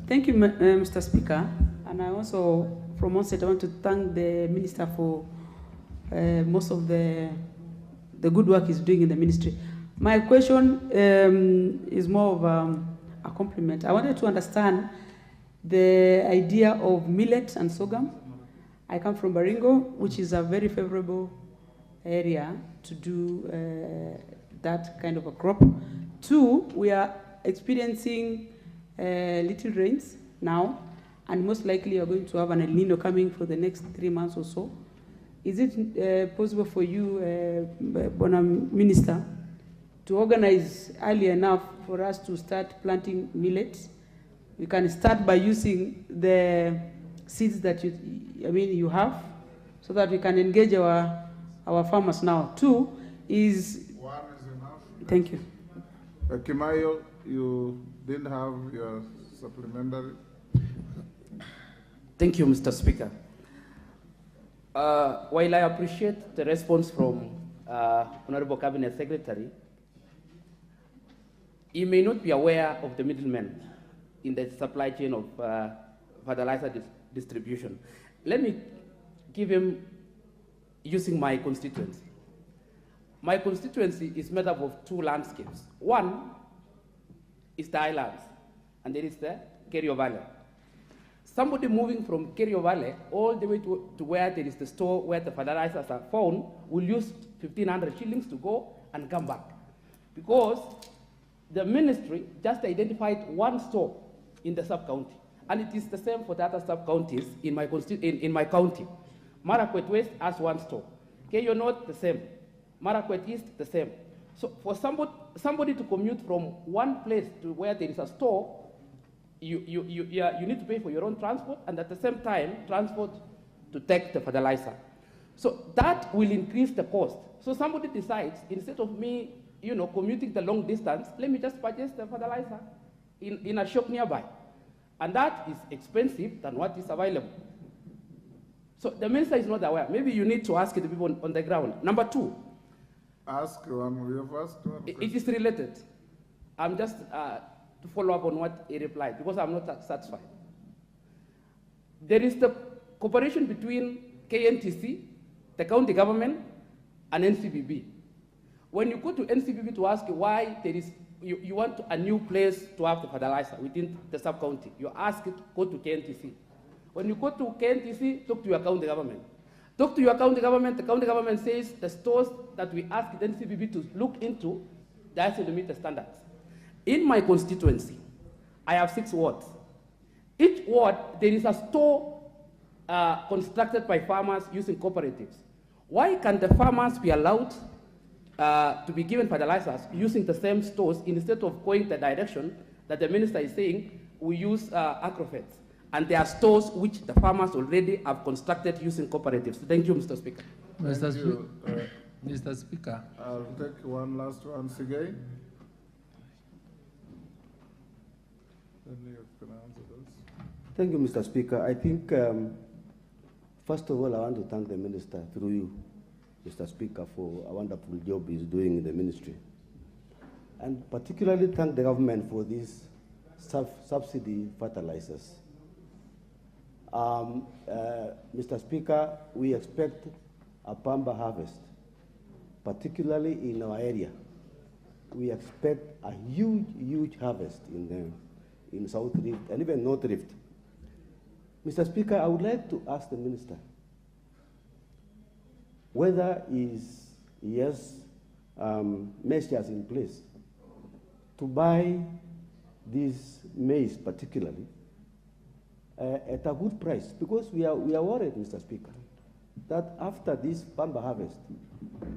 Thank you, Mr. Speaker. And I also, from onset, I want to thank the Minister for most of the good work he's doing in the ministry. My question is more of a compliment. I wanted to understand the idea of millet and sorghum. I come from Baringo, which is a very favorable area to do that kind of a crop. 2, we are experiencing little rains now, and most likely you're going to have an El Nino coming for the next 3 months or so. Is it possible for you, Minister, to organize early enough for us to start planting millet? We can start by using the seeds that you have, so that we can engage our farmers now. 2 is... One is enough. Thank you. Kimayo, you didn't have your supplementary. Thank you, Mr. Speaker. While I appreciate the response from Honorable Cabinet Secretary, he may not be aware of the middlemen in the supply chain of fertilizer distribution. Let me give him using my constituency. My constituency is made up of two landscapes. One is the highlands, and there is the Kerio Valley. Somebody moving from Kerio Valley all the way to where there is the store where the fertilizers are found will use 1,500 shillings to go and come back. Because the ministry just identified one store in the sub-county. And it is the same for the other sub-counties in my county. Marakwet West has one store. Kerio North, the same. Marakwet East, the same. So for somebody to commute from one place to where there is a store, you need to pay for your own transport and at the same time transport to take the fertilizer. So that will increase the cost. So somebody decides, instead of me commuting the long distance, let me just purchase the fertilizer in a shop nearby. And that is expensive than what is available. So the minister is not aware. Maybe you need to ask the people on the ground. Number two. Ask one. We have asked one. It is related. I'm just to follow up on what he replied because I'm not satisfied. There is the cooperation between KNTC, the county government, and NCBB. When you go to NCBB to ask why there is, you want a new place to have the fertilizer within the sub-county, you ask it, go to KNTC. When you go to KNTC, talk to your county government. Talk to your county government, the county government says the stores that we ask the NCBB to look into, they have to meet the standards. In my constituency, I have 6 wards. Each ward, there is a store constructed by farmers using cooperatives. Why can the farmers be allowed to be given fertilizers using the same stores instead of going the direction that the minister is saying we use agrofeds? And there are stores which the farmers already have constructed using cooperatives. Thank you, Mr. Speaker. Mr. Speaker. I'll take one last one, Sigay. Then you can answer those. Thank you, Mr. Speaker. I think, first of all, I want to thank the minister through you, Mr. Speaker, for a wonderful job he's doing in the ministry. And particularly thank the government for these subsidy fertilizers. Mr. Speaker, we expect a pamba harvest, particularly in our area. We expect a huge, huge harvest in South Rift and even North Rift. Mr. Speaker, I would like to ask the minister whether he has measures in place to buy this maize particularly at a good price, because we are worried, Mr. Speaker, that after this pamba harvest,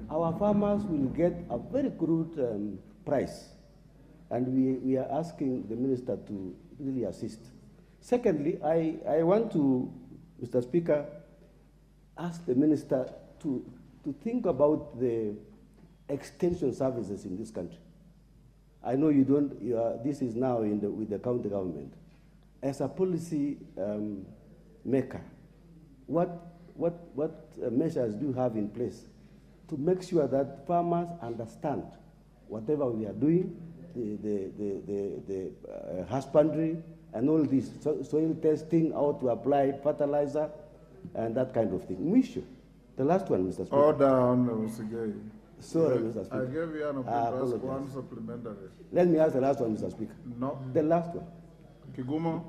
our farmers will get a very good price, and we are asking the minister to really assist. Secondly, I want to, Mr. Speaker, ask the minister to think about the extension services in this country. I know you don't, this is now with the county government. As a policy maker, what measures do you have in place to make sure that farmers understand whatever we are doing, the husbandry and all this, soil testing, how to apply fertilizer, and that kind of thing? Issue. The last one, Mr. Speaker. Order, Honorable Sigay. Sorry, Mr. Speaker. I gave you an opportunity to ask one supplementary. Let me ask the last one, Mr. Speaker. No. The last one. Kigumo.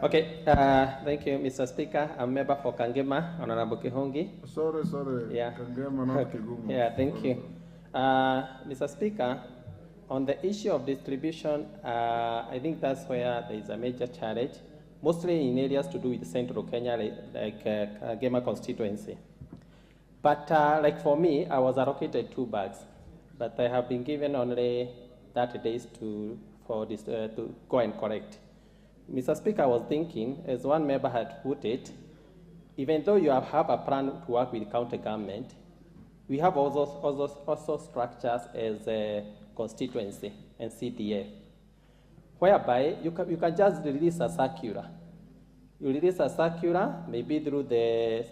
Okay, thank you, Mr. Speaker. I'm member for Kangema, Honorable Kihongi. Sorry. Yeah. Kangema, not Kigumo. Yeah, thank you. Mr. Speaker, on the issue of distribution, I think that's where there is a major challenge, mostly in areas to do with central Kenya, like Kangema constituency. But like for me, I was allocated 2 bags, but I have been given only 30 days to go and collect. Mr. Speaker, I was thinking, as one member had put it, even though you have a plan to work with county government, we have also structures as a constituency and CDF. whereby you can just release a circular. You release a circular, maybe through the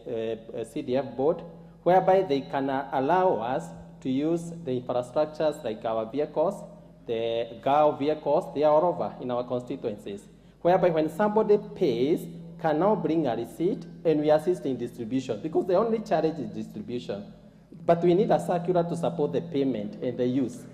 CDF board, whereby they can allow us to use the infrastructures like our vehicles, the GAO vehicles, they are all over in our constituencies, whereby when somebody pays, can now bring a receipt and we assist in distribution, because the only challenge is distribution. But we need a circular to support the payment and the use.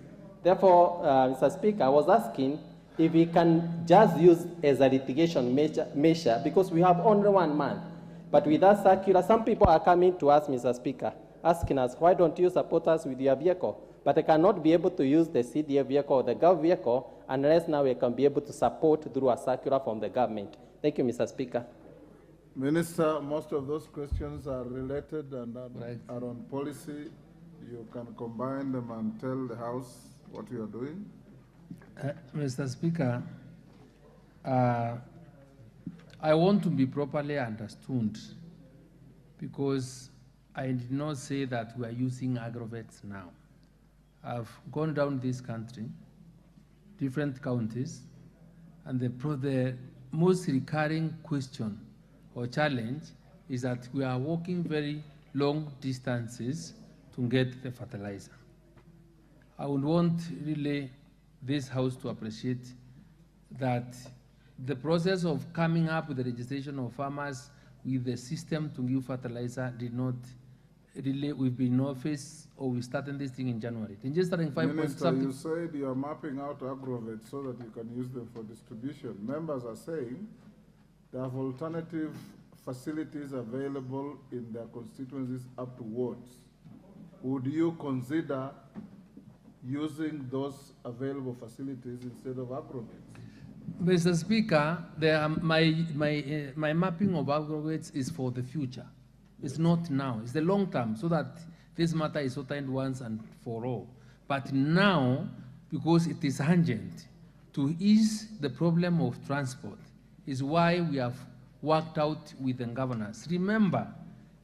Therefore, Mr. Speaker, I was asking if we can just use as a litigation measure, because we have only 1 month. But with that circular, some people are coming to us, Mr. Speaker, asking us, why don't you support us with your vehicle? But I cannot be able to use the CDA vehicle or the GOV vehicle unless now we can be able to support through a circular from the government. Thank you, Mr. Speaker. Minister, most of those questions are related and are on policy. You can combine them and tell the House what you are doing. Mr. Speaker, I want to be properly understood, because I did not say that we are using agrovets now. I've gone down this country, different counties, and the most recurring question or challenge is that we are walking very long distances to get the fertilizer. I would want really this House to appreciate that the process of coming up with the registration of farmers with the system to give fertilizer did not really, we've been in office, or we started this thing in January. In just starting 5 point Minister, something. you said you are mapping out agrovets so that you can use them for distribution. Members are saying they have alternative facilities available in their constituencies up to wards. Would you consider using those available facilities instead of agrovets? Mr. Speaker, my mapping of agrovets is for the future. It's not now. It's the long term, so that this matter is sorted once and for all. But now, because it is urgent to ease the problem of transport, is why we have worked out with the governors. Remember,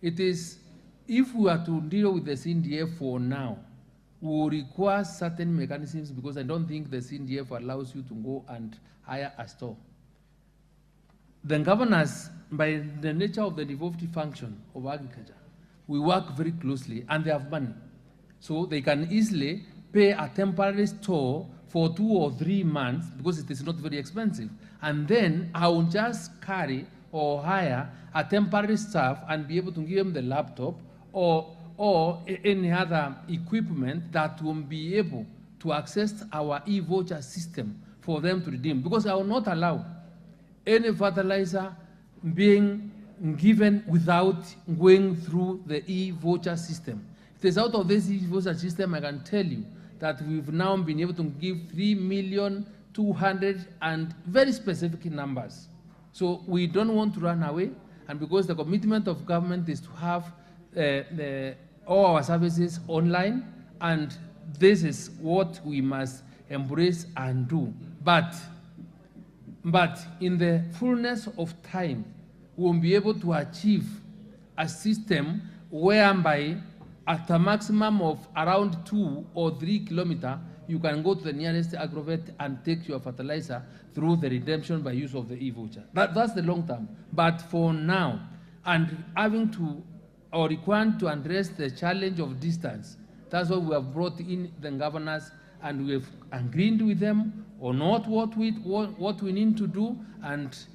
it is, if we are to deal with the CNDF for now, we will require certain mechanisms, because I don't think the CNDF allows you to go and hire a store. The governors, by the nature of the devolved function of agriculture, we work very closely, and they have money. So they can easily pay a temporary store for 2 or 3 months, because it is not very expensive. And then I will just carry or hire a temporary staff and be able to give them the laptop or any other equipment that will be able to access our e-voucher system for them to redeem. Because I will not allow any fertilizer being given without going through the e-voucher system. If it is out of this e-voucher system, I can tell you that we've now been able to give 3,200,000 and very specific numbers. So we don't want to run away, and because the commitment of government is to have all our services online, and this is what we must embrace and do. But in the fullness of time, we will be able to achieve a system whereby at a maximum of around 2 or 3 kilometers, you can go to the nearest agrovet and take your fertilizer through the redemption by use of the e-voucher. That's the long term. But for now, and having to or required to address the challenge of distance, that's why we have brought in the governors, and we have agreed with them on what we need to do, and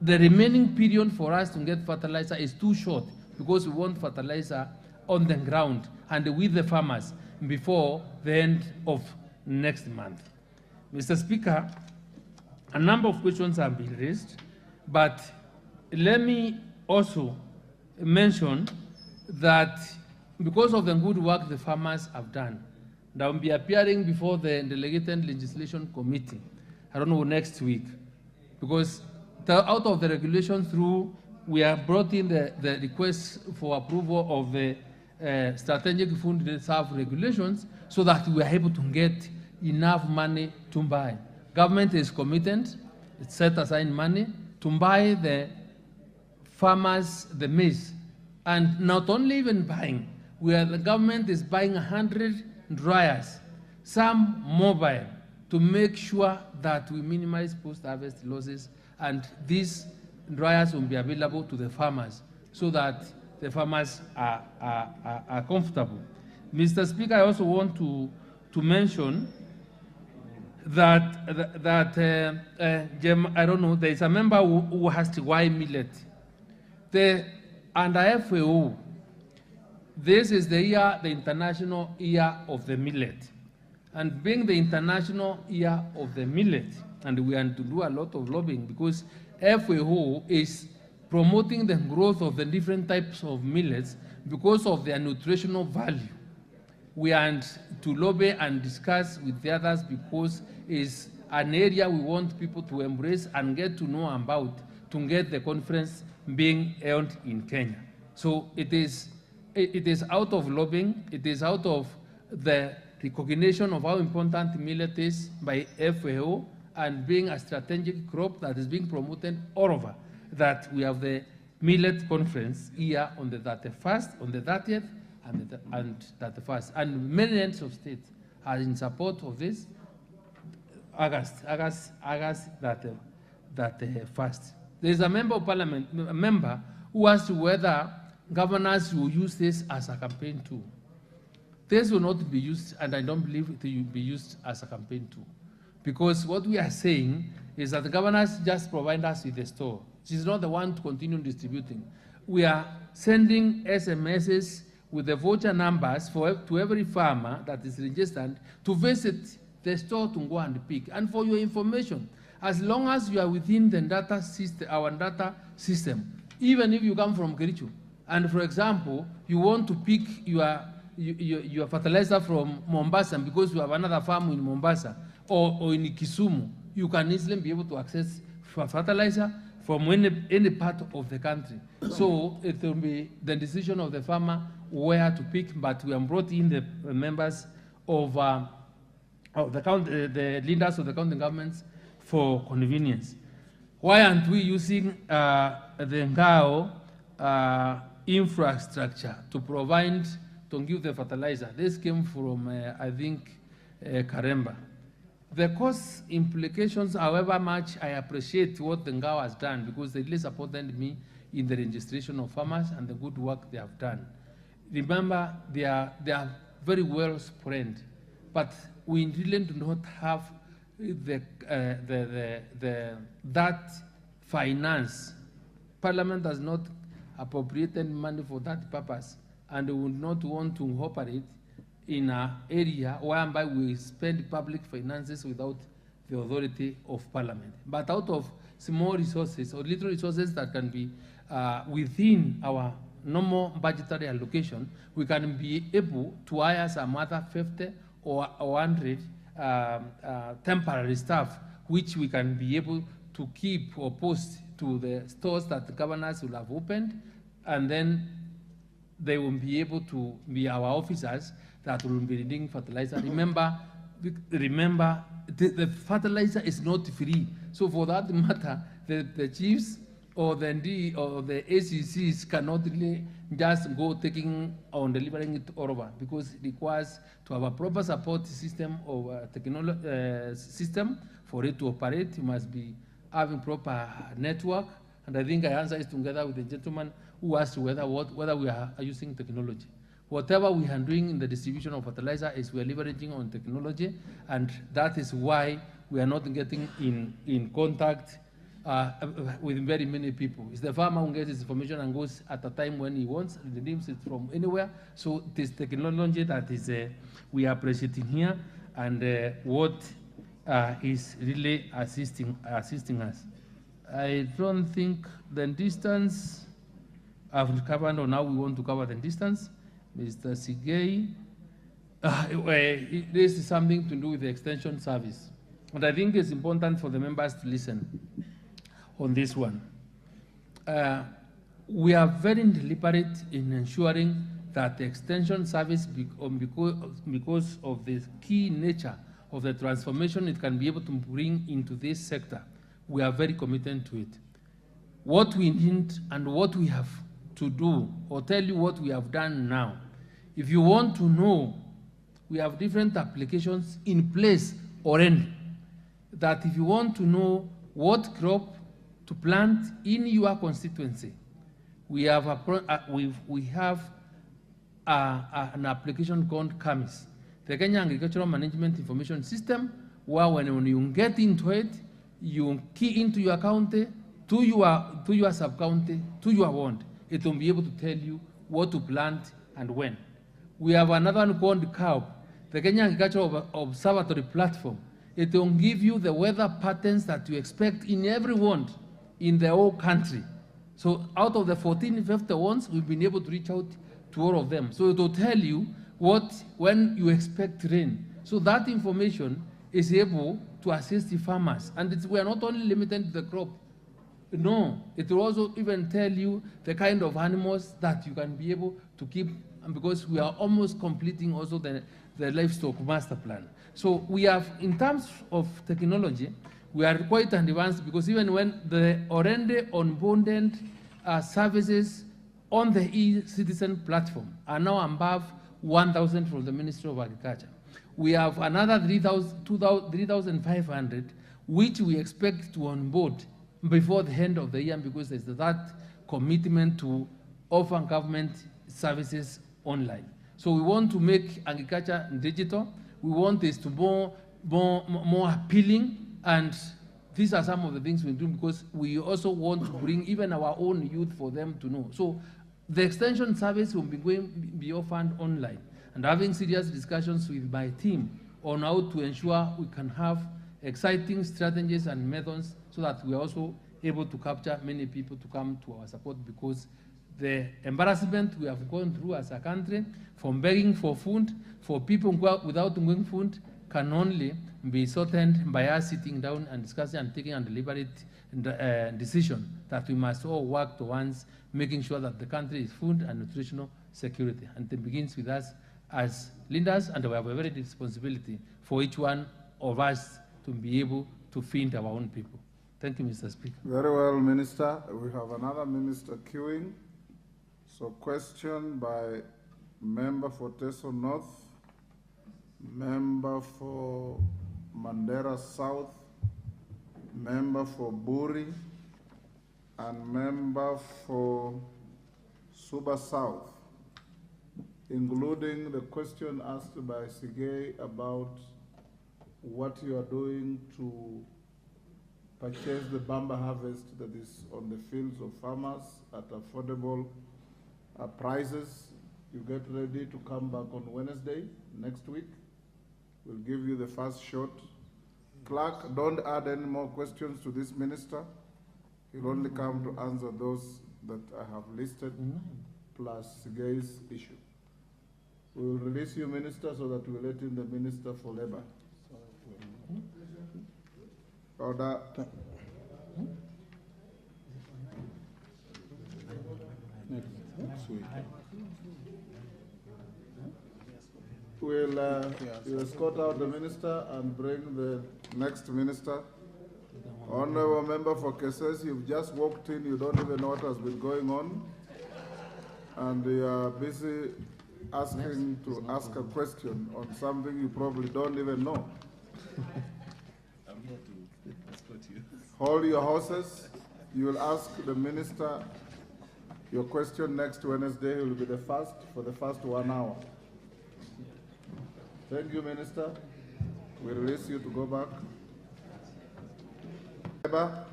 the remaining period for us to get fertilizer is too short, because we want fertilizer on the ground and with the farmers before the end of next month. Mr. Speaker, a number of questions have been raised, but let me also mention that because of the good work the farmers have done, they will be appearing before the Delegated Legislation Committee, I don't know, next week, because out of the regulation through, we have brought in the request for approval of the strategic food reserve regulations, so that we are able to get enough money to buy. Government is committed, it's set aside money to buy the farmers the maize, and not only even buying, where the government is buying 100 dryers, some mobile, to make sure that we minimize post-harvest losses, and these dryers will be available to the farmers so that the farmers are comfortable. Mr. Speaker, I also want to mention that I don't know, there is a member who asked why millet. Under FAO, this is the International Year of the Millet. And being the International Year of the Millet, and we have to do a lot of lobbying because FAO is promoting the growth of the different types of millets because of their nutritional value. We are to lobby and discuss with the others because it's an area we want people to embrace and get to know about to get the conference being held in Kenya. So it is out of lobbying, it is out of the recognition of how important millet is by FAO and being a strategic crop that is being promoted all over, that we have the millet conference here on the 31st, on the 30th, and 31st. And many heads of state are in support of this. August that first. There is a member of parliament, a member who asked whether governors will use this as a campaign tool. This will not be used, and I don't believe it will be used as a campaign tool. Because what we are saying is that the governors just provide us with the store. She's not the one to continue distributing. We are sending SMSs with the voucher numbers to every farmer that is registered to visit the store to go and pick. And for your information, as long as you are within the data system, our data system, even if you come from Kericho, and for example, you want to pick your fertilizer from Mombasa because you have another farm in Mombasa or in Kisumu, you can easily be able to access fertilizer from any part of the country. So it will be the decision of the farmer where to pick, but we have brought in the members of the leaders of the county governments for convenience. Why aren't we using the Ngao infrastructure to provide, to give the fertilizer? This came from, I think, Karemba. The cost implications, however much I appreciate what the Ngao has done, because they really supported me in the registration of farmers and the good work they have done. Remember, they are very well spread, but we really do not have that finance. Parliament has not appropriated money for that purpose, and we would not want to operate in an area whereby we spend public finances without the authority of Parliament. But out of small resources or little resources that can be within our normal budgetary allocation, we can be able to hire some other 50 or 100 temporary staff, which we can be able to keep or post to the stores that the governors will have opened, and then they will be able to be our officers that will be reading fertilizer. Remember, the fertilizer is not free. So for that matter, the chiefs or the ND or the ACCs cannot really just go taking on delivering it all over, because it requires to have a proper support system or technology system for it to operate. You must be having proper network. And I think I answered it together with the gentleman who asked whether we are using technology. Whatever we are doing in the distribution of fertilizer is we are leveraging on technology, and that is why we are not getting in contact with very many people. It's the farmer who gets his information and goes at a time when he wants, and redeems it from anywhere. So it is technology that is we are appreciating here, and what is really assisting us. I don't think the distance I've covered, or now we want to cover the distance. Mr. Sigei, this is something to do with the extension service. And I think it's important for the members to listen on this one. We are very deliberate in ensuring that the extension service, because of the key nature of the transformation it can be able to bring into this sector, we are very committed to it. What we need and what we have to do, or tell you what we have done now. If you want to know, we have different applications in place already that if you want to know what crop to plant in your constituency, we have an application called CAMIS, the Kenya Agricultural Management Information System, where when you get into it, you key into your county, to your sub-county, to your ward. It will be able to tell you what to plant and when. We have another one called CAOP, the Kenya Agricultural Observatory Platform. It will give you the weather patterns that you expect in every ward in the whole country. So out of the 1450 ones, we've been able to reach out to all of them. So it will tell you when you expect rain. So that information is able to assist the farmers. And we are not only limited to the crop. No, it will also even tell you the kind of animals that you can be able to keep, and because we are almost completing also the livestock master plan. So we have, in terms of technology, we are quite advanced, because even when the already onboarded services on the e-citizen platform are now above 1,000 from the Ministry of Agriculture. We have another 3,500, which we expect to onboard before the end of the year, because there's that commitment to offer government services online. So we want to make agriculture digital. We want this to be more appealing, and these are some of the things we do, because we also want to bring even our own youth for them to know. So the extension service will be offered online, and having serious discussions with my team on how to ensure we can have exciting strategies and methods, so that we are also able to capture many people to come to our support, because the embarrassment we have gone through as a country, from begging for food, for people without going food, can only be sorted by us sitting down and discussing and taking a deliberate decision that we must all work towards making sure that the country is food and nutritional security. And it begins with us as leaders, and we have a very responsibility for each one of us to be able to feed our own people. Thank you, Mr. Speaker. Very well, Minister. We have another minister queuing. So question by member for Teso North, member for Mandera South, member for Buri, and member for Suba South, including the question asked by Sigei about what you are doing to purchase the bamba harvest that is on the fields of farmers at affordable prices. You get ready to come back on Wednesday next week. We'll give you the first shot. Clerk, don't add any more questions to this minister. He'll only come to answer those that I have listed, plus Sigei's issue. We will release you, Minister, so that we let in the Minister for Labor. Order. Next week. We'll escort out the minister and bring the next minister. Honorable member for Keses, you've just walked in, you don't even know what has been going on, and you are busy asking to ask a question on something you probably don't even know. I'm here to escort you. Hold your horses. You will ask the minister your question next Wednesday. He will be the first for the first 1 hour. Thank you, Minister. We release you to go back. Labor.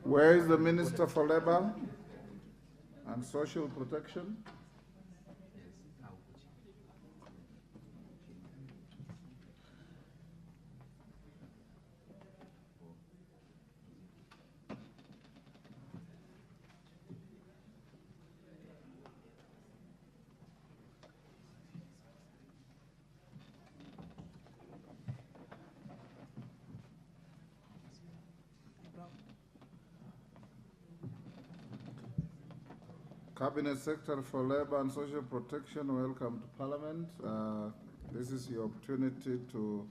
Where is the Minister for Labor and Social Protection? Cabinet Secretary for Labor and Social Protection, welcome to Parliament. This is your opportunity to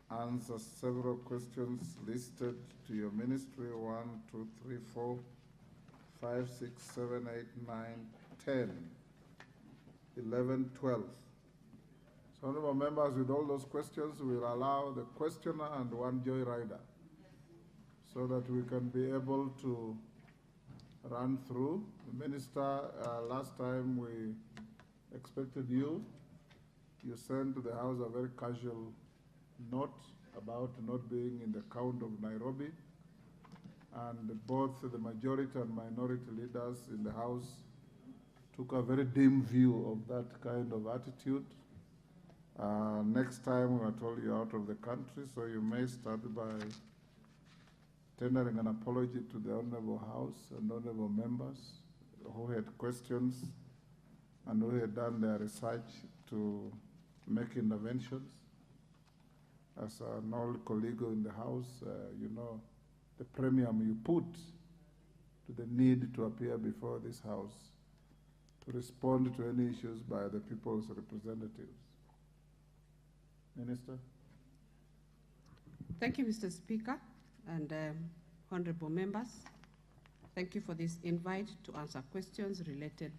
answer several questions listed to your ministry: 1, 2, 3, 4, 5, 6, 7, 8, 9, 10, 11, 12. So, honorable members, with all those questions, we'll allow the questioner and one joyrider so that we can be able to run through. The Minister, last time we expected you. You sent to the House a very casual note about not being in the count of Nairobi, and both the majority and minority leaders in the House took a very dim view of that kind of attitude. Next time we are told you're out of the country, so you may start by tendering an apology to the Honorable House and Honorable members who had questions and who had done their research to make interventions. As an old colleague in the House, you know the premium you put to the need to appear before this House to respond to any issues by the people's representatives. Minister. Thank you, Mr. Speaker, and honorable members. Thank you for this invite to answer questions related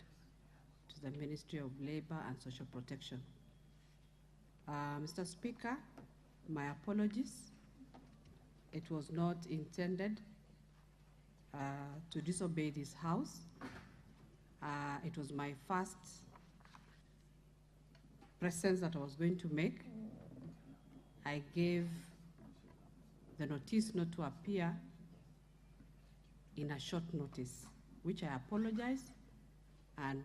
to the Ministry of Labor and Social Protection. Mr. Speaker, my apologies. It was not intended to disobey this House. It was my first presence that I was going to make. I gave the notice not to appear in a short notice, which I apologize, and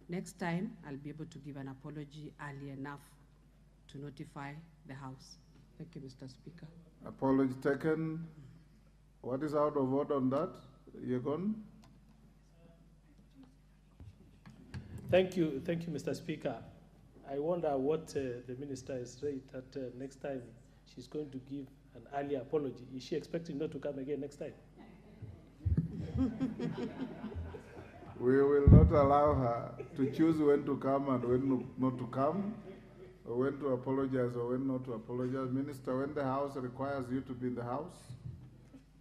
next time I'll be able to give an apology early enough to notify the House. Thank you, Mr. Speaker. Apology taken. What is out of order on that? Yegon? Thank you, Mr. Speaker. I wonder what the minister is right that next time she's going to give an early apology. Is she expecting not to come again next time? We will not allow her to choose when to come and when not to come, or when to apologize or when not to apologize. Minister, when the House requires you to be in the House,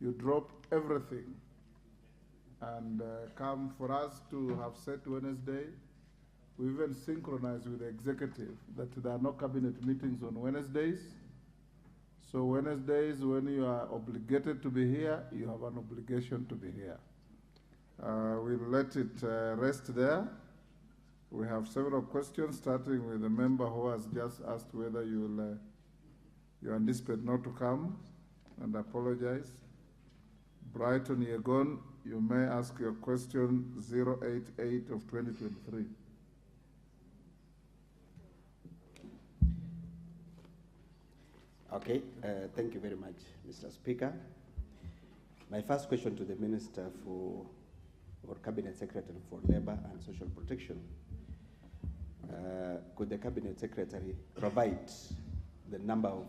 you drop everything and come. For us to have set Wednesday, we even synchronized with the executive that there are no cabinet meetings on Wednesdays. So Wednesdays, when you are obligated to be here, you have an obligation to be here. We'll let it rest there. We have several questions, starting with the member who has just asked whether you anticipate not to come and apologize. Brighton Yegon, you may ask your question 088 of 2023. Okay, thank you very much, Mr. Speaker. My first question to the Minister or Cabinet Secretary for Labor and Social Protection. Could the Cabinet Secretary provide the number of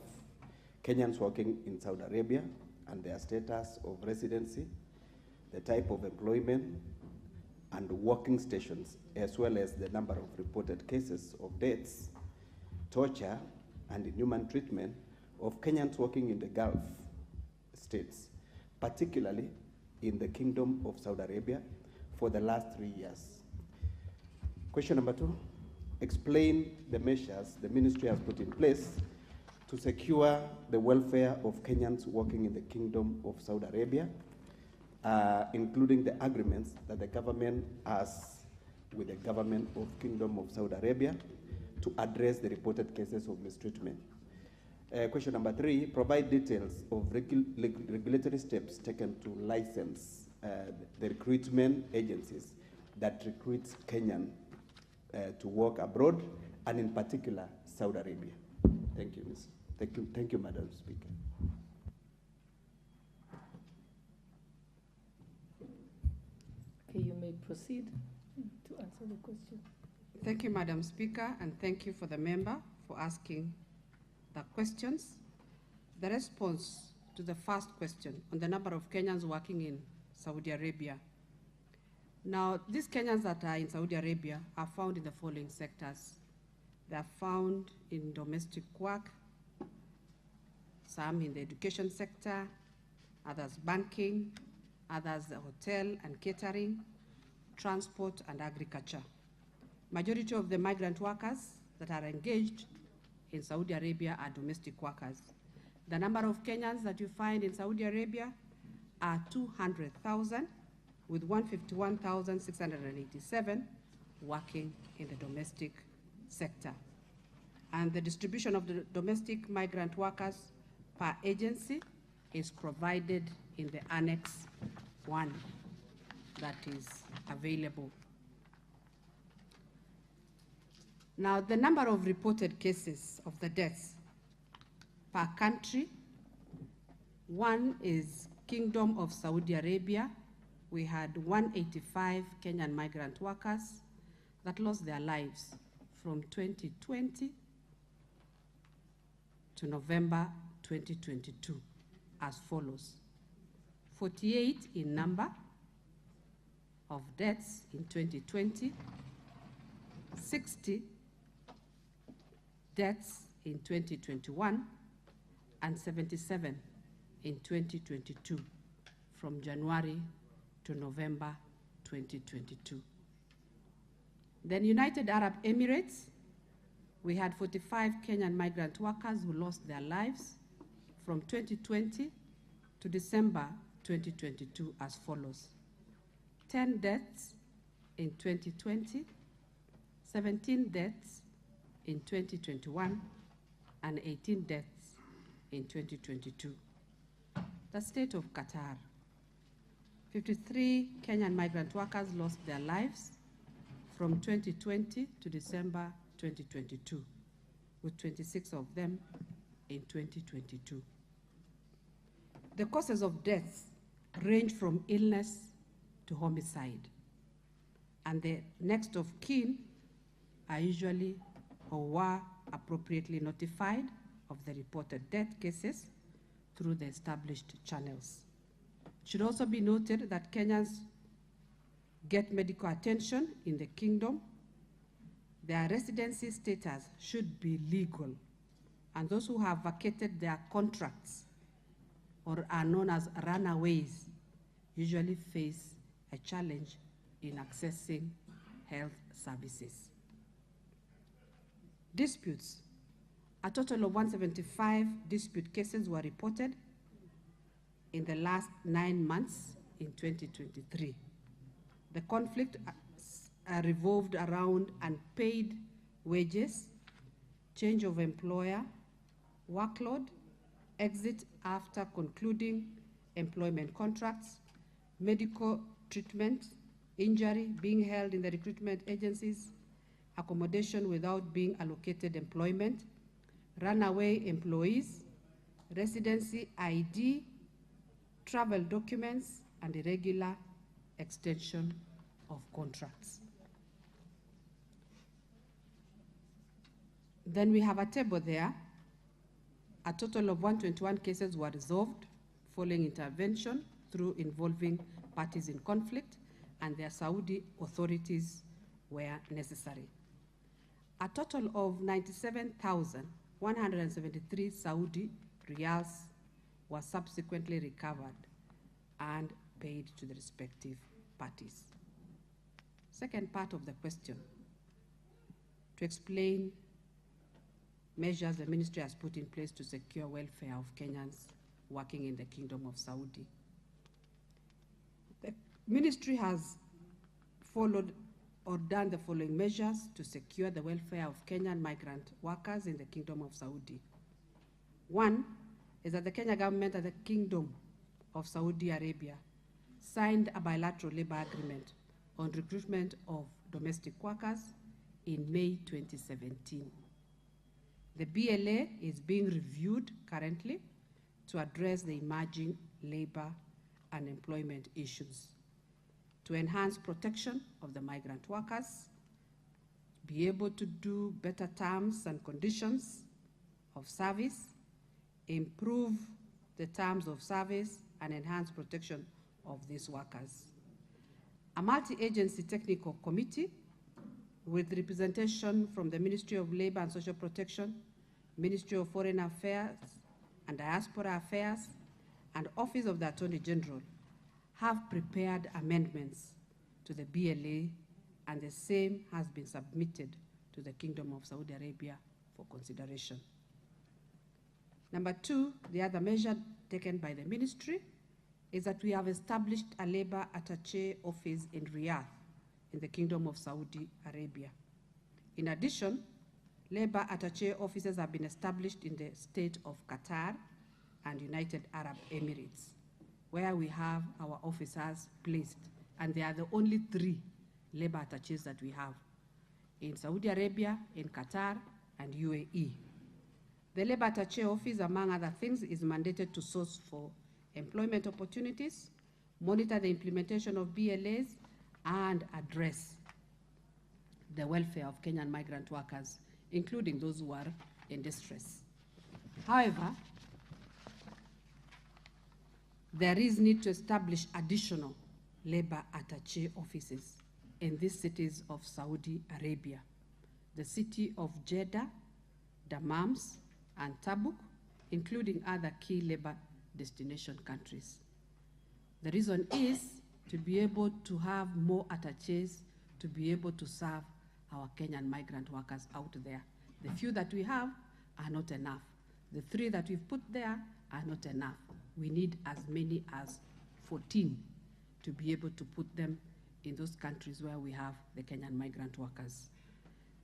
Kenyans working in Saudi Arabia and their status of residency, the type of employment and working stations, as well as the number of reported cases of deaths, torture, and inhuman treatment of Kenyans working in the Gulf states, particularly in the Kingdom of Saudi Arabia, for the last 3 years? Question number 2, explain the measures the ministry has put in place to secure the welfare of Kenyans working in the Kingdom of Saudi Arabia, including the agreements that the government has with the government of Kingdom of Saudi Arabia to address the reported cases of mistreatment. Question number 3, provide details of regulatory steps taken to license the recruitment agencies that recruits Kenyan to work abroad, and in particular, Saudi Arabia. Thank you, Ms. Thank you, Madam Speaker. Okay, you may proceed to answer the question. Thank you, Madam Speaker, and thank you for the member for asking the questions. The response to the first question on the number of Kenyans working in Saudi Arabia. Now, these Kenyans that are in Saudi Arabia are found in the following sectors. They are found in domestic work, some in the education sector, others banking, others the hotel and catering, transport and agriculture. Majority of the migrant workers that are engaged in Saudi Arabia are domestic workers. The number of Kenyans that you find in Saudi Arabia are 200,000, with 151,687 working in the domestic sector. And the distribution of the domestic migrant workers per agency is provided in the Annex 1 that is available. Now, the number of reported cases of the deaths per country, one is Kingdom of Saudi Arabia. We had 185 Kenyan migrant workers that lost their lives from 2020 to November 2022 as follows: 48 in number of deaths in 2020, 60 deaths in 2021, and 77 in 2022 from January to November 2022. Then United Arab Emirates, we had 45 Kenyan migrant workers who lost their lives from 2020 to December 2022 as follows: 10 deaths in 2020, 17 deaths in 2021, and 18 deaths in 2022. The state of Qatar, 53 Kenyan migrant workers lost their lives from 2020 to December 2022, with 26 of them in 2022. The causes of death range from illness to homicide, and the next of kin are usually or were appropriately notified of the reported death cases through the established channels. It should also be noted that Kenyans get medical attention in the kingdom. Their residency status should be legal, and those who have vacated their contracts or are known as runaways usually face a challenge in accessing health services. Disputes. A total of 175 dispute cases were reported in the last 9 months in 2023. The conflict revolved around unpaid wages, change of employer, workload, exit after concluding employment contracts, medical treatment, injury, being held in the recruitment agencies, accommodation without being allocated employment, runaway employees, residency ID, travel documents, and irregular extension of contracts. Then we have a table there. A total of 121 cases were resolved following intervention through involving parties in conflict, and their Saudi authorities where necessary. A total of 97,173 Saudi riyals were subsequently recovered and paid to the respective parties. Second part of the question, to explain measures the ministry has put in place to secure welfare of Kenyans working in the Kingdom of Saudi. The ministry has followed or done the following measures to secure the welfare of Kenyan migrant workers in the Kingdom of Saudi. One is that the Kenya government and the Kingdom of Saudi Arabia signed a bilateral labor agreement on recruitment of domestic workers in May 2017. The BLA is being reviewed currently to address the emerging labor and employment issues, to enhance protection of the migrant workers, be able to do better terms and conditions of service, improve the terms of service, and enhance protection of these workers. a multi-agency technical committee with representation from the Ministry of Labor and Social Protection, Ministry of Foreign Affairs and Diaspora Affairs, and Office of the Attorney General have prepared amendments to the BLA, and the same has been submitted to the Kingdom of Saudi Arabia for consideration. Number two, the other measure taken by the ministry is that we have established a labor attaché office in Riyadh, in the Kingdom of Saudi Arabia. In addition, labor attaché offices have been established in the state of Qatar and United Arab Emirates, where we have our officers placed, and they are the only 3 labor attachés that we have, in Saudi Arabia, in Qatar, and UAE. The labor attaché office, among other things, is mandated to source for employment opportunities, monitor the implementation of BLAs, and address the welfare of Kenyan migrant workers, including those who are in distress. However, there is need to establish additional labor attaché offices in these cities of Saudi Arabia, the city of Jeddah, Dammams, and Tabuk, including other key labor destination countries. The reason is to be able to have more attachés to be able to serve our Kenyan migrant workers out there. The few that we have are not enough. The 3 that we've put there are not enough. We need as many as 14 to be able to put them in those countries where we have the Kenyan migrant workers.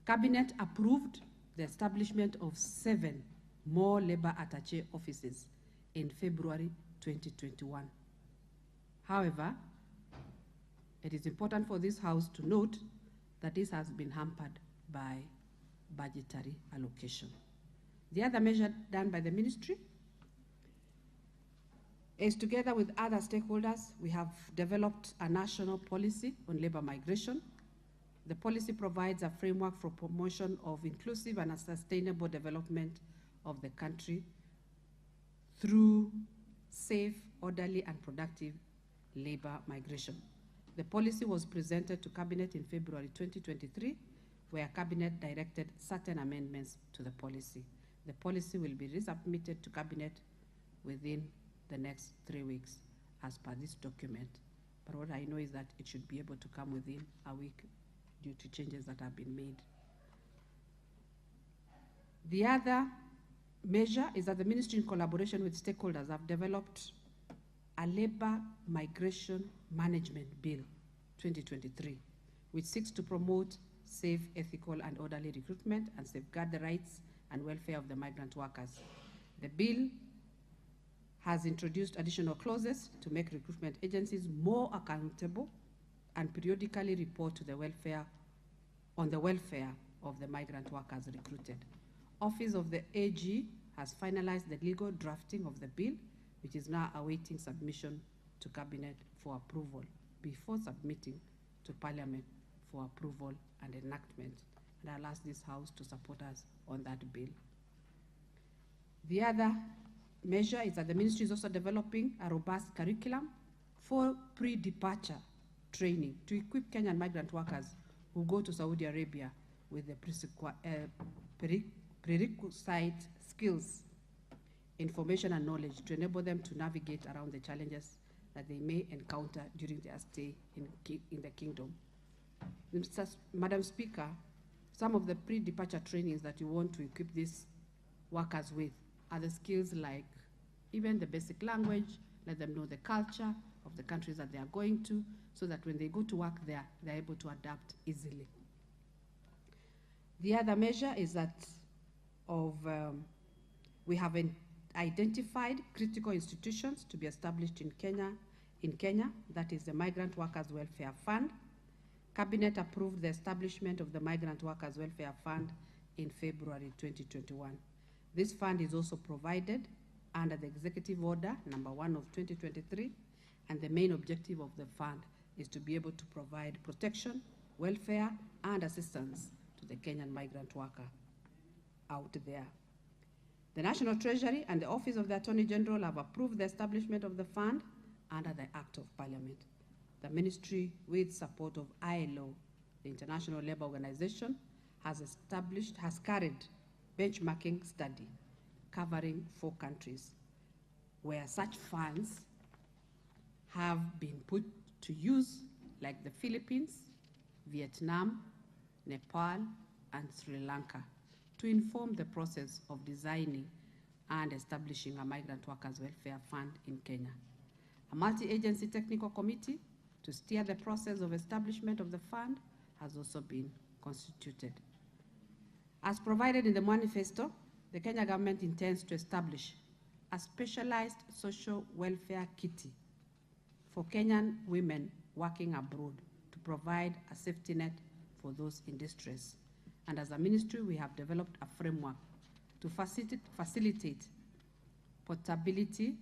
Cabinet approved the establishment of 7 more labor attaché offices in February 2021. However, it is important for this House to note that this has been hampered by budgetary allocation. The other measure done by the ministry is, together with other stakeholders, we have developed a national policy on labor migration. The policy provides a framework for promotion of inclusive and sustainable development of the country through safe, orderly, and productive labor migration. The policy was presented to Cabinet in February 2023, where Cabinet directed certain amendments to the policy. The policy will be resubmitted to Cabinet within the next 3 weeks as per this document. But what I know is that it should be able to come within a week due to changes that have been made. The other measure is that the ministry, in collaboration with stakeholders, have developed a labor migration management bill 2023, which seeks to promote safe, ethical, and orderly recruitment and safeguard the rights and welfare of the migrant workers. The bill has introduced additional clauses to make recruitment agencies more accountable and periodically report to the welfare of the migrant workers recruited. Office of the AG has finalized the legal drafting of the bill, which is now awaiting submission to Cabinet for approval before submitting to Parliament for approval and enactment. And I'll ask this House to support us on that bill. The other measure is that the ministry is also developing a robust curriculum for pre-departure training to equip Kenyan migrant workers who go to Saudi Arabia with the prerequisite skills, information, and knowledge to enable them to navigate around the challenges that they may encounter during their stay in the kingdom. Madam Speaker, some of the pre-departure trainings that you want to equip these workers with are the skills like even the basic language, let them know the culture of the countries that they are going to, so that when they go to work there, they're able to adapt easily. The other measure is that we have identified critical institutions to be established in Kenya, that is the Migrant Workers Welfare Fund. Cabinet approved the establishment of the Migrant Workers Welfare Fund in February 2021. This fund is also provided under the Executive Order number 1 of 2023, and the main objective of the fund is to be able to provide protection, welfare, and assistance to the Kenyan migrant worker out there. The National Treasury and the Office of the Attorney General have approved the establishment of the fund under the Act of Parliament. the ministry, with support of ILO, the International Labour Organization, has carried benchmarking study covering 4 countries where such funds have been put to use, like the Philippines, Vietnam, Nepal, and Sri Lanka, to inform the process of designing and establishing a migrant workers welfare fund in Kenya. A multi-agency technical committee to steer the process of establishment of the fund has also been constituted. As provided in the manifesto, the Kenya government intends to establish a specialized social welfare kitty for Kenyan women working abroad to provide a safety net for those in distress. And as a ministry, we have developed a framework to facilitate portability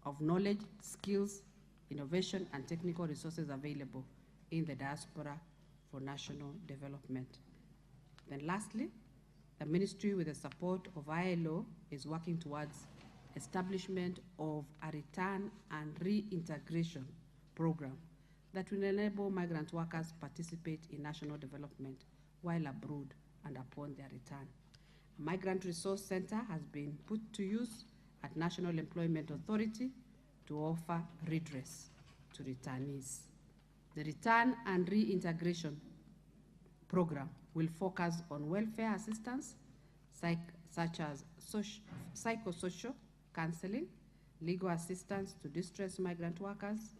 of knowledge, skills, innovation, and technical resources available in the diaspora for national development. Then lastly, the ministry, with the support of ILO, is working towards establishment of a return and reintegration program that will enable migrant workers participate in national development while abroad and upon their return. A migrant resource center has been put to use at National Employment Authority to offer redress to returnees. The return and reintegration program will focus on welfare assistance, such as psychosocial counseling, legal assistance to distressed migrant workers,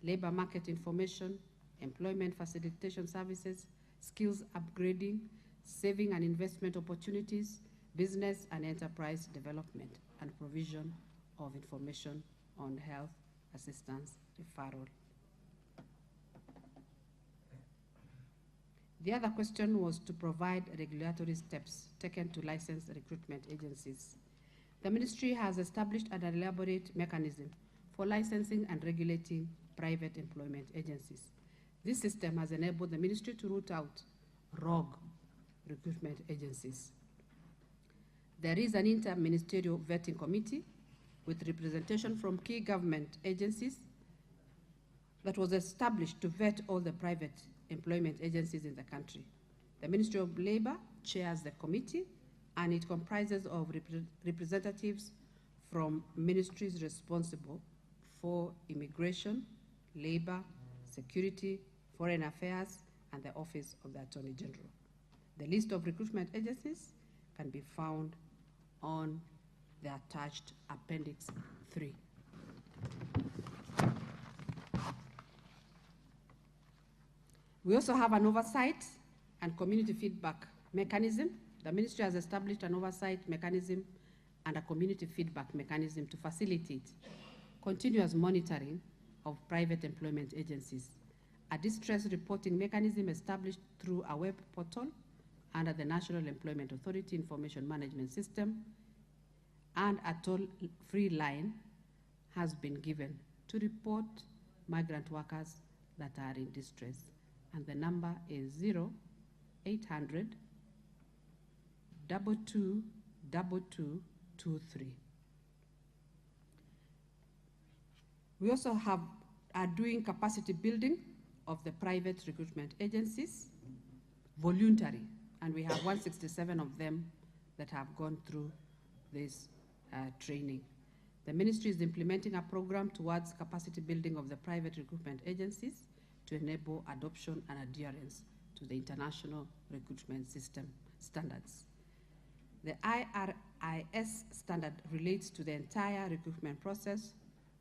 labor market information, employment facilitation services, skills upgrading, saving and investment opportunities, business and enterprise development, and provision of information on health assistance referral. The other question was to provide regulatory steps taken to license recruitment agencies. The ministry has established an elaborate mechanism for licensing and regulating private employment agencies. This system has enabled the ministry to root out rogue recruitment agencies. There is an inter-ministerial vetting committee with representation from key government agencies that was established to vet all the private employment agencies in the country. The Ministry of Labor chairs the committee, and it comprises of representatives from ministries responsible for immigration, labor, security, foreign affairs, and the Office of the Attorney General. The list of recruitment agencies can be found on the attached Appendix 3. We also have an oversight and community feedback mechanism. The ministry has established an oversight mechanism and a community feedback mechanism to facilitate continuous monitoring of private employment agencies. A distress reporting mechanism established through a web portal under the National Employment Authority Information Management System, and a toll-free line has been given to report migrant workers that are in distress. And the number is 0800 22 2223. We also are doing capacity building of the private recruitment agencies, voluntary, and we have 167 of them that have gone through this training. The ministry is implementing a program towards capacity building of the private recruitment agencies to enable adoption and adherence to the international recruitment system standards. The IRIS standard relates to the entire recruitment process,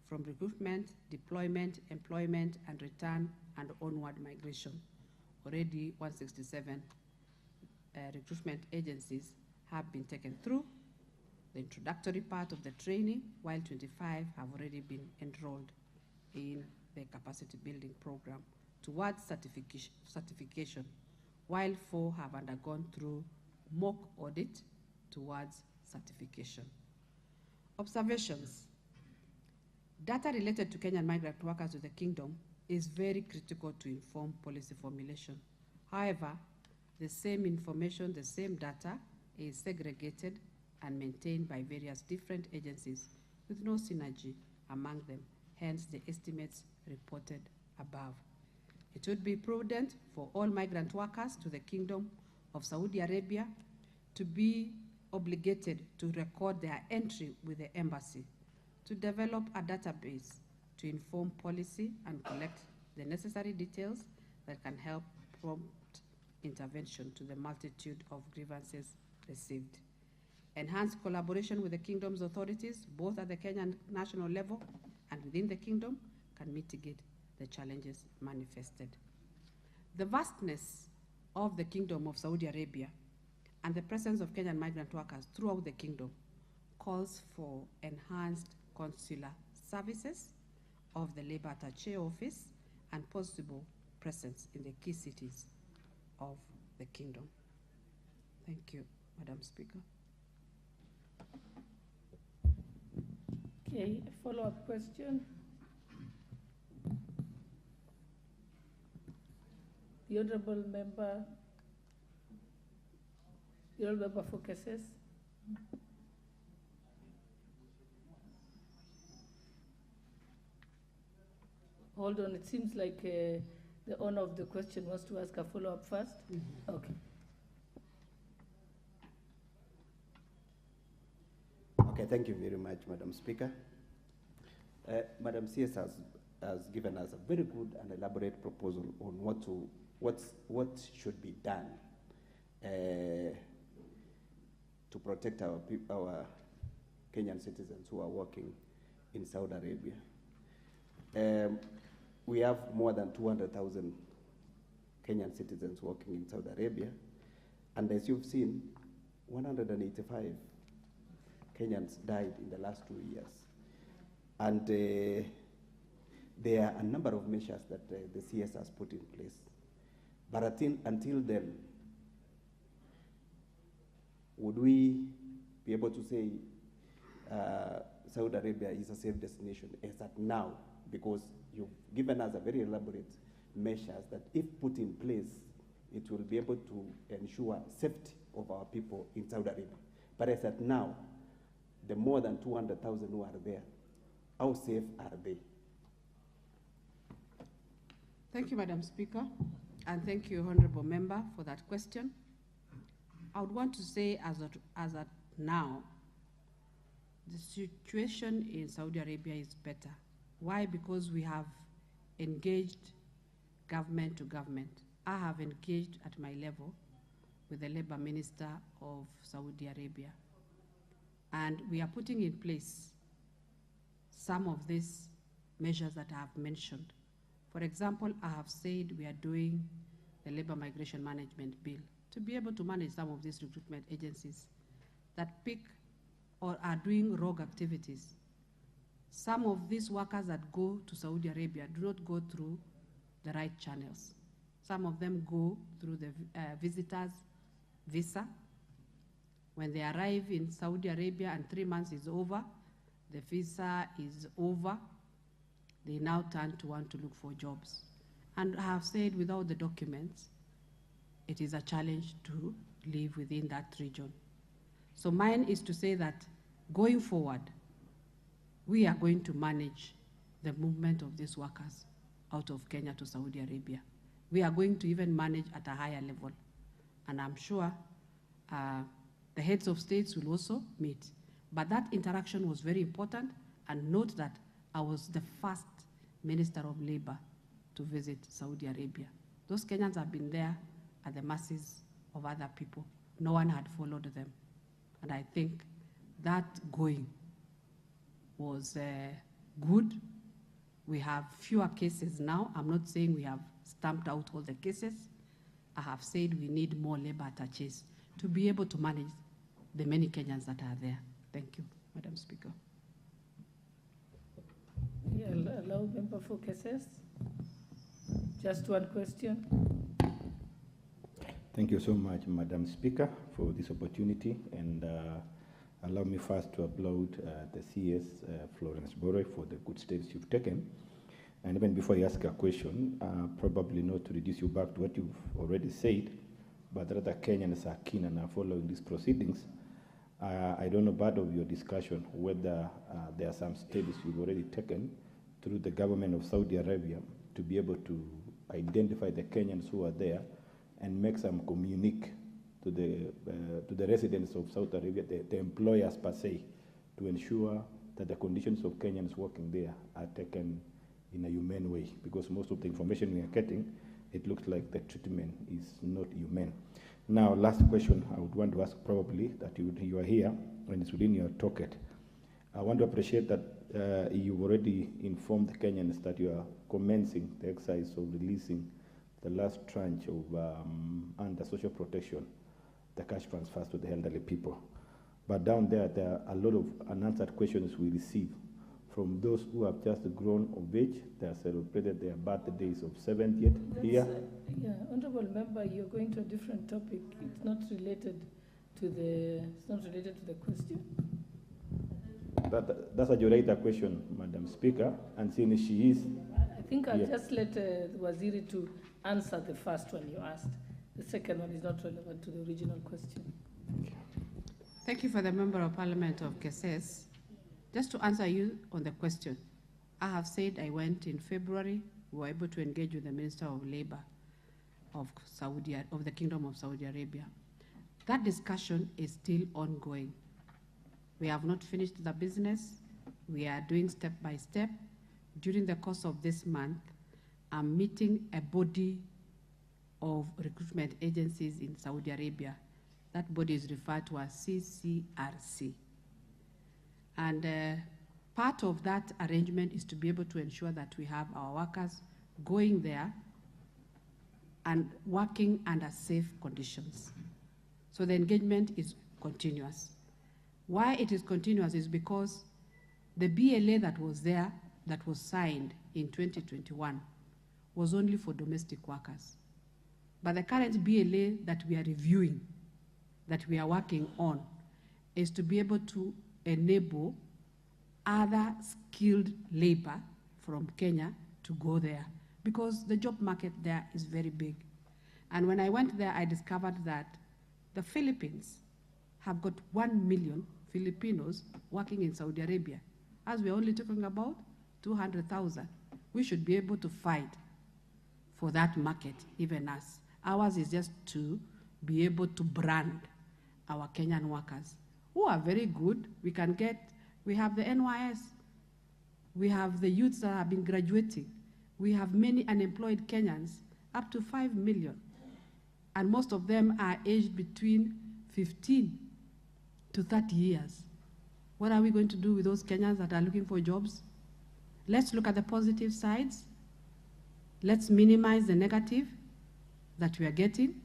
from recruitment, deployment, employment, and return, and onward migration. Already 167 recruitment agencies have been taken through the introductory part of the training, while 25 have already been enrolled in the capacity building program towards certification, while 4 have undergone through mock audit towards certification. Observations. Data related to Kenyan migrant workers to the Kingdom is very critical to inform policy formulation. However, the same information, the same data is segregated and maintained by various different agencies with no synergy among them. Hence, the estimates reported above. It would be prudent for all migrant workers to the Kingdom of Saudi Arabia to be obligated to record their entry with the embassy, to develop a database to inform policy and collect the necessary details that can help prompt intervention to the multitude of grievances received. Enhance collaboration with the Kingdom's authorities, both at the Kenyan national level and within the Kingdom, can mitigate the challenges manifested. The vastness of the Kingdom of Saudi Arabia and the presence of Kenyan migrant workers throughout the Kingdom calls for enhanced consular services of the Labor Attaché Office and possible presence in the key cities of the Kingdom. Thank you, Madam Speaker. Okay, a follow-up question. The Honourable Member for cases. Hold on, it seems like the owner of the question wants to ask a follow-up first. Okay. Okay, thank you very much, Madam Speaker. Madam CS has given us a very good and elaborate proposal on what should be done to protect our Kenyan citizens who are working in Saudi Arabia. We have more than 200,000 Kenyan citizens working in Saudi Arabia, and as you've seen, 185 Kenyans died in the last 2 years. And there are a number of measures that the CS has put in place. But until then, would we be able to say Saudi Arabia is a safe destination as at now? Because you've given us a very elaborate measures that if put in place, it will be able to ensure safety of our people in Saudi Arabia. But as at now, the more than 200,000 who are there, how safe are they? Thank you, Madam Speaker, and thank you, Honourable Member, for that question. I would want to say as at now, the situation in Saudi Arabia is better. Why? Because we have engaged government to government. I have engaged at my level with the Labour Minister of Saudi Arabia, and we are putting in place some of these measures that I have mentioned. For example, I have said we are doing the Labour Migration Management Bill to be able to manage some of these recruitment agencies that pick or are doing rogue activities. Some of these workers that go to Saudi Arabia do not go through the right channels. Some of them go through the visitor's visa. When they arrive in Saudi Arabia and 3 months is over, the visa is over, they now turn to want to look for jobs. And I have said without the documents, it is a challenge to live within that region. So mine is to say that going forward, we are going to manage the movement of these workers out of Kenya to Saudi Arabia. We are going to even manage at a higher level. And I'm sure the heads of states will also meet. But that interaction was very important, and note that I was the first Minister of Labor to visit Saudi Arabia. Those Kenyans have been there at the masses of other people. No one had followed them. And I think that going was good. We have fewer cases now. I'm not saying we have stamped out all the cases. I have said we need more labor attaches to be able to manage the many Kenyans that are there. Thank you, Madam Speaker. Yeah, allow member for cases. Just one question. Thank you so much, Madam Speaker, for this opportunity. And allow me first to applaud the CS, Florence Boroy, for the good steps you've taken. And even before I ask a question, probably not to reduce you back to what you've already said, but rather Kenyans are keen and are following these proceedings. I don't know part of your discussion whether there are some steps you've already taken through the government of Saudi Arabia to be able to identify the Kenyans who are there and make some communique to the residents of Saudi Arabia, the employers per se, to ensure that the conditions of Kenyans working there are taken in a humane way, because most of the information we are getting, it looks like the treatment is not humane. Now, last question I would want to ask, probably, that you are here, and it's within your toolkit. I want to appreciate that you've already informed the Kenyans that you are commencing the exercise of releasing the last tranche of under social protection, the cash transfers to the elderly people. But down there, there are a lot of unanswered questions we receive from those who have just grown of age. They have celebrated their birthdays of 70th year. Yeah, Honorable Member, you're going to a different topic. It's not related to the question. That's a Joraita question, Madam Speaker, and since she is... I think I'll just let the Waziri to answer the first one you asked. The second one is not relevant to the original question. Thank you for the Member of Parliament of Keses. Just to answer you on the question, I have said I went in February. We were able to engage with the Minister of Labor of the Kingdom of Saudi Arabia. That discussion is still ongoing. We have not finished the business. We are doing step by step. During the course of this month, I'm meeting a body of recruitment agencies in Saudi Arabia. That body is referred to as CCRC. And part of that arrangement is to be able to ensure that we have our workers going there and working under safe conditions. So the engagement is continuous. Why it is continuous is because the BLA that was there, that was signed in 2021, was only for domestic workers. But the current BLA that we are reviewing, that we are working on, is to be able to enable other skilled labor from Kenya to go there, because the job market there is very big. And when I went there, I discovered that the Philippines have got 1 million Filipinos working in Saudi Arabia. As we're only talking about 200,000, we should be able to fight for that market, even us. Ours is just to be able to brand our Kenyan workers, who are very good. We have the NYS, we have the youths that have been graduating, we have many unemployed Kenyans, up to 5 million. And most of them are aged between 15 to 30 years. What are we going to do with those Kenyans that are looking for jobs? Let's look at the positive sides. Let's minimize the negative that we are getting,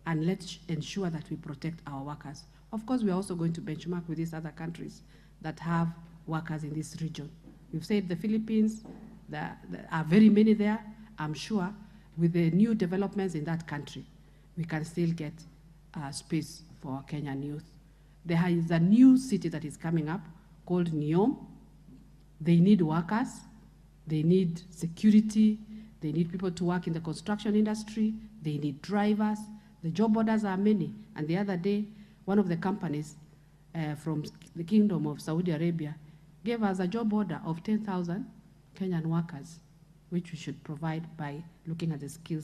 and let's ensure that we protect our workers. Of course, we are also going to benchmark with these other countries that have workers in this region. We've said the Philippines, there are very many there. I'm sure with the new developments in that country, we can still get space for our Kenyan youth. There is a new city that is coming up called Neom. They need workers, they need security, they need people to work in the construction industry, they need drivers. The job orders are many. And the other day, one of the companies from the Kingdom of Saudi Arabia gave us a job order of 10,000 Kenyan workers, which we should provide by looking at the skills